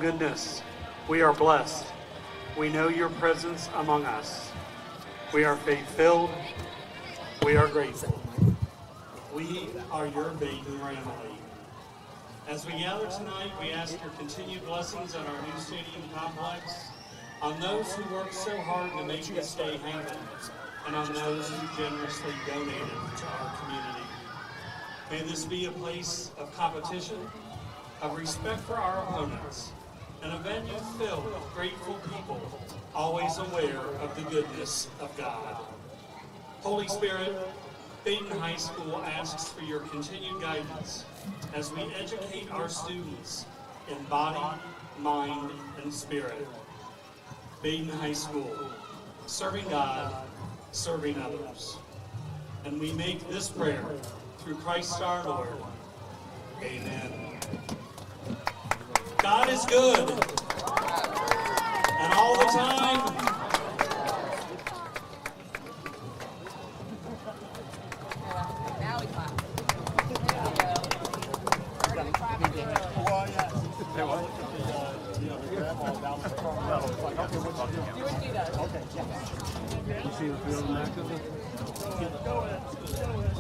goodness. We are blessed. We know your presence among us. We are faith-filled. We are grateful. We are your Badin family. As we gather tonight, we ask your continued blessings on our new stadium complex, on those who work so hard to make this day happen, and on those who generously donated to our community. May this be a place of competition, of respect for our opponents, and a venue filled with grateful people, always aware of the goodness of God. Holy Spirit, Badin High School asks for your continued guidance as we educate our students in body, mind, and spirit. Badin High School, serving God, serving others. And we make this prayer through Christ our Lord. Amen. God is good, and all the time.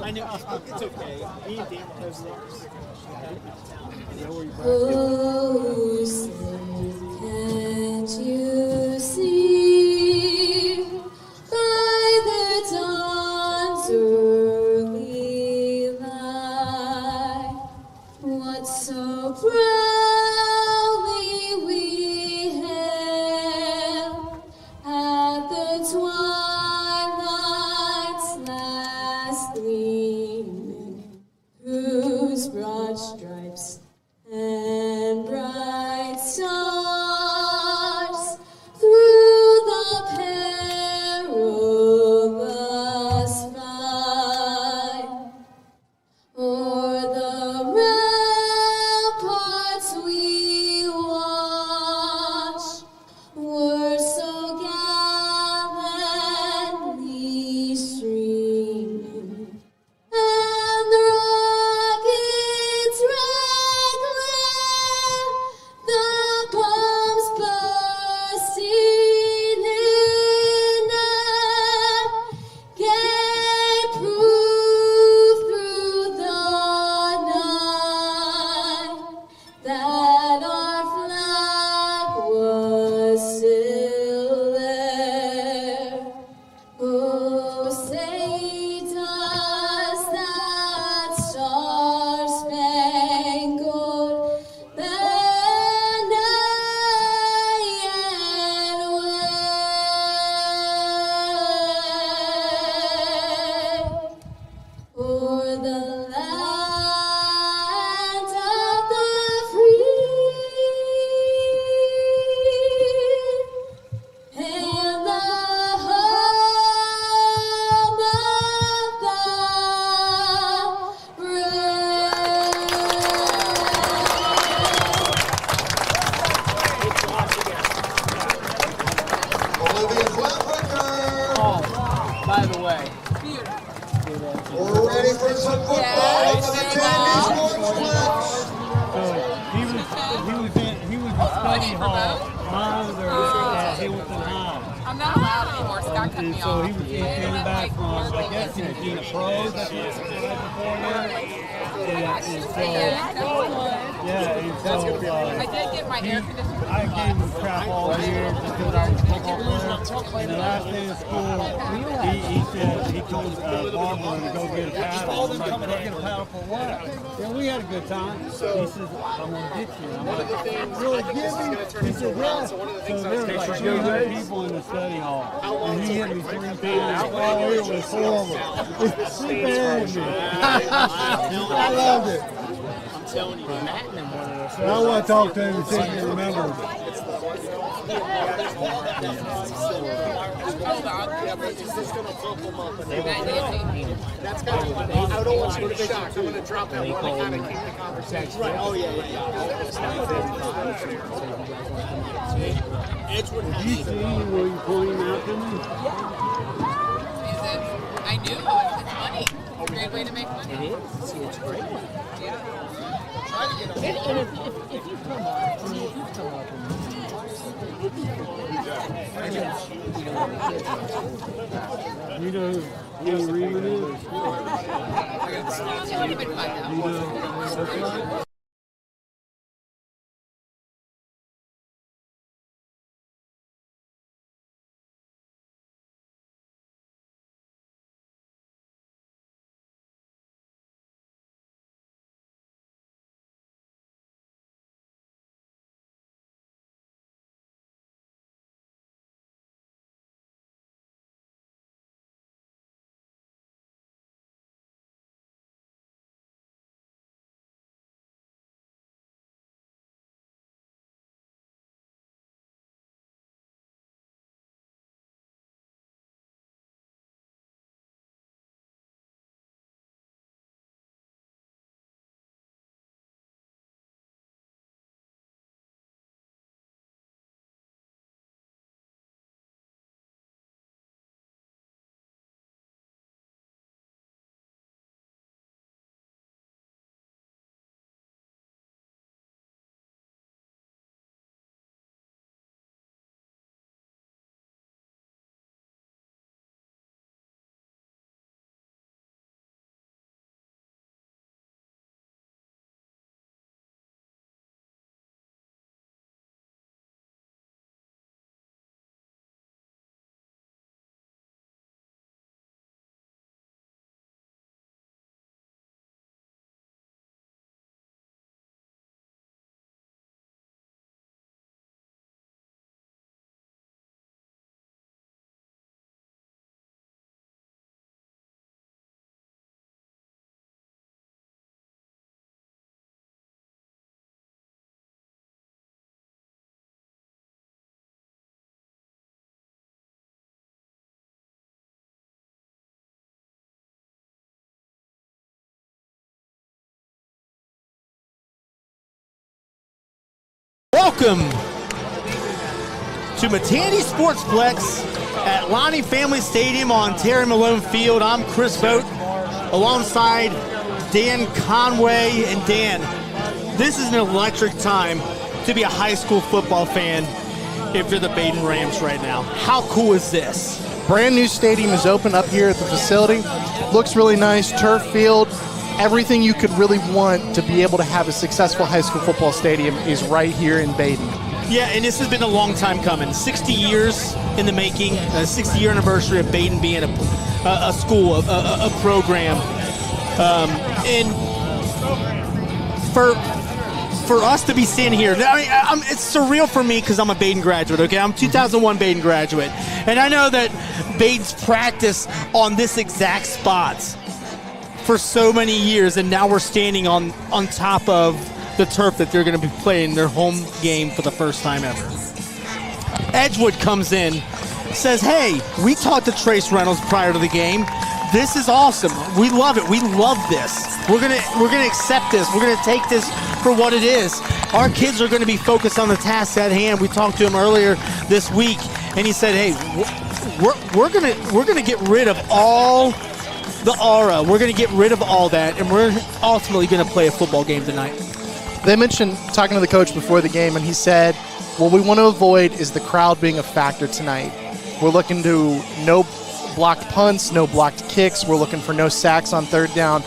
I know, it's okay. Me and Dan will have theirs. Oh, can't you see by the dawn's early light what so proudly we hailed at the twilight's last gleaming, whose broad stripes and bright stars through the perilous fight o'er the ramparts we watched were so gallantly streaming, and the rockets red glare, the bombs bursting in air, gave proof through the night that our flag was still there. Oh, say does that star-spangled banner yet wave o'er the land of the free and the home of the Olivia Flatbreaker. Oh, by the way. We're ready for some football on the Matandy SportsPlex. He was the study hall monitor at Edgewood Cougars. I'm not allowed anymore. Scott cut me And so off. he came back from, I guess, being a pro. That's what before that. And so, I did get my air conditioner. I gave him crap all year because I was a football player. And the last day of school, he said, he told Barbara to go get a paddle. I'm like, go get a paddle for what? Yeah, we had a good time. He says, I'm going to get you. I'm like, really, get me? He said, yeah. So there were like 300 people in the study hall. And he hit me 3 times. Oh, it was horrible. He buried me. I loved it. I'm telling you, Matt and them one of those. I want to talk to him and see if he remembers. That's got to be. I don't want you to be shocked. I'm going to drop that one to kind of keep the conversation. Right. Oh, yeah. Edgewood Did you see where you pointing out to me? I knew it was money. Great way to make money. It is. It's great. Yeah. Try to And if you come up, you know who Reeman is? Welcome to Matandy SportsPlex at Lanni Family Stadium on Malone Field. I'm Chris Vogt alongside Dan Conway. And Dan, this is an electric time to be a high school football fan if you're the Badin Rams right now. How cool is this? Brand new stadium is open up here at the facility. Looks really nice, turf field. Everything you could really want to be able to have a successful high school football stadium is right here in Badin. Yeah, and this has been a long time coming. 60 years in the making, a 60-year anniversary of Badin being a school, a program. And for us to be standing here, I mean, it's surreal for me because I'm a Badin graduate, okay? I'm a 2001 Badin graduate. And I know that Badin's practiced on this exact spot for so many years, and now we're standing on top of the turf that they're going to be playing their home game for the first time ever. Edgewood comes in, says, hey, we talked to Trace Reynolds prior to the game. This is awesome. We love it. We love this. We're gonna accept this. We're gonna take this for what it is. Our kids are gonna be focused on the task at hand. We talked to him earlier this week, and he said, hey, we're gonna get rid of all the aura. We're going to get rid of all that, and we're ultimately going to play a football game tonight. They mentioned talking to the coach before the game, and he said, what we want to avoid is the crowd being a factor tonight. We're looking to no blocked punts, no blocked kicks. We're looking for no sacks on third down.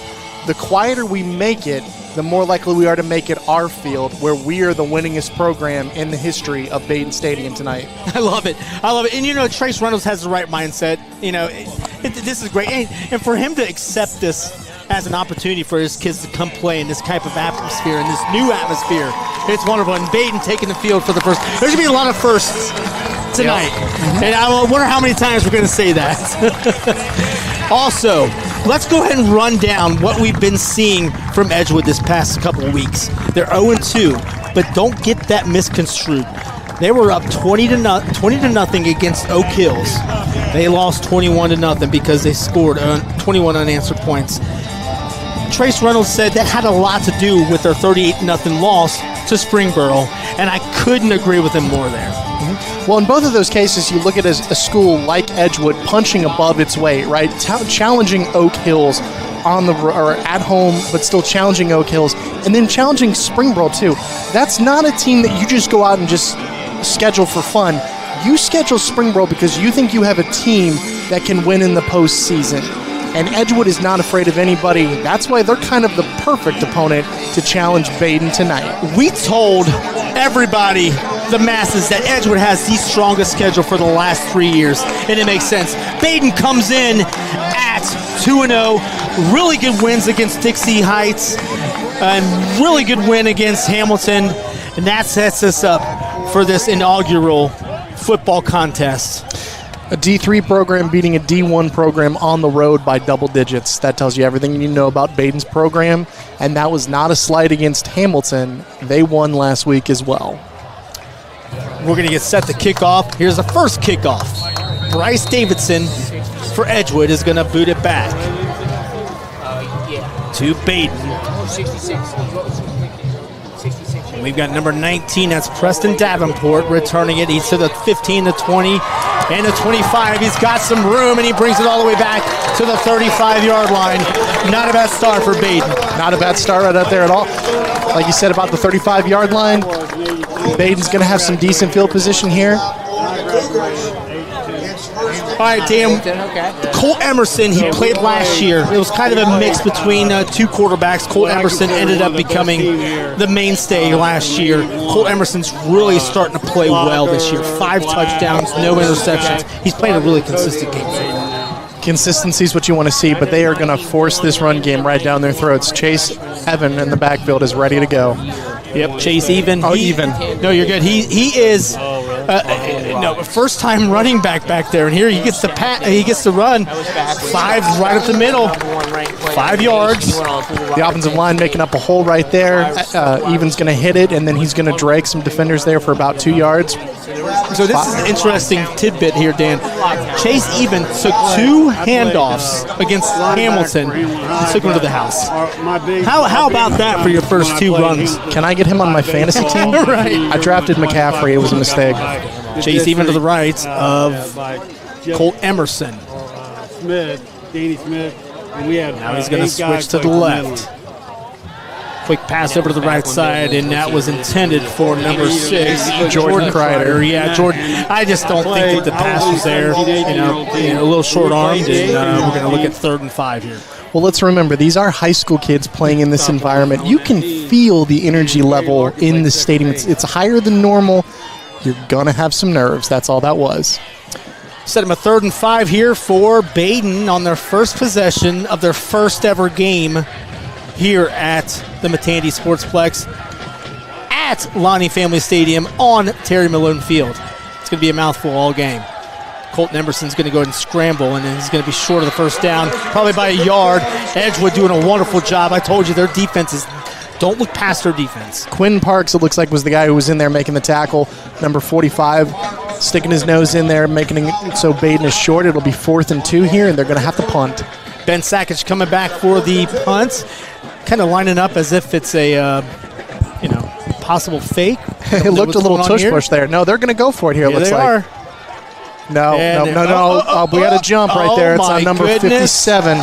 The quieter we make it, the more likely we are to make it our field, where we are the winningest program in the history of Badin Stadium tonight. I love it. I love it. And, you know, Trace Reynolds has the right mindset. You know, this is great. And for him to accept this as an opportunity for his kids to come play in this type of atmosphere, in this new atmosphere, it's wonderful. And Badin taking the field for the first. There's going to be a lot of firsts tonight. Yep. And I wonder how many times we're going to say that. Also, let's go ahead and run down what we've been seeing from Edgewood this past couple of weeks. They're 0-2, but don't get that misconstrued. They were up 20 to nothing against Oak Hills. They lost 21-0 because they scored 21 unanswered points. Trace Reynolds said that had a lot to do with their 38-0 loss to Springboro, and I couldn't agree with him more there. Mm-hmm. Well, in both of those cases, you look at a school like Edgewood punching above its weight, right? Challenging Oak Hills or at home, but still challenging Oak Hills, and then challenging Springboro too. That's not a team that you just go out and just schedule for fun. You schedule Springboro because you think you have a team that can win in the postseason. And Edgewood is not afraid of anybody. That's why they're kind of the perfect opponent to challenge Badin tonight. We told everybody, the masses, that Edgewood has the strongest schedule for the last 3 years, and it makes sense. Badin comes in at 2-0, really good wins against Dixie Heights, and really good win against Hamilton, and that sets us up for this inaugural football contest. A D3 program beating a D1 program on the road by double digits. That tells you everything you need to know about Badin's program, and that was not a slight against Hamilton. They won last week as well. We're going to get set to kick off. Here's the first kickoff. Bryce Davidson for Edgewood is going to boot it back to Badin. 66. We've got number 19, that's Preston Davenport, returning it. He's to the 15, the 20, and the 25. He's got some room, and he brings it all the way back to the 35-yard line. Not a bad start for Badin. Not a bad start right up there at all. Like you said about the 35-yard line, Badin's going to have some decent field position here. All right, Dan. Cole Emerson, he played last year. It was kind of a mix between two quarterbacks. Cole Emerson ended up becoming the mainstay last year. Cole Emerson's really starting to play well this year. 5 touchdowns, no interceptions. He's playing a really consistent game. Consistency is what you want to see, but they are going to force this run game right down their throats. Chase Evan in the backfield is ready to go. Yep, Chase Even. Oh, Even. No, you're good. He is first time running back there, and here he gets to run 5 right up the middle, 5 yards. The offensive line making up a hole right there. Even's going to hit it, and then he's going to drag some defenders there for about 2 yards. So this is an interesting tidbit here, Dan. Chase Even took 2 handoffs against Hamilton. He took them to the house. How about that for your first 2 runs? Can I get him on my fantasy team? Right. I drafted McCaffrey. It was a mistake. Chase Even to the right of Colt Emerson. Danny Smith. And we had, now he's going to switch to the left. Quick pass over to the right side, and that was intended for number 6, Jordan Kreider. Yeah, Jordan. I just don't think that the pass was there. A little short-armed, and we're going to look at 3rd and 5 here. Well, let's remember, these are high school kids playing in this environment. You can feel the energy level in the stadium. It's higher than normal. You're going to have some nerves. That's all that was. Set him a 3rd and 5 here for Badin on their first possession of their first ever game here at the Matandy SportsPlex at Lanni Family Stadium on Terry Malone Field. It's going to be a mouthful all game. Colton Emerson's going to go ahead and scramble, and then he's going to be short of the first down, probably by a yard. Edgewood doing a wonderful job. I told you their defense is, don't look past their defense. Quinn Parks, it looks like, was the guy who was in there making the tackle. Number 45, sticking his nose in there, making it so Badin is short. It'll be 4th and 2 here, and they're going to have to punt. Ben Sackage coming back for the punt, kind of lining up as if it's a possible fake. It looked a little tush-push there. No, they're going to go for it here, it looks like. Are. No. We got a jump right there. It's on number 57.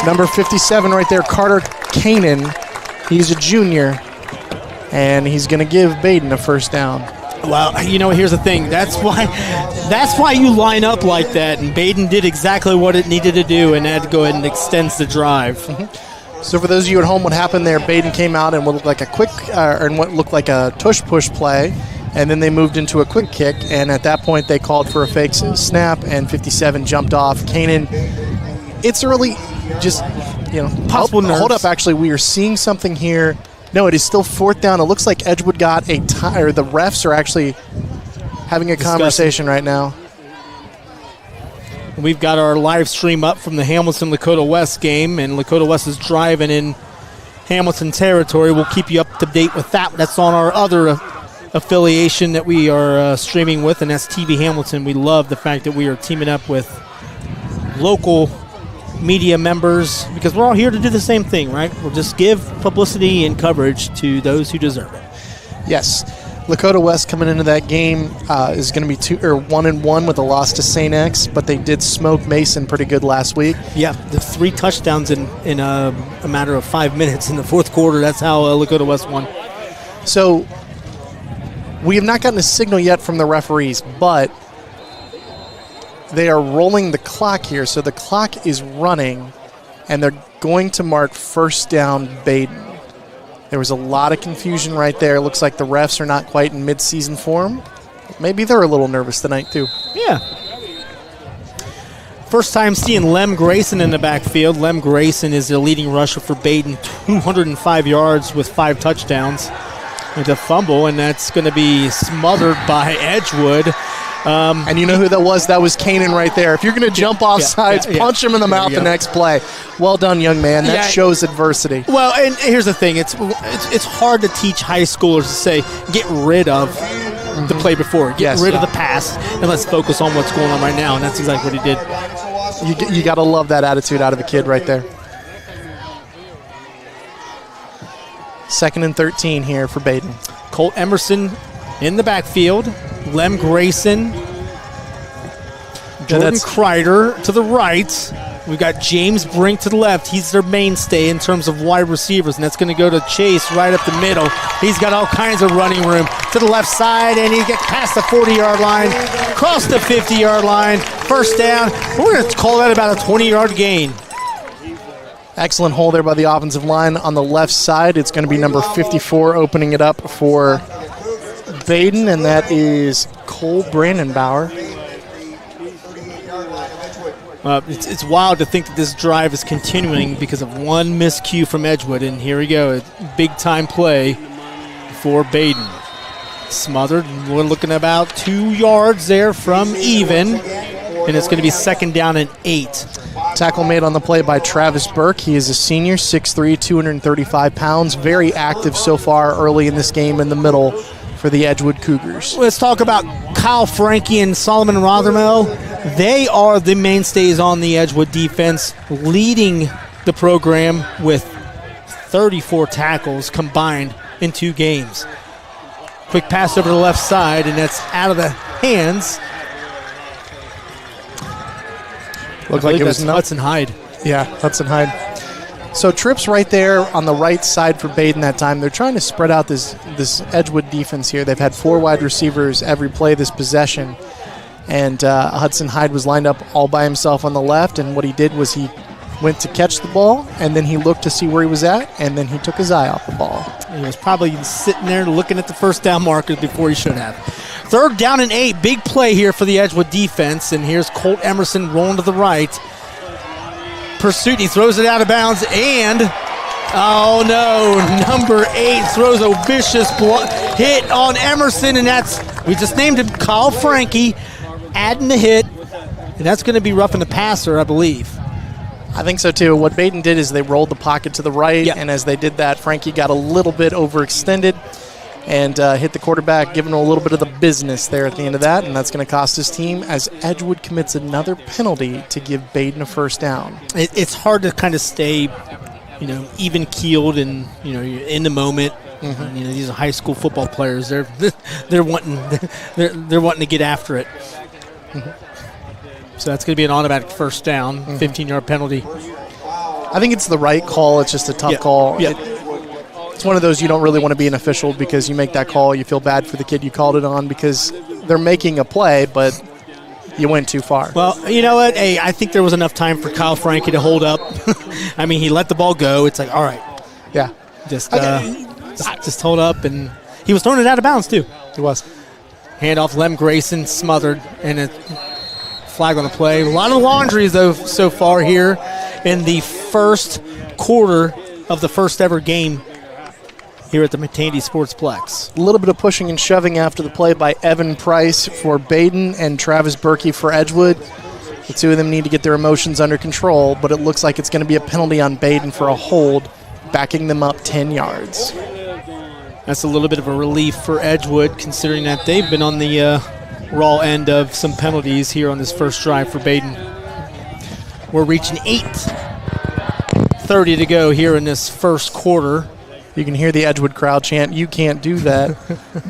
Number 57 right there, Carter Kanan. He's a junior, and he's going to give Badin a first down. Well, here's the thing. That's why you line up like that, and Badin did exactly what it needed to do, and had to go ahead and extends the drive. So for those of you at home, what happened there, Badin came out and what looked like a tush-push play, and then they moved into a quick kick, and at that point they called for a fake snap, and 57 jumped off. Kanan, it's early, just, possible nerves. Hold up, actually, we are seeing something here. No, it is still 4th down. It looks like Edgewood got a tie, or the refs are actually having a conversation right now. We've got our live stream up from the Hamilton-Lakota West game, and Lakota West is driving in Hamilton territory. We'll keep you up to date with that. That's on our other affiliation that we are streaming with, and that's TV Hamilton. We love the fact that we are teaming up with local media members because we're all here to do the same thing, right? We'll just give publicity and coverage to those who deserve it. Yes. Lakota West coming into that game is going to be 1-1 with a loss to St. X, but they did smoke Mason pretty good last week. Yeah, the 3 touchdowns in a matter of 5 minutes in the fourth quarter. That's how Lakota West won. So we have not gotten a signal yet from the referees, but they are rolling the clock here. So the clock is running, and they're going to mark first down Badin. There was a lot of confusion right there. Looks like the refs are not quite in mid-season form. Maybe they're a little nervous tonight, too. Yeah. First time seeing Lem Grayson in the backfield. Lem Grayson is the leading rusher for Badin, 205 yards with 5 touchdowns. With a fumble, and that's going to be smothered by Edgewood. And you know who that was? That was Kanan right there. If you're going to jump off sides, punch him in the mouth the next play. Well done, young man. That shows adversity. Well, and here's the thing. It's hard to teach high schoolers to say, get rid of the play before. Get rid of the pass, and let's focus on what's going on right now, and that's exactly what he did. You got to love that attitude out of the kid right there. 2nd and 13 here for Badin. Colt Emerson in the backfield. Lem Grayson. Jordan Kreider to the right. We've got James Brink to the left. He's their mainstay in terms of wide receivers, and that's going to go to Chase right up the middle. He's got all kinds of running room to the left side, and he gets past the 40-yard line, across the 50-yard line, first down. We're going to call that about a 20-yard gain. Excellent hole there by the offensive line on the left side. It's going to be number 54 opening it up for Badin, and that is Cole Brandenbauer. It's wild to think that this drive is continuing because of one miscue from Edgewood, and here we go, a big-time play for Badin. Smothered, we're looking about 2 yards there from even, and it's going to be 2nd down and 8. Tackle made on the play by Travis Burke. He is a senior, 6'3", 235 pounds. Very active so far early in this game in the middle for the Edgewood Cougars. Let's talk about Kyle Frankie and Solomon Rothermel. They are the mainstays on the Edgewood defense, leading the program with 34 tackles combined in 2 games. Quick pass over to the left side, and that's out of the hands. Looked like it was Hudson Hyde. Yeah, Hudson Hyde. So trips right there on the right side for Badin that time. They're trying to spread out this Edgewood defense here. They've had 4 wide receivers every play this possession. And Hudson Hyde was lined up all by himself on the left, and what he did was he went to catch the ball, and then he looked to see where he was at, and then he took his eye off the ball. He was probably sitting there looking at the first down markers before he should have. 3rd down and 8, big play here for the Edgewood defense, and here's Colt Emerson rolling to the right. Pursuit, he throws it out of bounds, and oh no, number 8 throws a vicious hit on Emerson, and we just named him Kyle Frankie, adding the hit, and that's going to be roughing the passer, I believe. I think so too. What Badin did is they rolled the pocket to the right, and as they did that, Frankie got a little bit overextended and hit the quarterback, giving him a little bit of the business there at the end of that, and that's going to cost his team as Edgewood commits another penalty to give Badin a first down. It's hard to kind of stay, even keeled and in the moment. Mm-hmm. These are high school football players. They're wanting to get after it. Mm-hmm. So that's going to be an automatic first down, 15-yard penalty. I think it's the right call. It's just a tough call. Yeah. It's one of those you don't really want to be an official because you make that call. You feel bad for the kid you called it on because they're making a play, but you went too far. Well, you know what? Hey, I think there was enough time for Kyle Frankie to hold up. I mean, he let the ball go. It's like, all right. Yeah. Just hold up. And he was throwing it out of bounds, too. He was. Handoff, Lem Grayson smothered, and a flag on the play. A lot of laundry, though, so far here in the first quarter of the first ever game here at the Matandy SportsPlex. A little bit of pushing and shoving after the play by Evan Price for Badin and Travis Berkey for Edgewood. The two of them need to get their emotions under control, but it looks like it's going to be a penalty on Badin for a hold, backing them up 10 yards. That's a little bit of a relief for Edgewood, considering that they've been on the raw end of some penalties here on this first drive for Badin. We're reaching 8:30 to go here in this first quarter. You can hear the Edgewood crowd chant, "You can't do that."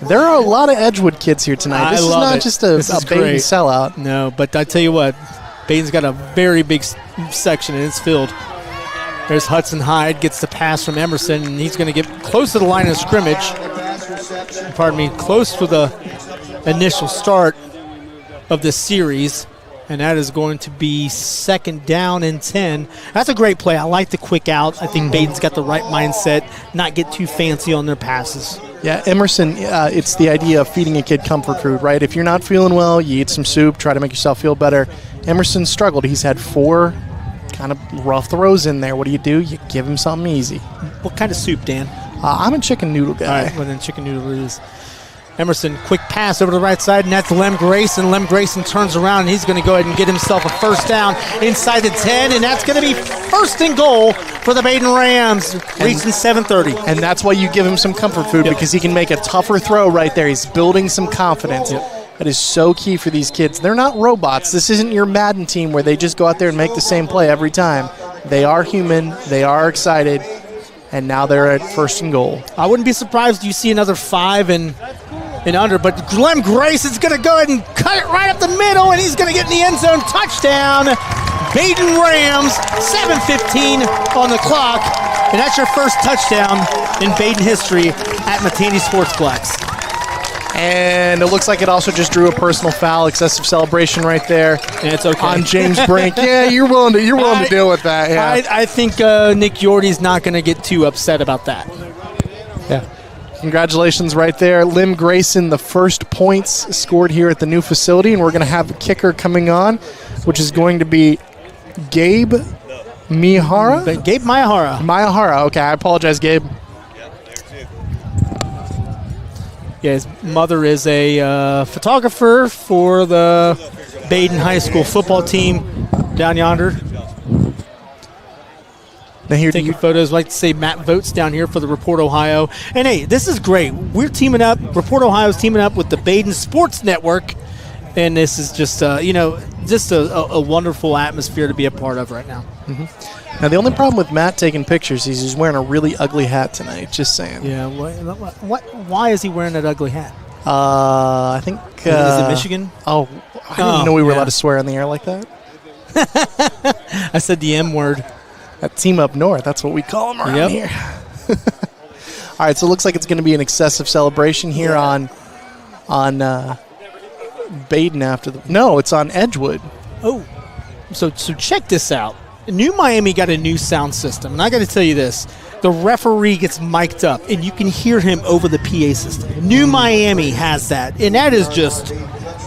There are a lot of Edgewood kids here tonight. This is not just a Badin sellout. No, but I tell you what, Badin's got a very big section in its field. There's Hudson Hyde, gets the pass from Emerson, and he's going to get close to the line of scrimmage. Pardon me, close to the initial start of this series. And that is going to be 2nd down and 10. That's a great play. I like the quick out. I think Badin's got the right mindset, not get too fancy on their passes. Yeah, Emerson, it's the idea of feeding a kid comfort food, right? If you're not feeling well, you eat some soup, try to make yourself feel better. Emerson struggled. He's had 4 kind of rough throws in there. What do? You give him something easy. What kind of soup, Dan? I'm a chicken noodle guy. All right, well then chicken noodle it is. Emerson, quick pass over to the right side, and that's Lem Grayson. Lem Grayson turns around, and he's going to go ahead and get himself a first down inside the 10, and that's going to be 1st and goal for the Badin Rams, reaching 7:30. And that's why you give him some comfort food, because he can make a tougher throw right there. He's building some confidence. That is so key for these kids. They're not robots. This isn't your Madden team where they just go out there and make the same play every time. They are human. They are excited. And now they're at 1st and goal. I wouldn't be surprised if you see another 5 and under, but Lem Grayson's going to go ahead and cut it right up the middle, and he's going to get in the end zone. Touchdown, Badin Rams, 7:15 on the clock, and that's your first touchdown in Badin history at Matandy SportsPlex. And it looks like it also just drew a personal foul, excessive celebration right there. And it's okay. On James Brink. Yeah, you're willing to deal with that. Yeah. I think Nick Yordy's not going to get too upset about that. Yeah. Congratulations right there. Lem Grayson, the first points scored here at the new facility, and we're going to have a kicker coming on, which is going to be Gabe Miyahara. Gabe Miyahara. Miyahara. Okay, I apologize, Gabe. Yeah, his mother is a photographer for the Badin High School football team down yonder. Now here taking photos. I'd like to say Matt Votes down here for the Report Ohio. And hey, this is great. We're teaming up. Report Ohio is teaming up with the Badin Sports Network, and this is just a wonderful atmosphere to be a part of right now. Mm-hmm. Now the only problem with Matt taking pictures is he's wearing a really ugly hat tonight. Just saying. Yeah. Why is he wearing that ugly hat? I think. Is it Michigan? Oh, I didn't even know we were allowed to swear on the air like that. I said the M word. That team up north, that's what we call them around here. All right, so it looks like it's going to be an excessive celebration here on Badin after the... No, it's on Edgewood. Oh, so check this out. New Miami got a new sound system, and I got to tell you this. The referee gets mic'd up, and you can hear him over the PA system. New Miami has that, and that is just,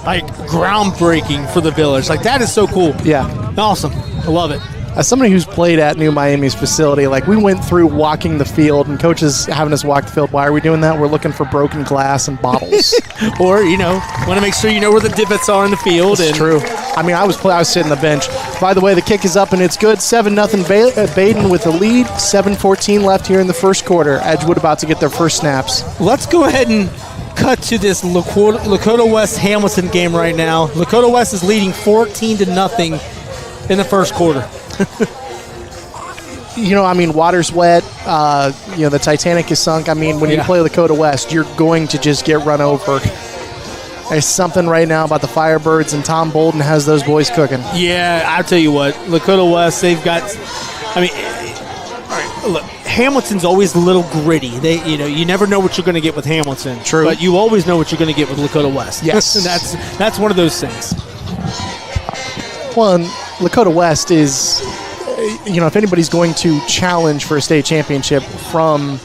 like, groundbreaking for the Village. Like, that is so cool. Yeah. Awesome. I love it. As somebody who's played at New Miami's facility, like we went through walking the field and coaches having us walk the field. Why are we doing that? We're looking for broken glass and bottles. Or, want to make sure you know where the divots are in the field. It's true. I mean, I was sitting on the bench. By the way, the kick is up and it's good. 7-0 Badin with the lead. 7:14 left here in the first quarter. Edgewood about to get their first snaps. Let's go ahead and cut to this Lakota West Hamilton game right now. Lakota West is leading 14-0 in the first quarter. Water's wet. The Titanic is sunk. I mean, when you play Lakota West, you're going to just get run over. There's something right now about the Firebirds, and Tom Bolden has those boys cooking. Yeah, I'll tell you what. Lakota West, they've got... all right, look, Hamilton's always a little gritty. You never know what you're going to get with Hamilton. True. But you always know what you're going to get with Lakota West. Yes. And that's one of those things. Well, and Lakota West is, if anybody's going to challenge for a state championship from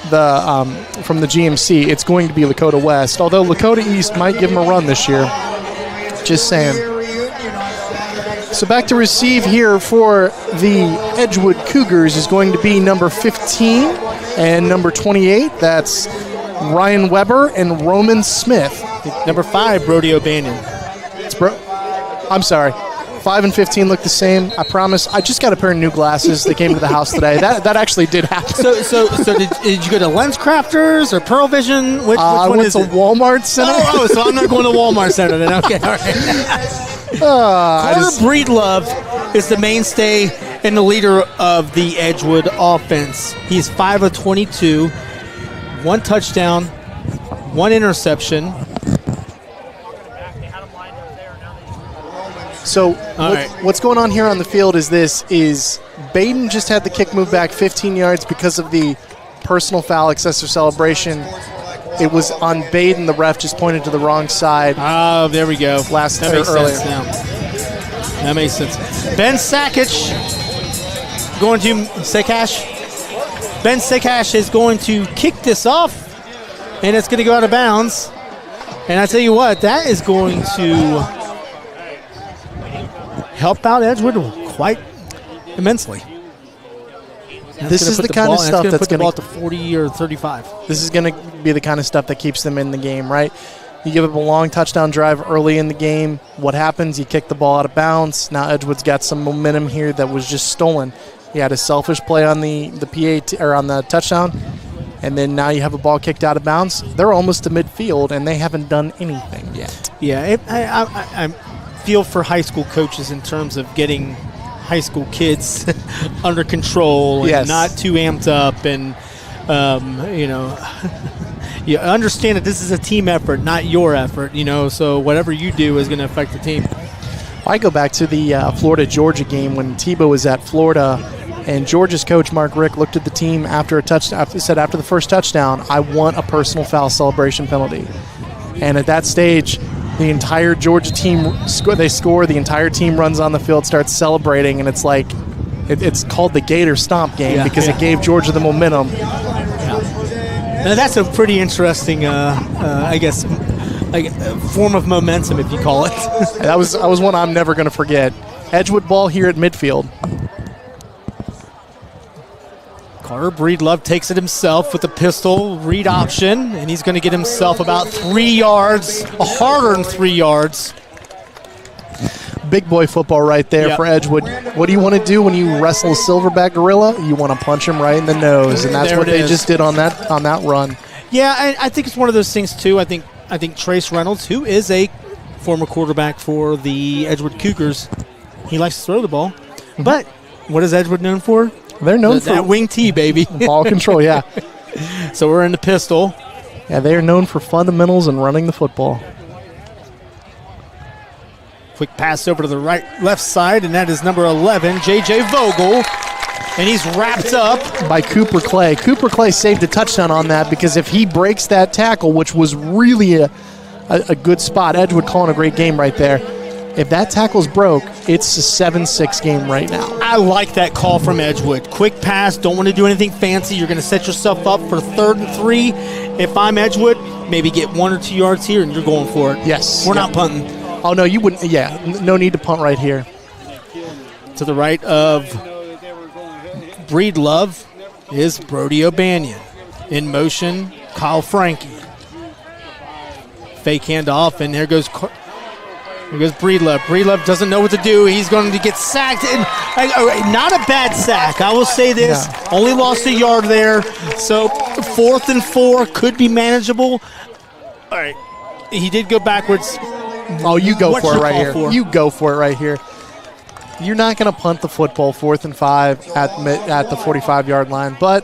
the GMC, it's going to be Lakota West. Although Lakota East might give them a run this year. Just saying. So back to receive here for the Edgewood Cougars is going to be number 15 and number 28. That's Ryan Weber and Roman Smith. Number 5, Brody O'Banion. I'm sorry. 5 and 15 look the same. I promise. I just got a pair of new glasses. They came to the house today. That actually did happen. So did you go to Lens Crafters or Pearl Vision? Which one is it? I went to Walmart Center. Oh, so I'm not going to Walmart Center then. Okay, all right. Carter Breedlove is the mainstay and the leader of the Edgewood offense. He's 5 of 22, 1 touchdown, 1 interception. So right. what's going on here on the field is Badin just had the kick move back 15 yards because of the personal foul excessive celebration. It was on Badin. The ref just pointed to the wrong side. Oh, there we go. That makes earlier. sense now. That makes sense. Ben Sakic going to Sekash. Ben Sekash is going to kick this off, and it's going to go out of bounds. And I tell you what, that is going to help out Edgewood quite immensely. This is the kind of stuff that's going to going put the ball to 40 or 35. This is going to be the kind of stuff that keeps them in the game, right? You give up a long touchdown drive early in the game. What happens? You kick the ball out of bounds. Now Edgewood's got some momentum here that was just stolen. He had a selfish play on the PAT or on the touchdown, and then now you have a ball kicked out of bounds. They're almost to midfield, and they haven't done anything yet. Yeah, I feel for high school coaches in terms of getting high school kids under control and not too amped up, and you understand that this is a team effort, not your effort, so whatever you do is going to affect the team. I go back to the Florida-Georgia game when Tebow was at Florida, and Georgia's coach, Mark Richt, looked at the team after after the first touchdown, I want a personal foul celebration penalty. And at that stage, the entire Georgia team, they score, the entire team runs on the field, starts celebrating, and it's like, it's called the Gator Stomp game because it gave Georgia the momentum. Now that's a pretty interesting, I guess, form of momentum, if you call it. that was one I'm never going to forget. Edgewood ball here at midfield. Carter Breedlove takes it himself with the pistol read option, and he's going to get himself about 3 yards, a hard-earned 3 yards. Big boy football right there for Edgewood. What do you want to do when you wrestle a silverback gorilla? You want to punch him right in the nose, and that's what they just did on that run. Yeah, I think it's one of those things too. I think Trace Reynolds, who is a former quarterback for the Edgewood Cougars, he likes to throw the ball. Mm-hmm. But what is Edgewood known for? They're known for that wing T, baby. Ball control, yeah. So we're in the pistol. Yeah, they are known for fundamentals and running the football. Quick pass over to the left side, and that is number 11, J.J. Vogel. And he's wrapped up by Cooper Clay. Cooper Clay saved a touchdown on that because if he breaks that tackle, which was really a good spot, Edgewood calling a great game right there. If that tackle's broke, it's a 7-6 game right now. I like that call from Edgewood. Quick pass, don't want to do anything fancy. You're going to set yourself up for 3rd and 3. If I'm Edgewood, maybe get 1 or 2 yards here, and you're going for it. Yes. We're not punting. Oh, no, you wouldn't. Yeah, no need to punt right here. To the right of Breedlove is Brody O'Banion. In motion, Kyle Frankie. Fake handoff, and there goes Breedlove. Breedlove doesn't know what to do. He's going to get sacked. And, not a bad sack. I will say this. Yeah. Only lost a yard there. So 4th and 4 could be manageable. All right. He did go backwards. Oh, you go for it right here. You go for it right here. You're not going to punt the football 4th and 5 at the 45-yard line. But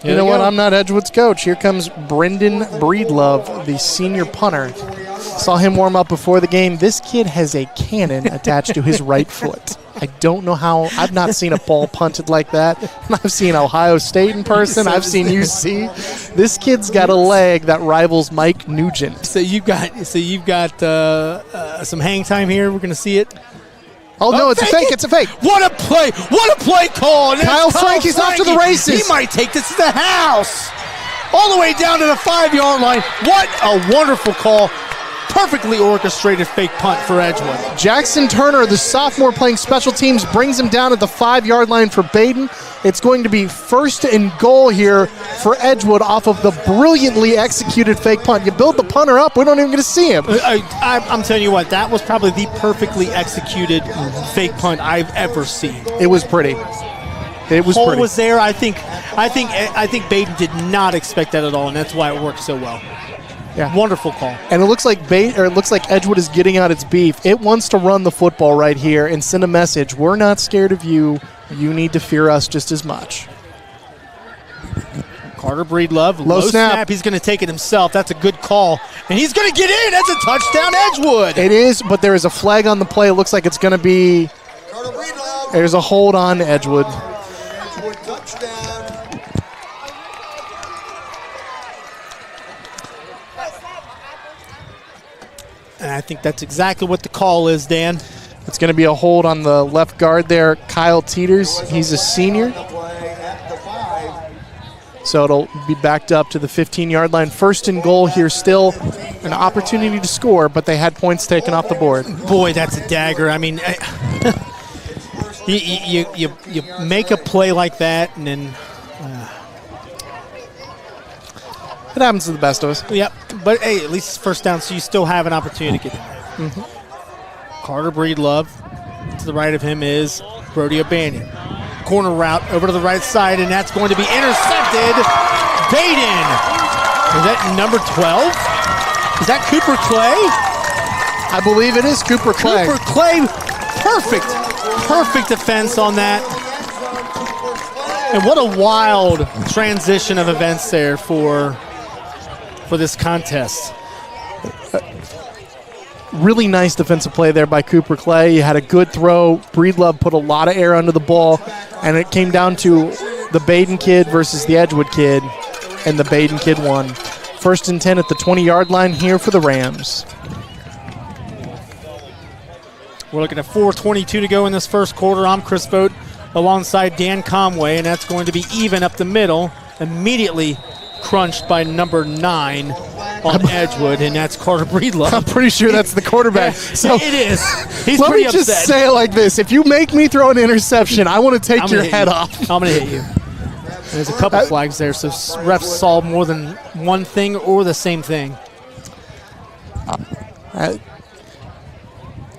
you know what? I'm not Edgewood's coach. Here comes Brendan Breedlove, the senior punter. Saw him warm up before the game. This kid has a cannon attached to his right foot. I don't know how. I've not seen a ball punted like that. I've seen Ohio State in person. I've seen UC. This kid's got a leg that rivals Mike Nugent. So you've got some hang time here. We're going to see it. Oh, no, it's a fake. It's a fake. What a play. What a play call. And Kyle Frankie's off to the races. He might take this to the house. All the way down to the 5-yard line. What a wonderful call. Perfectly orchestrated fake punt for Edgewood. Jackson Turner, the sophomore playing special teams, brings him down at the 5-yard line for Badin. It's going to be 1st and goal here for Edgewood off of the brilliantly executed fake punt. You build the punter up, we don't even get to see him. I'm telling you what, that was probably the perfectly executed fake punt I've ever seen. It was pretty. It was Hole pretty. was there. I think Badin did not expect that at all, and that's why it worked so well. Yeah. Wonderful call. And it looks like Edgewood is getting out its beef. It wants to run the football right here and send a message. We're not scared of you. You need to fear us just as much. Carter Breedlove, low snap. He's going to take it himself. That's a good call. And he's going to get in. That's a touchdown, Edgewood. It is, but there is a flag on the play. It looks like it's going to be – there's a hold on Edgewood. Edgewood touchdown. And I think that's exactly what the call is, Dan. It's going to be a hold on the left guard there, Kyle Teeters. He's a senior. So it'll be backed up to the 15-yard line. First and goal here, still an opportunity to score, but they had points taken off the board. Boy, that's a dagger. I mean, you make a play like that, and then it happens to the best of us. Yep, but hey, at least it's first down, so you still have an opportunity to get in there. Mm-hmm. Carter Breedlove. To the right of him is Brody O'Banion. Corner route over to the right side, and that's going to be intercepted. Badin. Is that number 12? Is that Cooper Clay? I believe it is Cooper Clay. Cooper Clay. Perfect defense on that. And what a wild transition of events there for this contest. Really nice defensive play there by Cooper Clay. He had a good throw. Breedlove put a lot of air under the ball, and it came down to the Badin kid versus the Edgewood kid, and the Badin kid won. First and 10 at the 20-yard line here for the Rams. We're looking at 4:22 to go in this first quarter. I'm Chris Vogt alongside Dan Conway, and that's going to be even up the middle. Immediately crunched by number 9 on Edgewood, and that's Carter Breedlove. I'm pretty sure that's the quarterback. So it is. He's let pretty me just upset. say it like this. If you make me throw an interception, I want to take your head off. I'm going to hit you. There's a couple flags there, so refs saw more than one thing or the same thing.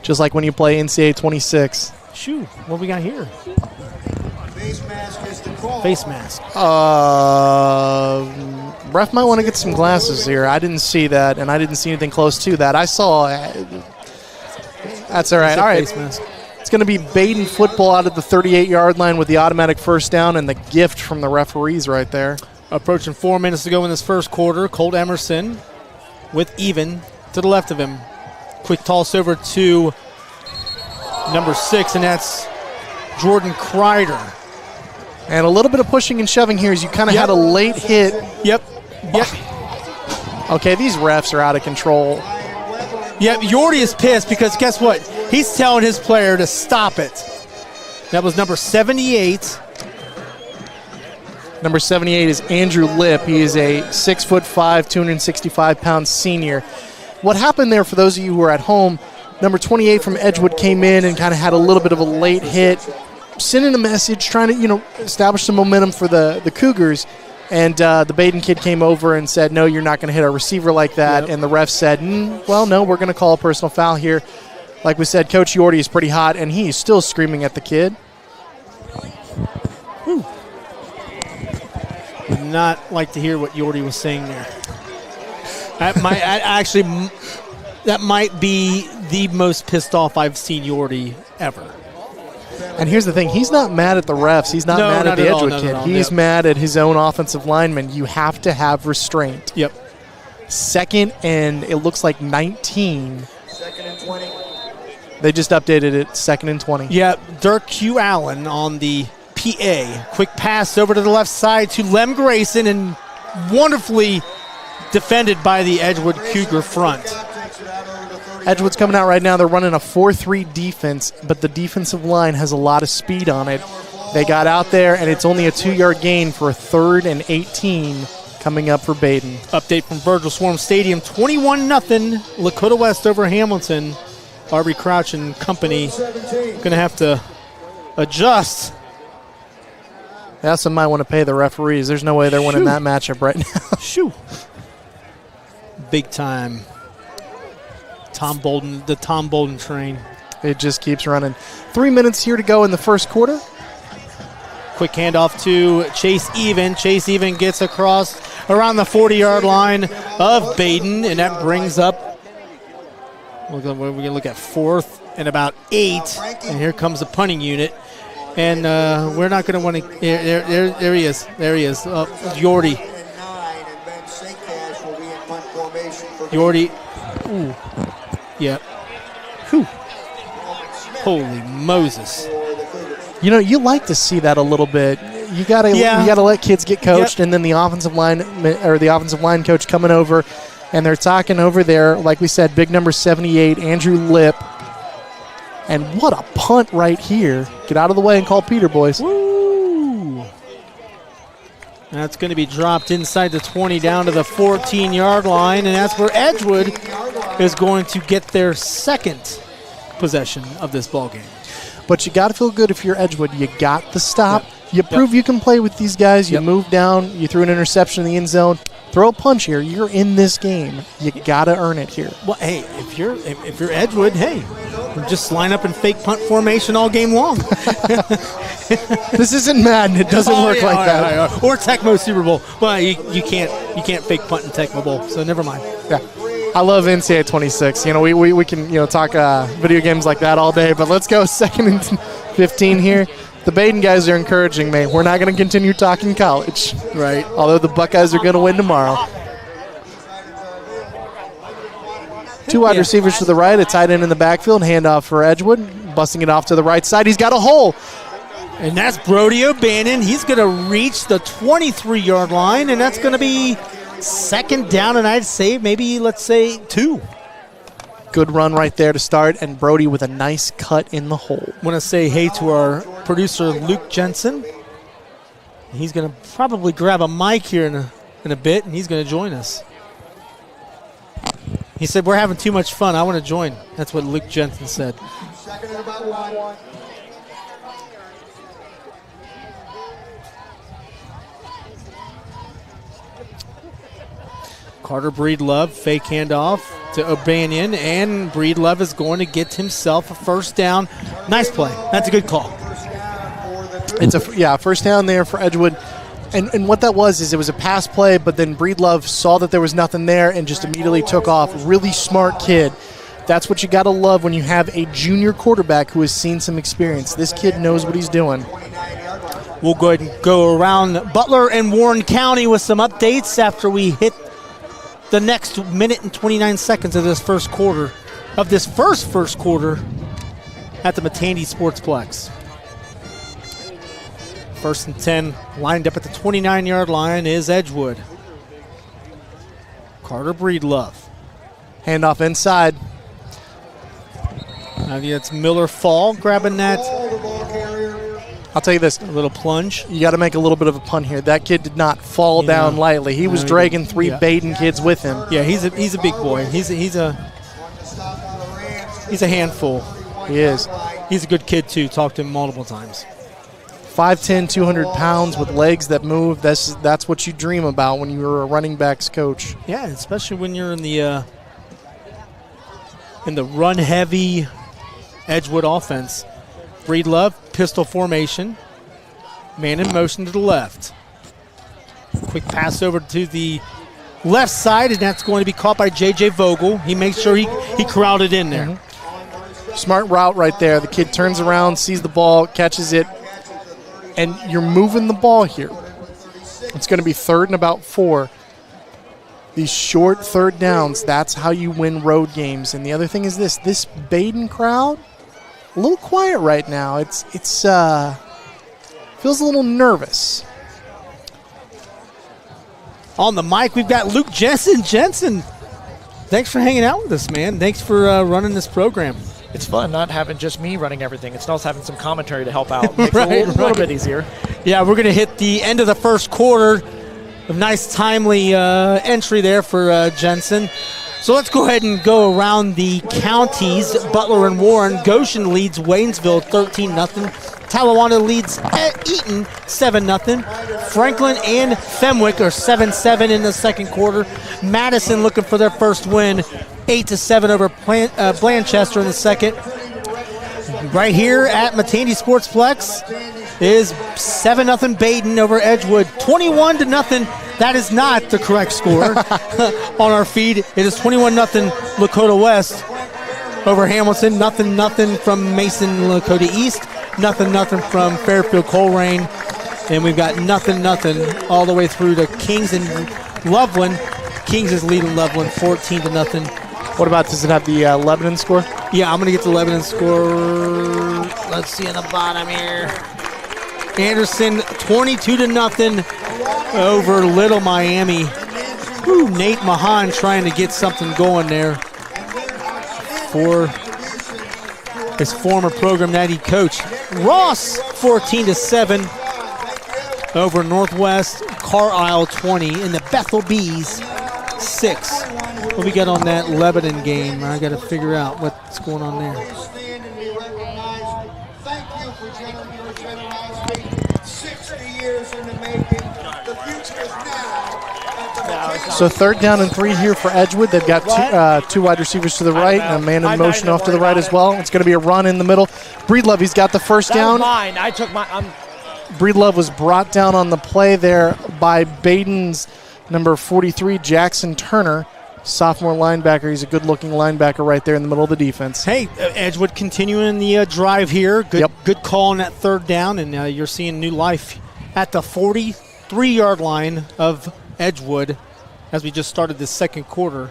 Just like when you play NCAA 26. Shoot, what we got here? Face mask is the call. Face mask. Ref might want to get some glasses here. I didn't see that, and I didn't see anything close to that. I saw. That's all right. All right. Face mask. It's going to be Badin football out of the 38-yard line with the automatic first down and the gift from the referees right there. Approaching 4 minutes to go in this first quarter. Colt Emerson with even to the left of him. Quick toss over to number 6, and that's Jordan Kreider. And a little bit of pushing and shoving here as you kind of had a late hit. Yep. Okay, these refs are out of control. Yep, Yordi is pissed because guess what? He's telling his player to stop it. That was number 78. Number 78 is Andrew Lipp. He is a 6'5", 265-pound senior. What happened there, for those of you who are at home, number 28 from Edgewood came in and kind of had a little bit of a late hit, sending a message, trying to establish some momentum for the Cougars. And the Badin kid came over and said, no, you're not going to hit our receiver like that. Yep. And the ref said, well, no, we're going to call a personal foul here. Like we said, Coach Yordi is pretty hot, and he is still screaming at the kid. Would not like to hear what Yordi was saying there. That might be the most pissed off I've seen Yordi ever. And here's the thing. He's not mad at the refs. He's not mad at the Edgewood kid. He's mad at his own offensive lineman. You have to have restraint. Yep. Second and it looks like 19. Second and 20. They just updated it. Second and 20. Yeah, Dirk Q. Allen on the PA. Quick pass over to the left side to Lem Grayson, and wonderfully defended by the Edgewood Cougar front. Edgewood's coming out right now. They're running a 4-3 defense, but the defensive line has a lot of speed on it. They got out there, and it's only a 2-yard gain for a 3rd and 18 coming up for Badin. Update from Virgil Swarm Stadium, 21-0 Lakota West over Hamilton. Arby Crouch and company going to have to adjust. They also might want to pay the referees. There's no way they're winning that matchup right now. Shoo. Big time. The Tom Bolden train. It just keeps running. 3 minutes here to go in the first quarter. Quick handoff to Chase Even. Chase Even gets across around the 40-yard line of Badin, and that brings up, we're going to look at 4th and about 8, and here comes the punting unit. And we're not going to want to, there he is, Yordi. Yordi, ooh, yeah. Whew. Holy Moses. You know, you like to see that a little bit. You gotta let kids get coached, and then the offensive line coach coming over, and they're talking over there, like we said, big number 78, Andrew Lipp. And what a punt right here. Get out of the way and call Peter, boys. Woo! That's going to be dropped inside the 20 down to the 14-yard line, and that's where Edgewood is going to get their second possession of this ball game. But you got to feel good if you're Edgewood. You got the stop. Yep. You prove you can play with these guys. You move down. You threw an interception in the end zone. Throw a punch here. You're in this game. You got to earn it here. Well, hey, if you're Edgewood, hey, just line up in fake punt formation all game long. This isn't Madden. It doesn't work like that. Or Tecmo Super Bowl. Well, you can't fake punt in Tecmo Bowl, so never mind. Yeah. I love NCAA 26. You know, we can talk video games like that all day, but let's go 2nd and 15 here. The Badin guys are encouraging me. We're not going to continue talking college. Right. Although the Buckeyes are going to win tomorrow. 2 wide receivers to the right, a tight end in the backfield, handoff for Edgewood, busting it off to the right side. He's got a hole. And that's Brody O'Bannon. He's going to reach the 23-yard line, and that's going to be 2nd down, and I'd say maybe, let's say, 2. Good run right there to start, and Brody with a nice cut in the hole. I want to say hey to our producer, Luke Jensen. He's going to probably grab a mic here in a bit, and he's going to join us. He said, we're having too much fun. I want to join. That's what Luke Jensen said. Carter Breedlove, fake handoff to O'Banion, and Breedlove is going to get himself a first down. Nice play. That's a good call. It's a first down there for Edgewood. And what that was is it was a pass play, but then Breedlove saw that there was nothing there and just immediately took off. Really smart kid. That's what you got to love when you have a junior quarterback who has seen some experience. This kid knows what he's doing. We'll go ahead and go around Butler and Warren County with some updates after we hit the next minute and 29 seconds of this first quarter, of this first quarter at the Matandy SportsPlex. 1st and 10, lined up at the 29-yard line is Edgewood. Carter Breedlove. Handoff inside. I think it's Miller Fall grabbing that. I'll tell you this. A little plunge. You got to make a little bit of a punt here. That kid did not fall down lightly. He was dragging 3 Badin kids with him. Yeah, he's a big boy. He's a handful. He is. He's a good kid too. Talked to him multiple times. 5'10", 200 pounds with legs that move. That's what you dream about when you're a running backs coach. Yeah, especially when you're in the run-heavy Edgewood offense. Breedlove, pistol formation. Man in motion to the left. Quick pass over to the left side, and that's going to be caught by J.J. Vogel. He makes sure he corralled it in there. Mm-hmm. Smart route right there. The kid turns around, sees the ball, catches it, and you're moving the ball here. It's going to be 3rd and about 4. These short third downs, that's how you win road games. And the other thing is this Badin crowd, a little quiet right now. It's feels a little nervous. On the mic, we've got Luke Jensen. Jensen, thanks for hanging out with us, man. Thanks for running this program. It's fun not having just me running everything. It's nice having some commentary to help out. Makes it a little bit easier. Yeah, we're going to hit the end of the first quarter. A nice, timely entry there for Jensen. So let's go ahead and go around the counties. Butler and Warren. Goshen leads Waynesville 13-0. Talawanda leads Eaton 7-0. Franklin and Fenwick are 7-7 in the second quarter. Madison looking for their first win, 8-7 over Blanchester in the second. Right here at Matandy SportsPlex is 7-0 Badin over Edgewood. 21-0 That is not the correct score on our feed. It is 21-0 Lakota West over Hamilton. Nothing from Mason Lakota East. Nothing from Fairfield Coleraine. And we've got nothing all the way through to Kings and Loveland. Kings is leading Loveland 14-0. What about, does it have the Lebanon score? Yeah, I'm going to get the Lebanon score. Let's see on the bottom here. Anderson 22-0 over Little Miami. Ooh, Nate Mahan trying to get something going there for his former program that he coached. Ross 14-7 over Northwest. Carlisle 20 in the Bethel Bees 6. What we got on that Lebanon game? I got to figure out what's going on there. Stand and be recognized. Thank you for your generosity. 60 years in the making. The future is now. So 3rd down and 3 here for Edgewood. They've got two wide receivers to the right and a man in motion off to the right as well. It's going to be a run in the middle. Breedlove, he's got the first down. Mine. I took my. Breedlove was brought down on the play there by Badin's number 43, Jackson Turner, sophomore linebacker. He's a good-looking linebacker right there in the middle of the defense. Hey, Edgewood continuing the drive here. Good call on that 3rd down, and you're seeing new life at the 43-yard line of Edgewood as we just started the second quarter.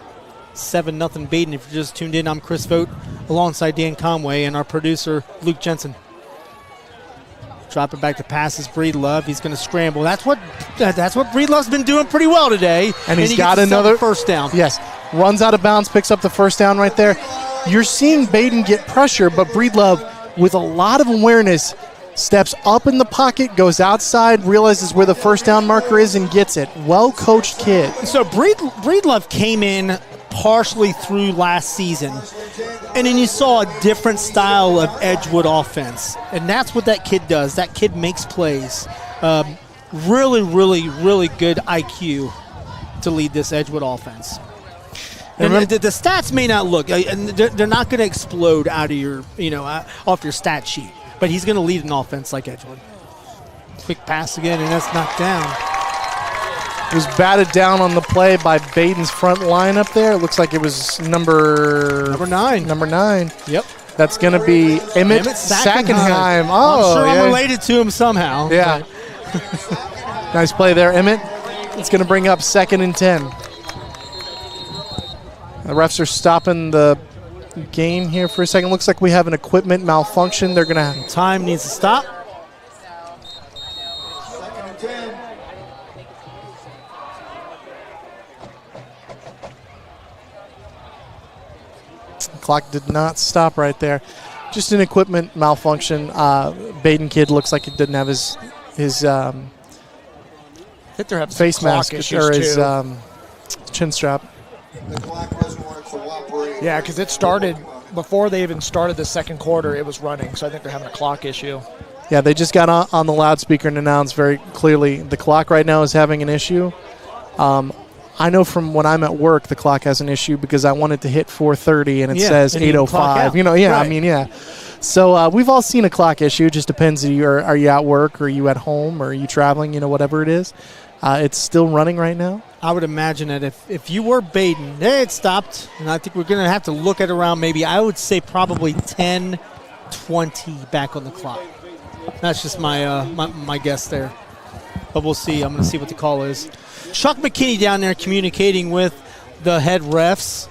7-0 Badin. If you're just tuned in, I'm Chris Vogt alongside Dan Conway and our producer, Luke Jensen. Drop it back to passes Breedlove. He's going to scramble. That's what Breedlove's been doing pretty well today. And he's got another first down. Yes. Runs out of bounds, picks up the first down right there. You're seeing Badin get pressure, but Breedlove, with a lot of awareness, steps up in the pocket, goes outside, realizes where the first down marker is, and gets it. Well-coached kid. So Breedlove came in partially through last season, and then you saw a different style of Edgewood offense, and that's what that kid does. That kid makes plays. Really good IQ to lead this Edgewood offense. And the stats may not look, they're not going to explode out of your, off your stat sheet, but he's going to lead an offense like Edgewood. Quick pass again, and that's knocked down. It was batted down on the play by Badin's front line up there. It looks like it was number 9. Number 9. Yep. That's going to be Emmett Sackenheim. Oh, I'm sure I'm related to him somehow. Yeah. Nice play there, Emmett. It's going to bring up 2nd and 10. The refs are stopping the game here for a second. Looks like we have an equipment malfunction. They're going to... Time needs to stop. 2nd and 10. Clock did not stop right there. Just an equipment malfunction. Badin kid looks like he didn't have his face mask or his chin strap. The clock doesn't want to cooperate. Yeah, because it started before they even started the second quarter. It was running, so I think they're having a clock issue. Yeah, they just got on the loudspeaker and announced very clearly the clock right now is having an issue. I know from when I'm at work, the clock has an issue because I wanted to hit 4:30 and it says 8:05. So we've all seen a clock issue. It just depends. Are you at work? Or are you at home? Or are you traveling? Whatever it is. It's still running right now. I would imagine that if you were Badin, it stopped. And I think we're going to have to look at around maybe, I would say probably 10:20 back on the clock. That's just my guess there. But we'll see. I'm going to see what the call is. Chuck McKinney down there communicating with the head refs.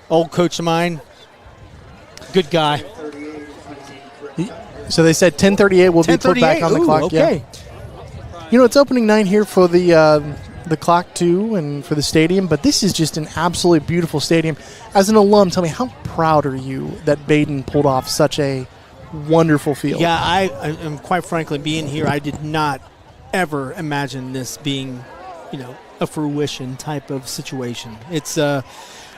Old coach of mine. Good guy. So they said 10:38 will be put back on the clock. Okay. Yeah. It's opening night here for the clock too and for the stadium, but this is just an absolutely beautiful stadium. As an alum, tell me, how proud are you that Badin pulled off such a wonderful field? Yeah, I am, quite frankly, being here, I did not ever imagine this being a fruition type of situation. It's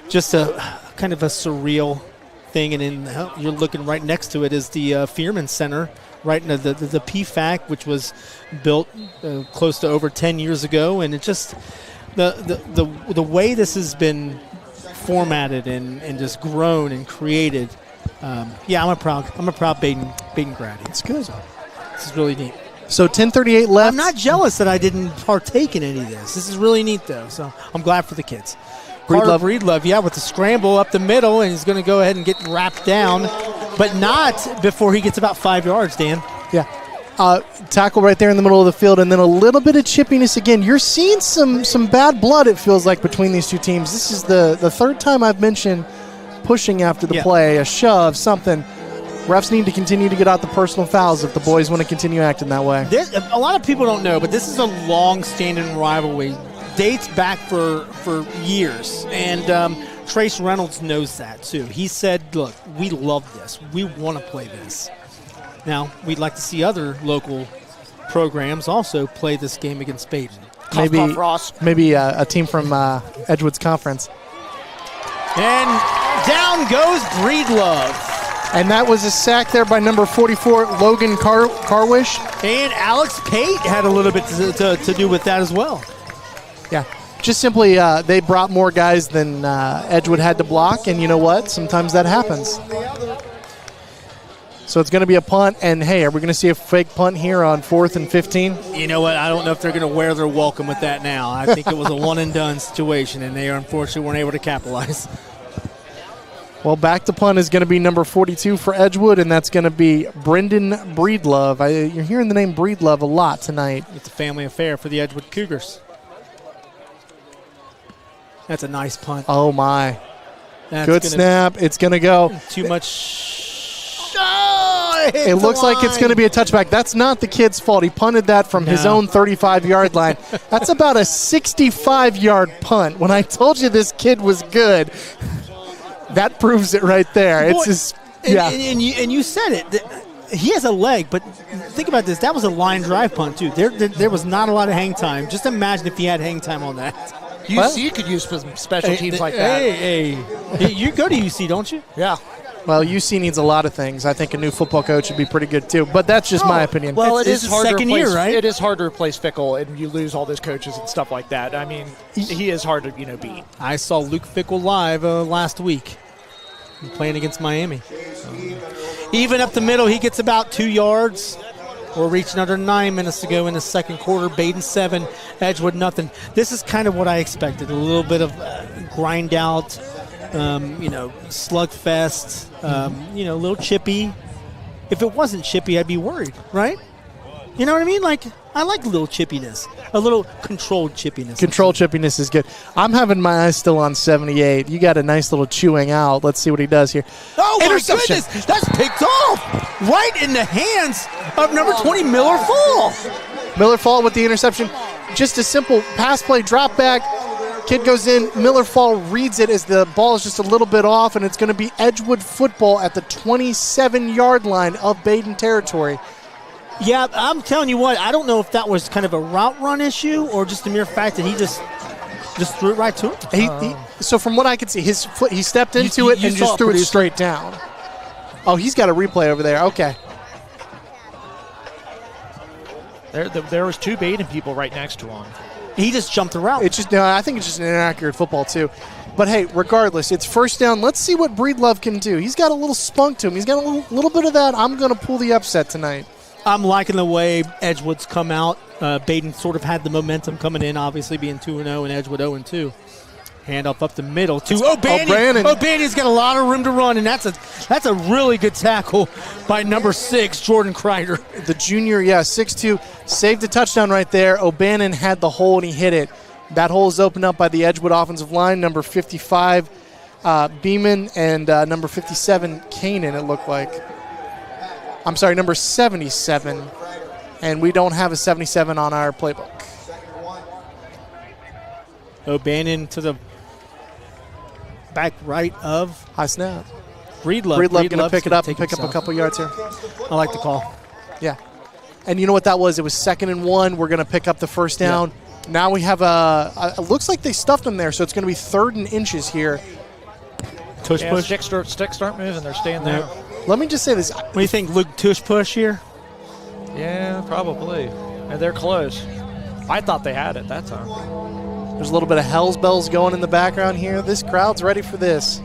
just a kind of a surreal thing, and then you're looking right next to it is the Fearman Center, right in the PFAC, which was built close to over 10 years ago, and it just the way this has been formatted and just grown and created. I'm a proud Badin grad. It's good. This is really neat. So 10:38 left. I'm not jealous that I didn't partake in any of this. This is really neat, though, so I'm glad for the kids. Breedlove, yeah, with the scramble up the middle, and he's going to go ahead and get wrapped down, but not before he gets about 5 yards, Dan. Yeah. Tackle right there in the middle of the field, and then a little bit of chippiness again. You're seeing some bad blood, it feels like, between these two teams. This is the third time I've mentioned pushing after the play, a shove, something. Refs need to continue to get out the personal fouls if the boys want to continue acting that way. A lot of people don't know, but this is a long-standing rivalry. Dates back for years, and Trace Reynolds knows that too. He said, look, we love this. We want to play this. Now, we'd like to see other local programs also play this game against Badin. Maybe a team from Edgewood's conference. And down goes Breedlove. And that was a sack there by number 44, Logan Carwish. And Alex Pate had a little bit to do with that as well. Yeah, just simply they brought more guys than Edgewood had to block, and you know what? Sometimes that happens. So it's going to be a punt, and hey, are we going to see a fake punt here on 4th and 15? You know what? I don't know if they're going to wear their welcome with that now. I think it was a one-and-done situation, and they unfortunately weren't able to capitalize. Well, back to punt is going to be number 42 for Edgewood, and that's going to be Brendan Breedlove. You're hearing the name Breedlove a lot tonight. It's a family affair for the Edgewood Cougars. That's a nice punt. Oh, my. Good snap. It's going to go. Too much. It looks like it's going to be a touchback. That's not the kid's fault. He punted that from his own 35-yard line. That's about a 65-yard punt. When I told you this kid was good, that proves it right there. Boy, it's just, and you said it. He has a leg, but think about this. That was a line drive punt, too. There was not a lot of hang time. Just imagine if he had hang time on that. UC could use some special teams like that. Hey, you go to UC, don't you? Yeah. Well, UC needs a lot of things. I think a new football coach would be pretty good, too. But that's just my opinion. Well, it's his second year, right? It is hard to replace Fickle, and you lose all those coaches and stuff like that. I mean, he is hard to beat. I saw Luke Fickle live last week playing against Miami. Even up the middle, he gets about 2 yards. We're reaching under 9 minutes to go in the second quarter. Badin 7, Edgewood nothing. This is kind of what I expected. A little bit of grind out, slugfest, a little chippy. If it wasn't chippy, I'd be worried, right? You know what I mean? Like, I like a little chippiness, a little controlled chippiness. Controlled chippiness is good. I'm having my eyes still on 78. You got a nice little chewing out. Let's see what he does here. Oh, my goodness. That's picked off right in the hands of number 20, Miller Fall. Miller Fall with the interception. Just a simple pass play, drop back. Kid goes in. Miller Fall reads it as the ball is just a little bit off, and it's going to be Edgewood football at the 27-yard line of Badin territory. Yeah, I'm telling you what, I don't know if that was kind of a route run issue or just the mere fact that he just threw it right to him. So from what I could see, his foot, he stepped into it and just threw it straight down. Oh, he's got a replay over there. Okay. There was 2 Badin people right next to him. He just jumped the route. I think it's just an inaccurate football too. But hey, regardless, it's first down. Let's see what Breedlove can do. He's got a little spunk to him. He's got a little bit of that. I'm going to pull the upset tonight. I'm liking the way Edgewood's come out. Badin sort of had the momentum coming in, obviously being 2-0 and Edgewood 0-2. Handoff up the middle to O'Bannon. O'Bannon's got a lot of room to run, and that's a really good tackle by number 6, Jordan Kreider. The junior, 6'2", saved a touchdown right there. O'Bannon had the hole, and he hit it. That hole is opened up by the Edgewood offensive line, number 55, Beeman, and number 57, Kanan, it looked like. I'm sorry, number 77, and we don't have a 77 on our playbook. O'Bannon to the back right of high snap. Breedlove going to pick it up and pick up a couple yards here. I like the call. Yeah. And you know what that was? It was 2nd and 1. We're going to pick up the first down. Yeah. Now we have it looks like they stuffed them there, so it's going to be 3rd and inches here. Tush push. Sticks start moving. They're staying there. Let me just say this. What do you think, Luke? Tush push here? Yeah, probably. And they're close. I thought they had it that time. There's a little bit of Hell's Bells going in the background here. This crowd's ready for this.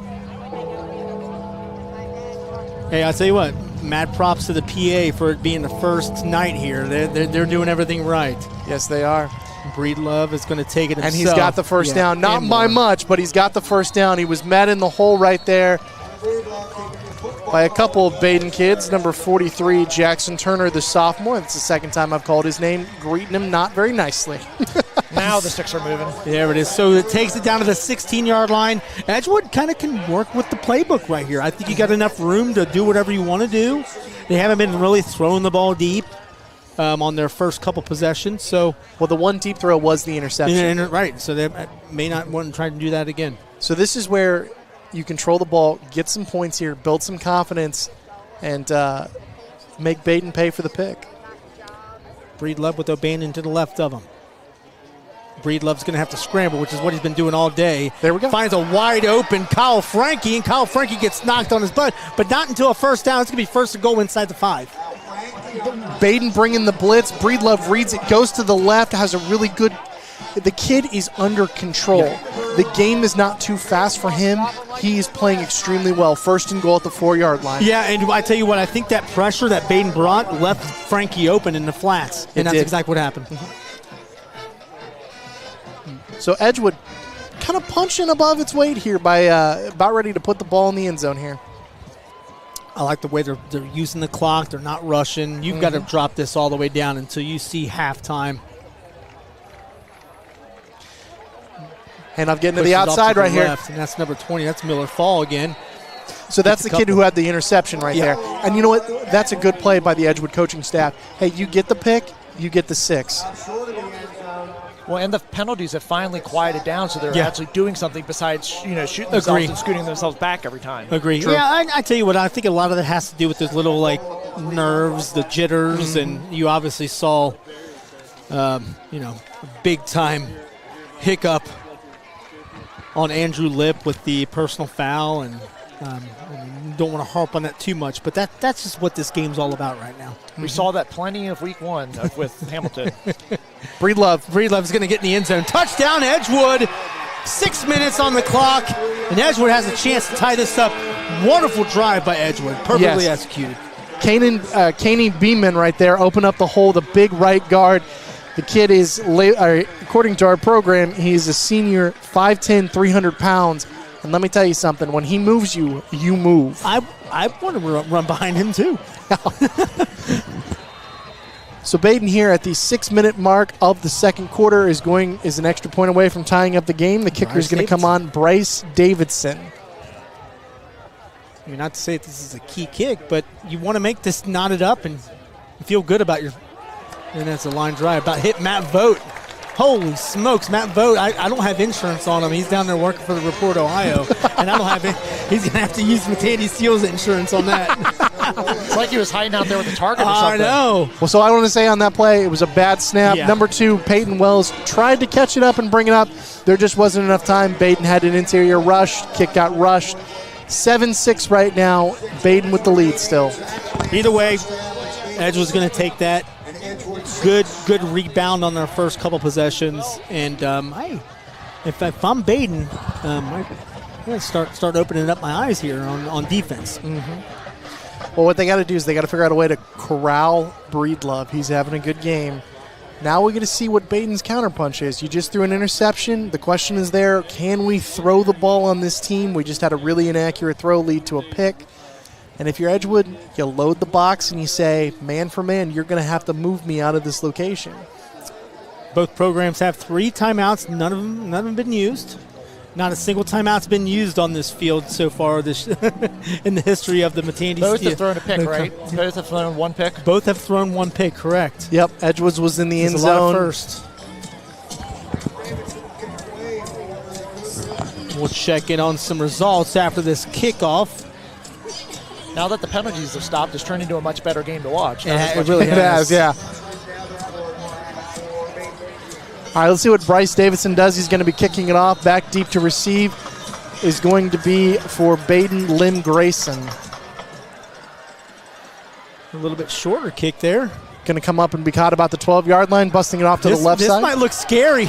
Hey, I'll tell you what. mad props to the PA for it being the first night here. They're doing everything right. Yes, they are. Breedlove is going to take it himself. And he's got the first down. Not by much, but he's got the first down. He was met in the hole right there by a couple of Badin kids. Number 43, Jackson Turner, the sophomore. That's the second time I've called his name, greeting him not very nicely. Now the sticks are moving. There it is. So it takes it down to the 16-yard line. Edgewood kind of can work with the playbook right here. I think you got enough room to do whatever you want to do. They haven't been really throwing the ball deep on their first couple possessions. So, well, the one deep throw was the interception. Right. So they may not want to try to do that again. So this is where you control the ball, get some points here, build some confidence, and make Badin pay for the pick. Breedlove with O'Bannon to the left of him. Breedlove's going to have to scramble, which is what he's been doing all day. There we go. Finds a wide open Kyle Frankie, and Kyle Frankie gets knocked on his butt, but not until a first down. It's going to be first to goal inside the 5. Badin bringing the blitz. Breedlove reads it, goes to the left, has a really good. The kid is under control. Yeah. The game is not too fast for him. He is playing extremely well. First and goal at the 4-yard line. Yeah, and I tell you what, I think that pressure that Badin brought left Frankie open in the flats, and that's exactly what happened. So Edgewood kind of punching above its weight here by about ready to put the ball in the end zone here. I like the way they're using the clock. They're not rushing. You've got to drop this all the way down until you see halftime. And I'm getting to the outside right here. Left, and that's number 20. That's Miller Fall again. So that's the kid who had the interception right there. And you know what? That's a good play by the Edgewood coaching staff. Hey, you get the pick, you get the 6. Well, and the penalties have finally quieted down, so they're actually doing something besides, shooting themselves and scooting themselves back every time. Agree. True. Yeah, I tell you what, I think a lot of that has to do with those little, nerves, the jitters, and you obviously saw, big-time hiccup on Andrew Lipp with the personal foul, and don't want to harp on that too much, but that's just what this game's all about right now. We saw that plenty of week 1 with Hamilton. Breedlove's going to get in the end zone. Touchdown, Edgewood. 6 minutes on the clock, and Edgewood has a chance to tie this up. Wonderful drive by Edgewood. Perfectly executed. Kaney Beeman right there open up the hole, the big right guard. The kid is, according to our program, he's a senior, 5'10", 300 pounds. And let me tell you something, when he moves you, you move. I want to run behind him too. So Badin here at the 6-minute mark of the second quarter is an extra point away from tying up the game. The kicker is going to come on, Bryce Davidson. I mean, not to say this is a key kick, but you want to make this knotted up and feel good about your. And that's a line drive. About hit Matt Vogt. Holy smokes, Matt Vogt. I don't have insurance on him. He's down there working for the Report Ohio. And I don't have it. He's going to have to use Matandy Steele's insurance on that. It's like he was hiding out there with the target or something. I know. Well, so I want to say on that play, it was a bad snap. Yeah. Number 2, Peyton Wells tried to catch it up and bring it up. There just wasn't enough time. Badin had an interior rush. Kick got rushed. 7-6 right now. Badin with the lead still. Either way, Edgewood's going to take that. Good rebound on their first couple possessions. And if I'm Badin, I'm going to start opening up my eyes here on defense. Mm-hmm. Well, what they got to do is they got to figure out a way to corral Breedlove. He's having a good game. Now we get to see what Badin's counterpunch is. You just threw an interception. The question is there, can we throw the ball on this team? We just had a really inaccurate throw lead to a pick. And if you're Edgewood, you load the box and you say, man for man, you're going to have to move me out of this location. Both programs have 3 timeouts. None of them have been used. Not a single timeout's been used on this field so far this in the history of the Matandy. Both have thrown a pick, right? Both have thrown one pick? Both have thrown one pick, correct. Yep, Edgewood's was in the end zone. First. We'll check in on some results after this kickoff. Now that the penalties have stopped, it's turned into a much better game to watch. It really has, yeah. All right, let's see what Bryce Davidson does. He's going to be kicking it off. Back deep to receive is going to be for Badin Lim Grayson. A little bit shorter kick there. Going to come up and be caught about the 12-yard line, busting it off to the left side. This might look scary.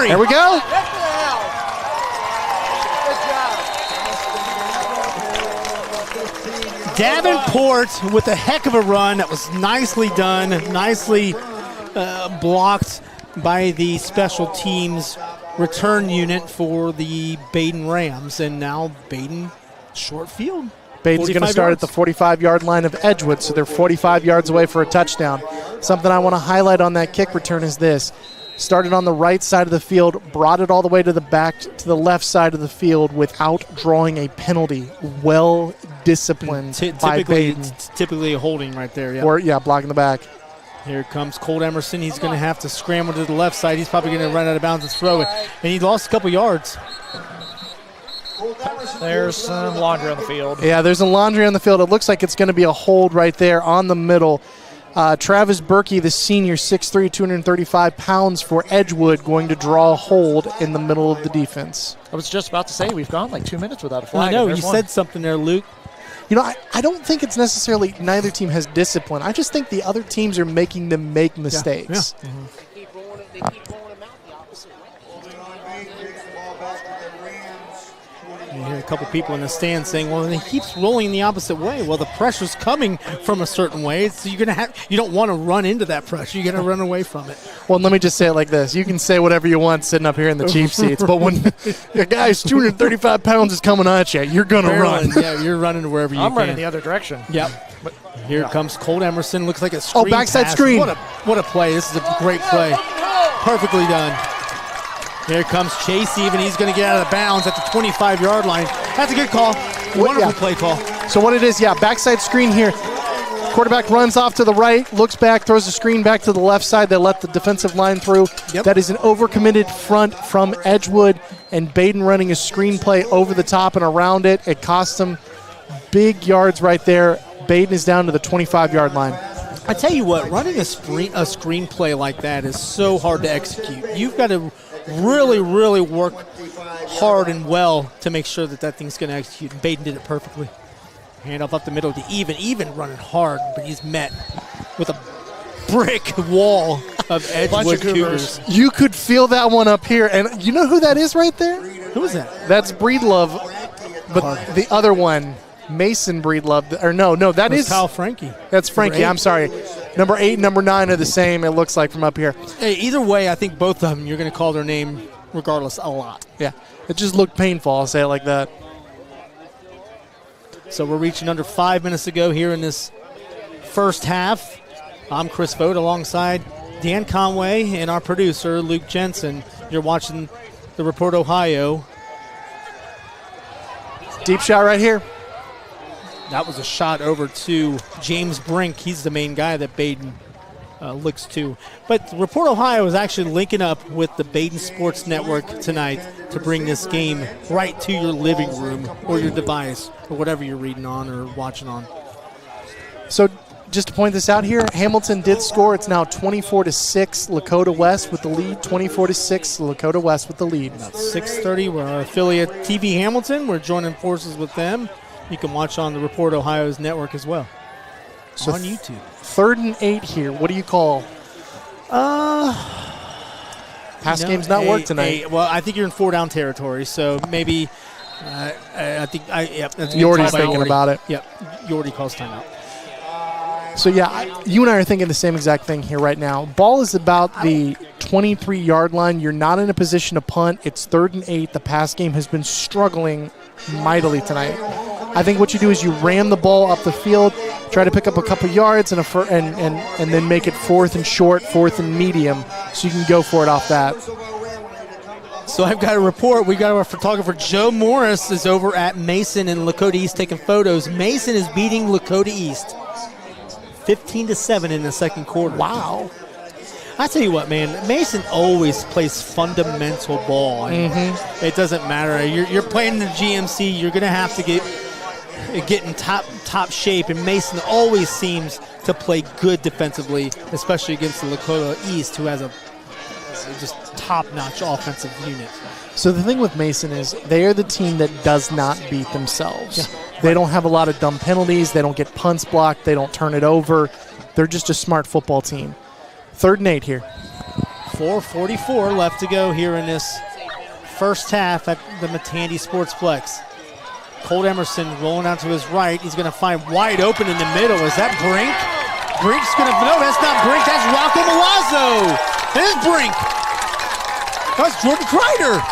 There we go. Davenport with a heck of a run. That was nicely done, nicely blocked by the special teams return unit for the Badin Rams. And now Badin short field. Baden's going to start at the 45-yard line of Edgewood, so they're 45 yards away for a touchdown. Something I want to highlight on that kick return is this. Started on the right side of the field, brought it all the way to the back to the left side of the field without drawing a penalty. Well disciplined by Badin. Typically a holding right there. Yeah. Or blocking the back. Here comes Colt Emerson. He's going to have to scramble to the left side. He's probably going to run out of bounds and throw it. And he lost a couple yards. There's some laundry on the field. Yeah, there's a laundry on the field. It looks like it's going to be a hold right there on the middle. Travis Berkey, the senior, 6'3", 235 pounds for Edgewood, going to draw a hold in the middle of the defense. I was just about to say, we've gone like 2 minutes without a flag. I know, you said something there, Luke. I don't think it's necessarily neither team has discipline. I just think the other teams are making them make mistakes. Yeah. Mm-hmm. You hear a couple people in the stands saying, well, he keeps rolling the opposite way. Well, the pressure's coming from a certain way, so you don't want to run into that pressure. You're going to run away from it. Well, let me just say it like this. You can say whatever you want sitting up here in the cheap seats, but when a guy's 235 pounds is coming at you, you're going to run. Yeah, you're running wherever you can. I'm running the other direction. Yep. But here comes Colt Emerson. Looks like a screen backside pass. screen. What a play. This is a great play. Perfectly done. Here comes Chase even. He's going to get out of bounds at the 25-yard line. That's a good call. Wonderful play call. So what it is, backside screen here. Quarterback runs off to the right, looks back, throws the screen back to the left side. They let the defensive line through. Yep. That is an overcommitted front from Edgewood, and Badin running a screen play over the top and around it. It cost them big yards right there. Badin is down to the 25-yard line. I tell you what, running a screen play like that is so hard to execute. You've got to really, really work hard and well to make sure that thing's going to execute. And Badin did it perfectly. Handoff up the middle to even running hard, but he's met with a brick wall of Edgewood Cougars. You could feel that one up here, and you know who that is right there? Who is that? That's Breedlove, but the other one, Mason Breedlove, or no, that is Kyle Frankie. That's Frankie. I'm sorry. Number 8 and number 9 are the same, it looks like, from up here. Hey, either way, I think both of them, you're going to call their name regardless a lot. Yeah, it just looked painful, I'll say it like that. So we're reaching under 5 minutes to go here in this first half. I'm Chris Vogt alongside Dan Conway and our producer, Luke Jensen. You're watching the Report Ohio. Deep shot right here. That was a shot over to James Brink. He's the main guy that Badin looks to. But Report Ohio is actually linking up with the Badin Sports Network tonight to bring this game right to your living room or your device or whatever you're reading on or watching on. So just to point this out here, Hamilton did score. It's now 24-6, Lakota West with the lead. 24-6, Lakota West with the lead. About 6:30, we're our affiliate TV Hamilton. We're joining forces with them. You can watch on the Report Ohio's network as well. So on YouTube. 3rd and 8 here. What do you call? Pass game's not work tonight. Well, I think you're in 4-down territory, so maybe I think that's Yordy's thinking about it. Yep, Yordy calls timeout. So you and I are thinking the same exact thing here right now. Ball is about the 23-yard line. You're not in a position to punt. It's 3rd and 8. The pass game has been struggling mightily tonight. I think what you do is you ram the ball up the field, try to pick up a couple yards, and then make it 4th and short, 4th and medium, so you can go for it off that. So I've got a report. We got our photographer Joe Morris is over at Mason and Lakota East taking photos. Mason is beating Lakota East 15-7 in the second quarter. Wow. I tell you what, man, Mason always plays fundamental ball. Mm-hmm. It doesn't matter. You're playing in the GMC. You're going to have to get in top shape, and Mason always seems to play good defensively, especially against the Lakota East, who has a just top-notch offensive unit. So the thing with Mason is they are the team that does not beat themselves. Yeah. They don't have a lot of dumb penalties. They don't get punts blocked. They don't turn it over. They're just a smart football team. 3rd and 8 here. 4:44 left to go here in this first half at the Matandy SportsPlex. Colt Emerson rolling out to his right. He's going to find wide open in the middle. Is that Brink? Brink's going to, no, that's not Brink. That's Rocco Milazzo. There's Brink. That's Jordan Kreider.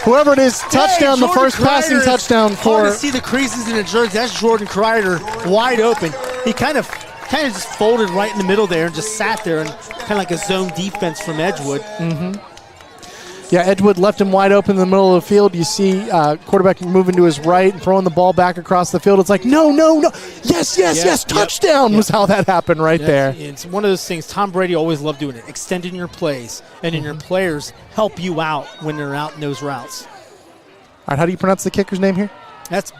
Whoever it is, touchdown, the first passing touchdown for. Hard to see the creases in the jersey. That's Jordan Kreider, wide open. He kind of just folded right in the middle there and just sat there, and kind of like a zone defense from Edgewood. Yeah, Edgewood left him wide open in the middle of the field. You see quarterback moving to his right and throwing the ball back across the field. It's like, no. Yes, touchdown was how that happened right there. It's one of those things Tom Brady always loved doing it, extending your plays, and then your players help you out when they're out in those routes. All right, how do you pronounce the kicker's name here? That's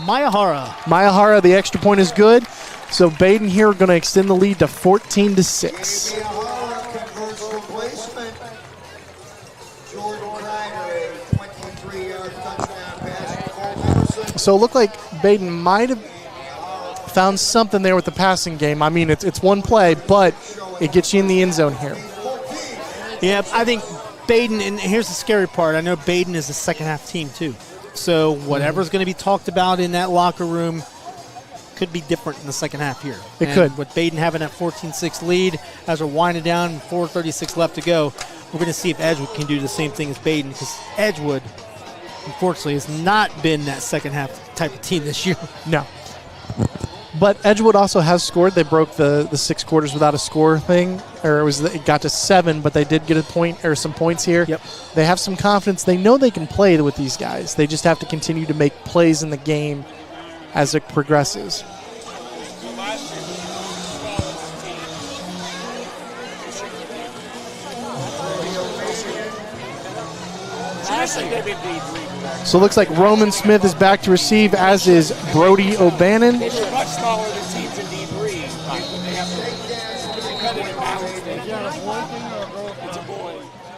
Mayahara. Mayahara, the extra point is good. So Badin here going to extend the lead to 14-6. Converts replacement. Jordan Kreider, a 23-yard touchdown pass to Colt Emerson. So it looked like Badin might have found something there with the passing game. I mean, it's one play, but it gets you in the end zone here. Yeah, I think Badin, and here's the scary part. I know Badin is a second-half team, too. So whatever's going to be talked about in that locker room could be different in the second half here. It could. With Badin having that 14-6 lead, as we're winding down, 4:36 left to go, we're going to see if Edgewood can do the same thing as Badin, because Edgewood, unfortunately, has not been that second-half type of team this year. No. But Edgewood also has scored. They broke the 6 quarters without a score thing, or it got to 7, but they did get a point or some points here. Yep. They have some confidence. They know they can play with these guys. They just have to continue to make plays in the game as it progresses. So it looks like Roman Smith is back to receive, as is Brody O'Bannon. Much smaller than teams in D3. They have to cut it in balance. It's a boy.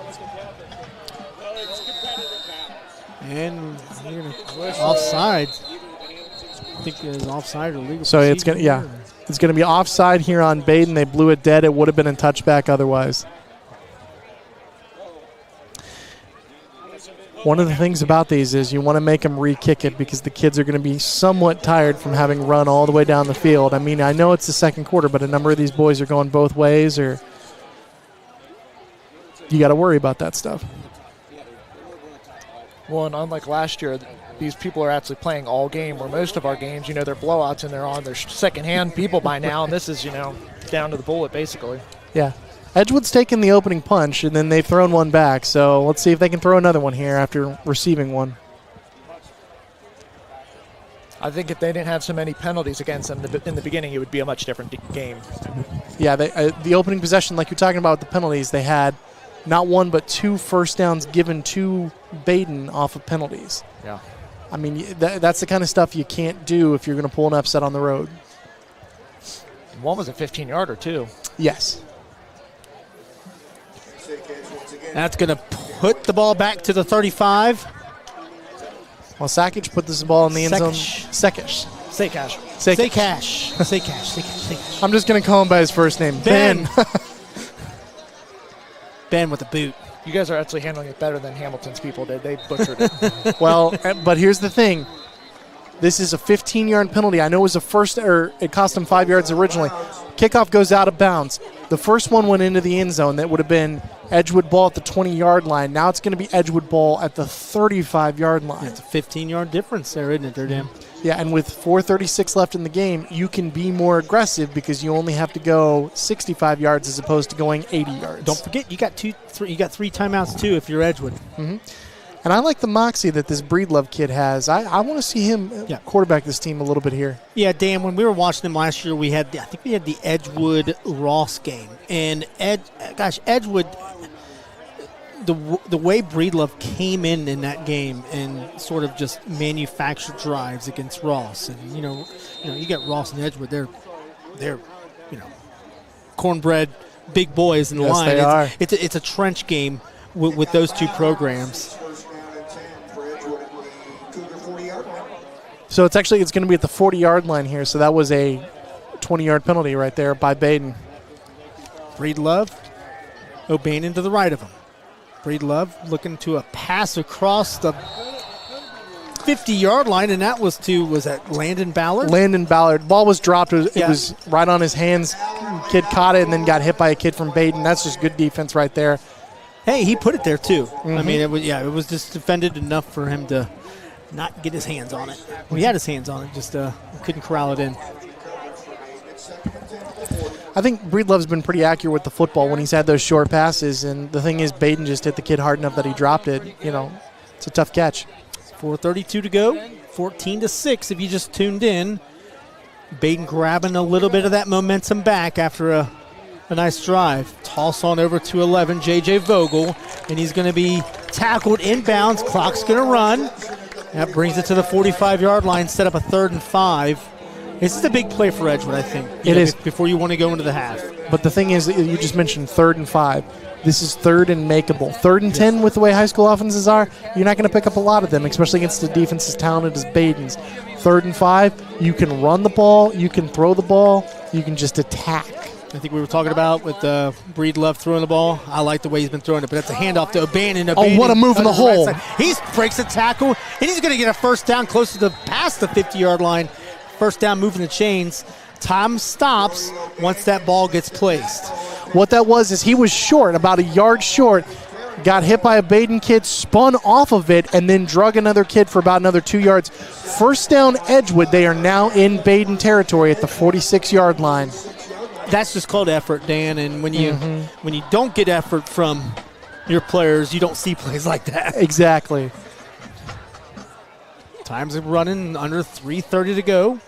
It's competitive balance. And you're going to offside. I think it's offside or legal. So it's going to be offside here on Badin. They blew it dead. It would have been a touchback otherwise. One of the things about these is you want to make them re-kick it, because the kids are going to be somewhat tired from having run all the way down the field. I mean, I know it's the second quarter, but a number of these boys are going both ways, or you got to worry about that stuff. Well, and unlike last year, these people are actually playing all game, where most of our games, they're blowouts and they're on their second-hand people by now, and this is, down to the bullet, basically. Yeah. Edgewood's taken the opening punch, and then they've thrown one back. So let's see if they can throw another one here after receiving one. I think if they didn't have so many penalties against them in the beginning, it would be a much different game. Yeah, the opening possession, like you're talking about with the penalties, they had not one but 2 first downs given to Badin off of penalties. Yeah. I mean, that's the kind of stuff you can't do if you're going to pull an upset on the road. One was a 15-yarder, too. Yes. That's going to put the ball back to the 35. Well, Sakic put this ball in the end zone. Sekic. Saycash. I'm just going to call him by his first name. Ben. Ben with the boot. You guys are actually handling it better than Hamilton's people did. They butchered it. Well, but here's the thing. This is a 15-yard penalty. I know it was it cost them 5 yards originally. Kickoff goes out of bounds. The first one went into the end zone. That would have been Edgewood ball at the 20-yard line. Now it's going to be Edgewood ball at the 35-yard line. It's a 15-yard difference there, isn't it, there, Dan? Yeah, and with 4:36 left in the game, you can be more aggressive because you only have to go 65 yards as opposed to going 80 yards. Don't forget, you got 3 timeouts, too, if you're Edgewood. Mm-hmm. And I like the moxie that this Breedlove kid has. I want to see him quarterback this team a little bit here. Yeah, Dan, when we were watching them last year, I think we had the Edgewood-Ross game. And, Edgewood, the way Breedlove came in that game and sort of just manufactured drives against Ross. And, you got Ross and Edgewood, they're cornbread big boys in the line. They are. It's a trench game with those two programs. So it's going to be at the 40-yard line here. So that was a 20-yard penalty right there by Badin. Breedlove, O'Bannon to the right of him. Breedlove looking to a pass across the 50-yard line, and that was that Landon Ballard? Landon Ballard. Ball was dropped. It Yeah. was right on his hands. Kid caught it and then got hit by a kid from Badin. That's just good defense right there. Hey, he put it there too. I mean, it was just defended enough for him to not get his hands on it. Well, he had his hands on it, just couldn't corral it in. I think Breedlove's been pretty accurate with the football when he's had those short passes, and the thing is Badin just hit the kid hard enough that he dropped it. You know, it's a tough catch. 4:32 to go, 14-6 if you just tuned in. Badin grabbing a little bit of that momentum back after a nice drive. Toss on over to 11, J.J. Vogel, and he's going to be tackled inbounds. Clock's going to run. That brings it to the 45-yard line, set up a 3rd and 5. This is a big play for Edgewood, I think. It is. Before you want to go into the half. But the thing is, you just mentioned 3rd and 5. This is 3rd and makeable. 3rd and 10 with the way high school offenses are, you're not going to pick up a lot of them, especially against a defense as talented as Badin's. 3rd and 5, you can run the ball, you can throw the ball, you can just attack. I think we were talking about with Breedlove throwing the ball. I like the way he's been throwing it, but that's a handoff to O'Bannon. Oh, what a move in the hole. He breaks a tackle, and he's going to get a first down close to past the 50-yard line. First down, moving the chains. Time stops once that ball gets placed. What that was is he was short, about a yard short, got hit by a Badin kid, spun off of it, and then drug another kid for about another 2 yards. First down Edgewood. They are now in Badin territory at the 46-yard line. That's just called effort, Dan, and when you don't get effort from your players, you don't see plays like that. Exactly. Time's running, under 3:30 to go.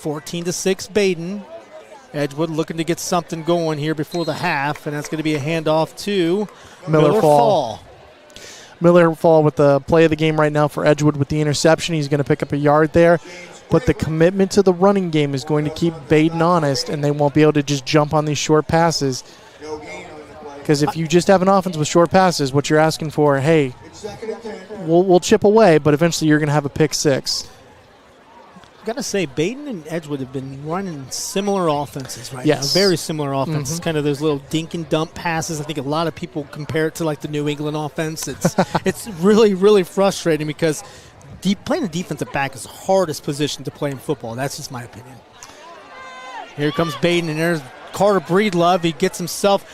14-6 Badin. Edgewood looking to get something going here before the half, and that's going to be a handoff to Miller Fall. Miller Fall with the play of the game right now for Edgewood with the interception. He's going to pick up a yard there. But the commitment to the running game is going to keep Badin honest, and they won't be able to just jump on these short passes. Because if you just have an offense with short passes, what you're asking for, hey, we'll chip away, but eventually you're going to have a pick six. I've got to say, Badin and Edgewood have been running similar offenses right Yes. now. Very similar offenses. Kind of those little dink and dump passes. I think a lot of people compare it to like the New England offense. It's really, really frustrating because playing a defensive back is the hardest position to play in football. That's just my opinion. Here comes Badin, and there's Carter Breedlove. He gets himself,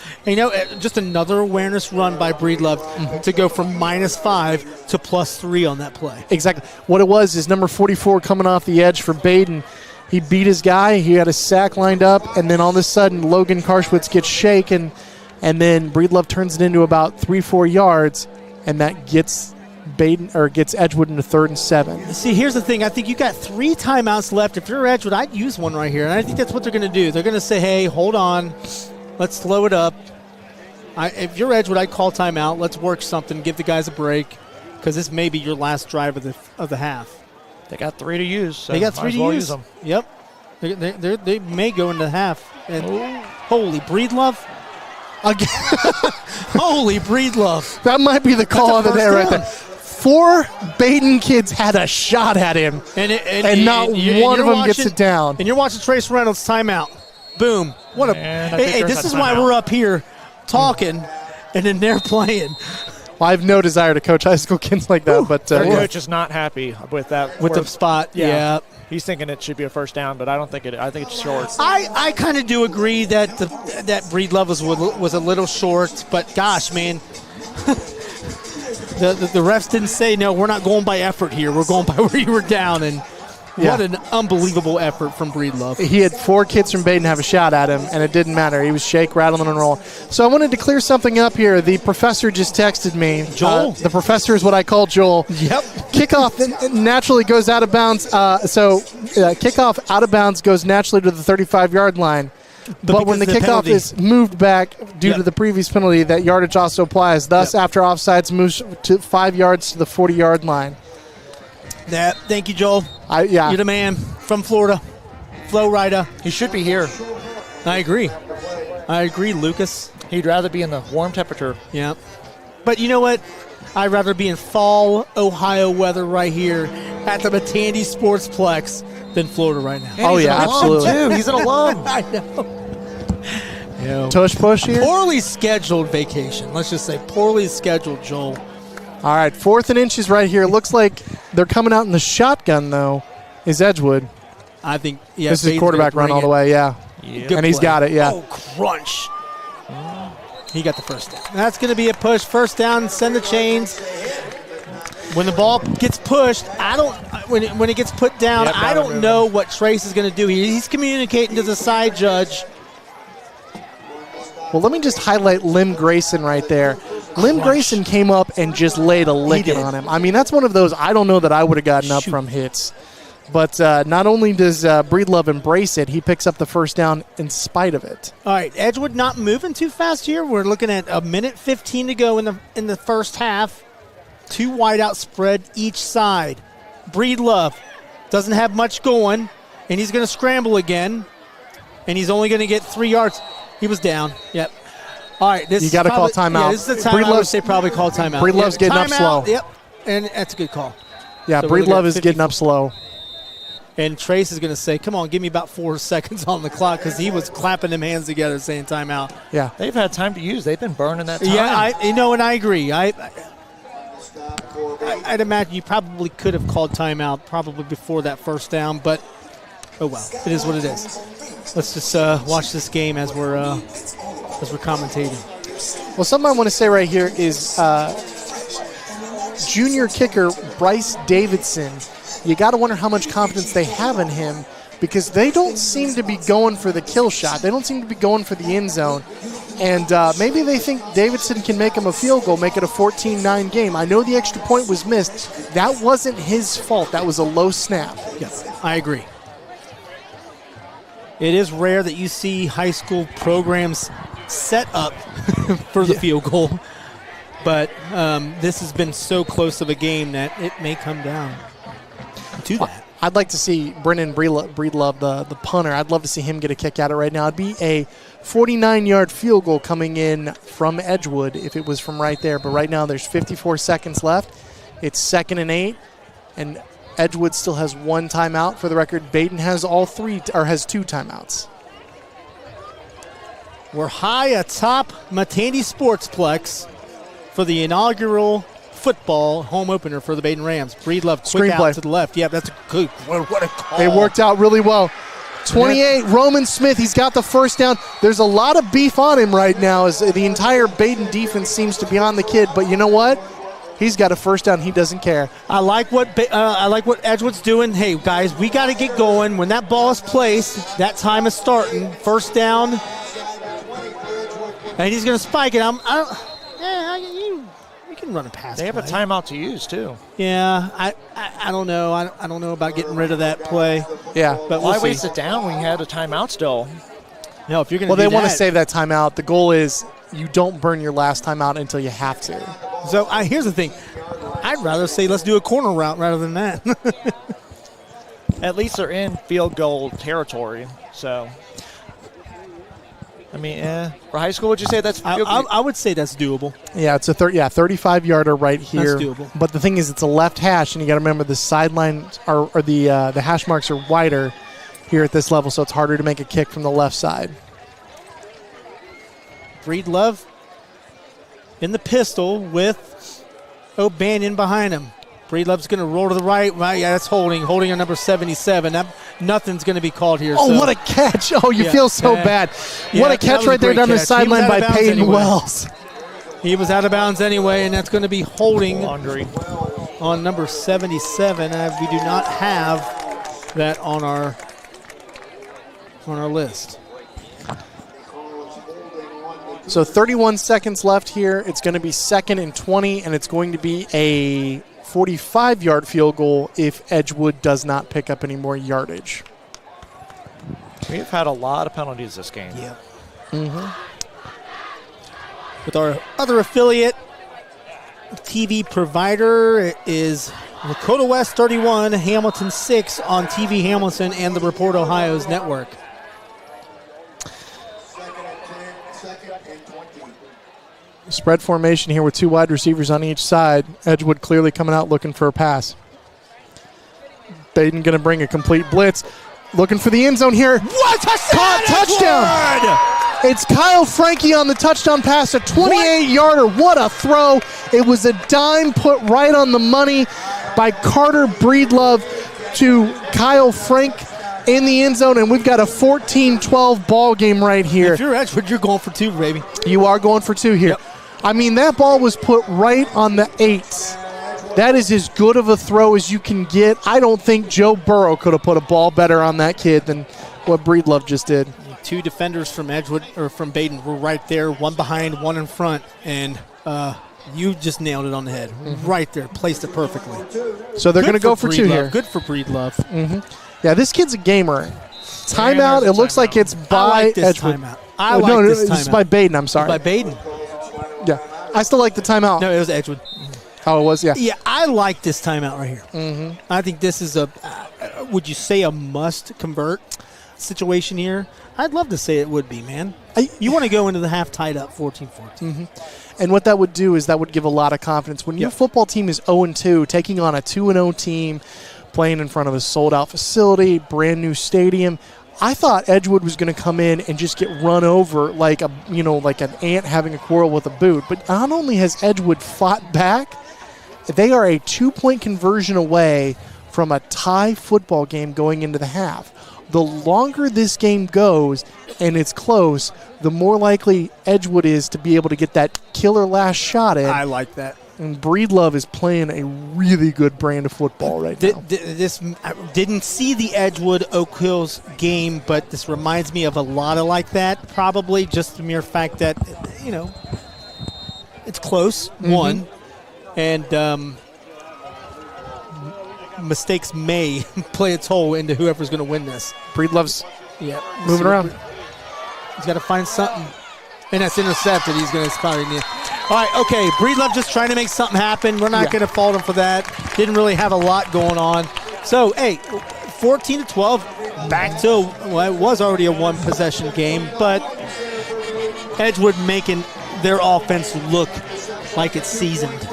just another awareness run by Breedlove to go from -5 to +3 on that play. Exactly. What it was is number 44 coming off the edge for Badin. He beat his guy. He had a sack lined up, and then all of a sudden Logan Karschwitz gets shaken, and then Breedlove turns it into about 3-4 yards, and that gets gets Edgewood into 3rd and 7. See, here's the thing. I think you got 3 timeouts left. If you're Edgewood, I'd use one right here, and I think that's what they're going to do. They're going to say, hey, hold on. Let's slow it up. If you're Edgewood, I'd call timeout. Let's work something. Give the guys a break because this may be your last drive of the half. They got 3 to use. So they got 3 to use them. Yep. They may go into half. And holy Breedlove. Again. Holy Breedlove. That might be the call of the day right there. 4 Badin kids had a shot at him, and not one of them gets it down. And you're watching Trace Reynolds timeout. Boom. This is why we're up here talking, and then they're playing. Well, I have no desire to coach high school kids like that, but their coach is not happy with that. With the spot, yeah. He's thinking it should be a first down, but I don't think it. I think it's short. I kind of do agree that that Breedlove was a little short, but gosh, man. The refs didn't say, no, we're not going by effort here. We're going by where you were down. And what an unbelievable effort from Breedlove. He had 4 kids from Badin have a shot at him, and it didn't matter. He was shake, rattling, and roll. So I wanted to clear something up here. The professor just texted me. Joel? The professor is what I call Joel. Yep. Kickoff naturally goes out of bounds. Kickoff out of bounds goes naturally to the 35-yard line. But when the kickoff is moved back due to the previous penalty, that yardage also applies. Thus, after offsides, moves to 5 yards to the 40-yard line. Thank you, Joel. You're the man from Florida. Flow rider. He should be here. I agree, Lucas. He'd rather be in the warm temperature. Yeah. But you know what? I'd rather be in fall Ohio weather right here at the Matandy SportsPlex than Florida right now. Oh, yeah, absolutely. Too. He's an alum. I know. Tush push here. Poorly scheduled vacation. Let's just say poorly scheduled, Joel. All right, 4th and inches right here. Looks like They're coming out in the shotgun, though, is Edgewood. I think, yeah. This is quarterback run all the way, yeah. And he's got it, yeah. Oh, crunch. He got the first down. That's going to be a push. First down, send the chains. When the ball gets pushed, when it gets put down, I don't know what Trace is going to do. He's communicating to the side judge. Well, let me just highlight Lim Grayson right there. Lim Grayson came up and just laid a licking on him. I mean, that's one of those I don't know that I would have gotten up from hits. But not only does Breedlove embrace it, he picks up the first down in spite of it. All right, Edgewood not moving too fast here. We're looking at a minute 15 to go in the first half. 2 wideout spread each side. Breedlove doesn't have much going, and he's going to scramble again, and he's only going to get 3 yards. He was down. Yep. All right, you got to call timeout. Yeah, this is the time I would say probably call timeout. Breedlove's getting up slow. Yep, and that's a good call. Yeah, so Breedlove is getting up slow. And Trace is going to say, come on, give me about 4 seconds on the clock, because he was clapping them hands together saying timeout. Yeah. They've had time to use. They've been burning that time. Yeah, and I agree. I'd imagine you probably could have called timeout probably before that first down, but oh well, it is what it is. Let's just watch this game as we're commentating. Well, something I want to say right here is junior kicker Bryce Davidson. You got to wonder how much confidence they have in him, because they don't seem to be going for the kill shot. They don't seem to be going for the end zone. And maybe they think Davidson can make him a field goal, make it a 14-9 game. I know the extra point was missed. That wasn't his fault. That was a low snap. Yes, I agree. It is rare that you see high school programs set up for the field goal. But this has been so close of a game that it may come down to that. I'd like to see Brennan Breedlove, the punter. I'd love to see him get a kick at it right now. It'd be a 49-yard field goal coming in from Edgewood if it was from right there. But right now there's 54 seconds left. It's 2nd and 8, and Edgewood still has 1 timeout. For the record, Badin has has 2 timeouts. We're high atop Matandy SportsPlex for the inaugural football home opener for the Badin Rams. Breedlove quick out to the left. Yeah, that's a good. What a call. It worked out really well. 28, Roman Smith, he's got the first down. There's a lot of beef on him right now as the entire Badin defense seems to be on the kid, but you know what? He's got a first down. He doesn't care. I like what Edgewood's doing. Hey, guys, we got to get going. When that ball is placed, that time is starting. First down. And he's going to spike it. You can run a pass. They have a timeout to use too. Yeah, I don't know. I don't know about getting rid of that play. Yeah, but why waste it down when you had a timeout still? No, if you're going to. Well, they want to save that timeout. The goal is you don't burn your last timeout until you have to. So here's the thing. I'd rather say let's do a corner route rather than that. At least they're in field goal territory. So. I mean, for high school, would you say that's? I would say that's doable. Yeah, it's a 35-yarder right here. That's doable. But the thing is, it's a left hash, and you got to remember the sideline or the hash marks are wider here at this level, so it's harder to make a kick from the left side. Breedlove in the pistol with O'Banion behind him. Breedlove's going to roll to the right. Yeah, that's holding on number 77. Nothing's going to be called here. Oh, what a catch. Oh, you feel so bad. What a catch right there down the sideline by Peyton Wells. He was out of bounds anyway, and that's going to be holding on number 77. We do not have that on our list. So 31 seconds left here. It's going to be 2nd and 20, and it's going to be a 45-yard field goal if Edgewood does not pick up any more yardage. We've had a lot of penalties this game. Yeah. With our other affiliate TV provider, it is Lakota West 31, Hamilton 6 on TV Hamilton and the Report Ohio's network. Spread formation here with 2 wide receivers on each side. Edgewood clearly coming out looking for a pass. Badin going to bring a complete blitz. Looking for the end zone here. What a touchdown! It's Kyle Frankie on the touchdown pass, a 28-yarder. What a throw. It was a dime put right on the money. by Carter Breedlove to Kyle Frank in the end zone, and we've got a 14-12 ball game right here. If you're Edgewood, you're going for 2, baby. You are going for 2 here. Yep. I mean, that ball was put right on the 8. That is as good of a throw as you can get. I don't think Joe Burrow could have put a ball better on that kid than what Breedlove just did. 2 defenders from Edgewood or from Badin were right there, one behind, one in front, and you just nailed it on the head. Right there, placed it perfectly. So they're going to go for 2 here. Good for Breedlove. Yeah, this kid's a gamer. Timeout. It looks like it's by I like this Edgewood. timeout. I like this timeout. It's by Badin. I'm sorry. By Badin. Yeah, I still like the timeout. No, it was Edgewood. Oh, it was. Yeah. Yeah, I like this timeout right here. I think this is a. Would you say a must convert situation here? I'd love to say it would be, man. You want to go into the half tied up 14-14. And what that would do is that would give a lot of confidence. When your football team is 0-2, taking on a 2-0 team, playing in front of a sold-out facility, brand new stadium, I thought Edgewood was going to come in and just get run over like like an ant having a quarrel with a boot. But not only has Edgewood fought back, they are a 2-point conversion away from a tie football game going into the half. The longer this game goes and it's close, the more likely Edgewood is to be able to get that killer last shot in. I like that. And Breedlove is playing a really good brand of football right now. I didn't see the Edgewood Oak Hills game, but this reminds me of a lot of like that. Probably just the mere fact that, it's close, one, and mistakes may play its toll into whoever's going to win this. Breedlove's moving around. He's got to find something. And that's intercepted. He's going to probably need. All right, okay. Breedlove just trying to make something happen. We're not going to fault him for that. Didn't really have a lot going on. So, hey, 14-12, back to, it was already a one-possession game, but Edgewood making their offense look like it's seasoned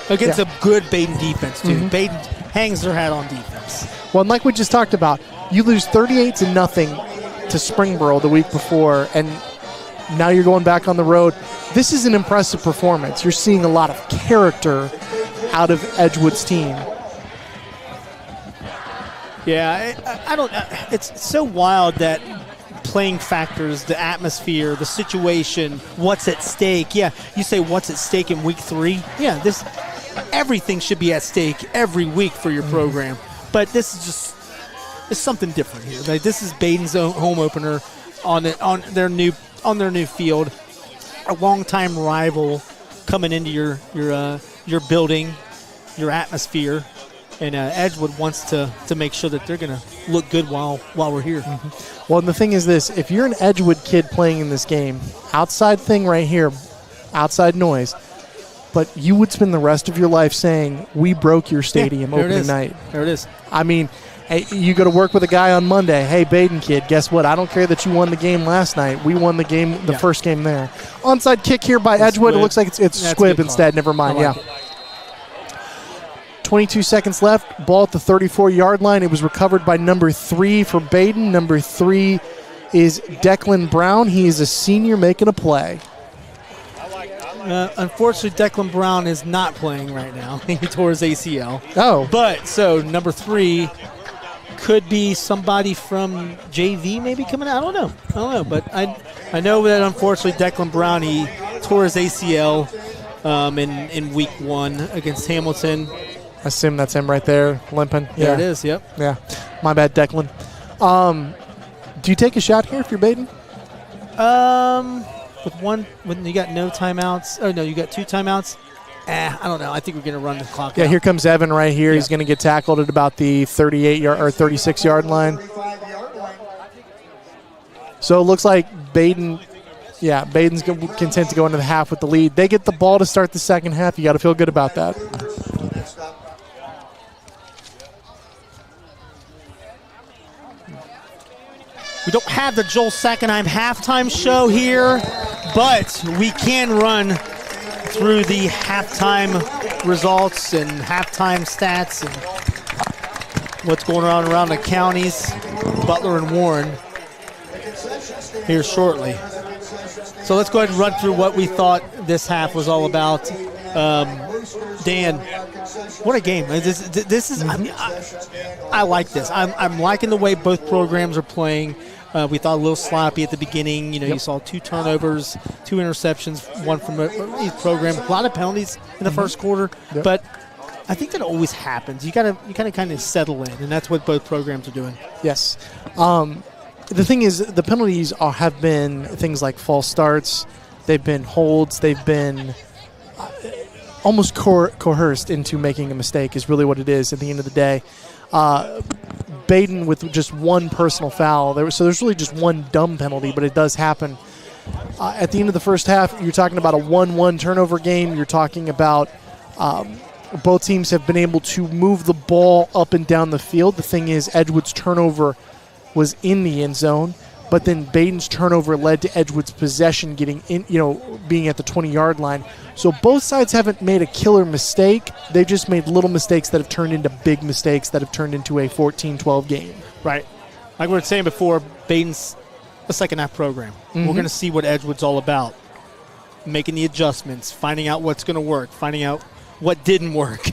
against a good Badin defense, too. Badin hangs their hat on defense. Well, and like we just talked about, you lose 38-0 to Springboro the week before, and now you're going back on the road. This is an impressive performance. You're seeing a lot of character out of Edgewood's team. Yeah, I don't. It's so wild that playing factors, the atmosphere, the situation, what's at stake. Yeah, you say what's at stake in week 3. Yeah, everything should be at stake every week for your program. But this is just something different here. Like, this is Badin's home opener on their new field. A longtime rival coming into your building, your atmosphere, and Edgewood wants to make sure that they're going to look good while we're here. Well, and the thing is this: if you're an Edgewood kid playing in this game, outside thing right here, outside noise, but you would spend the rest of your life saying, "We broke your stadium opening night." There it is. I mean, hey, you go to work with a guy on Monday. Hey, Badin kid, guess what? I don't care that you won the game last night. We won the game, the first game there. Onside kick here by Edgewood. It looks like it's Squibb instead. Never mind. Like 22 seconds left. Ball at the 34-yard line. It was recovered by number 3 for Badin. Number 3 is Declan Brown. He is a senior making a play. Unfortunately, Declan Brown is not playing right now. He tore his ACL. Oh. But, so, number 3 could be somebody from JV maybe coming out. I don't know. But I know that, unfortunately, Declan Brown, he tore his ACL in week 1 against Hamilton. I assume that's him right there, limping. There it is, yep. Yeah. My bad, Declan. Do you take a shot here if you're Badin? When you got no timeouts. Oh, no, you got 2 timeouts. I don't know. I think we're going to run the clock out. Here comes Evan right here. Yeah. He's going to get tackled at about the 38-yard or 36-yard line. So it looks like Badin's content to go into the half with the lead. They get the ball to start the second half. You got to feel good about that. We don't have the Joel Sackenheim halftime show here, but we can run through the halftime results and halftime stats and what's going on around the counties, Butler and Warren, here shortly. So let's go ahead and run through what we thought this half was all about. Dan, what a game. This is I like this. I'm liking the way both programs are playing. We thought a little sloppy at the beginning. You saw 2 turnovers, 2 interceptions, one from each program. A lot of penalties in the first quarter, but I think that always happens. You gotta kind of settle in, and that's what both programs are doing. Yes. The thing is, the penalties have been things like false starts. They've been holds. They've been almost coerced into making a mistake is really what it is at the end of the day. Badin with just one personal foul. So there's really just one dumb penalty, but it does happen. At the end of the first half, you're talking about a 1-1 turnover game. You're talking about both teams have been able to move the ball up and down the field. The thing is, Edgewood's turnover was in the end zone, but then Badin's turnover led to Edgewood's possession getting in, being at the 20-yard line. So both sides haven't made a killer mistake. They've just made little mistakes that have turned into big mistakes that have turned into a 14-12 game. Right. Like we were saying before, Badin's a second-half program. We're going to see what Edgewood's all about. Making the adjustments, finding out what's going to work, finding out what didn't work.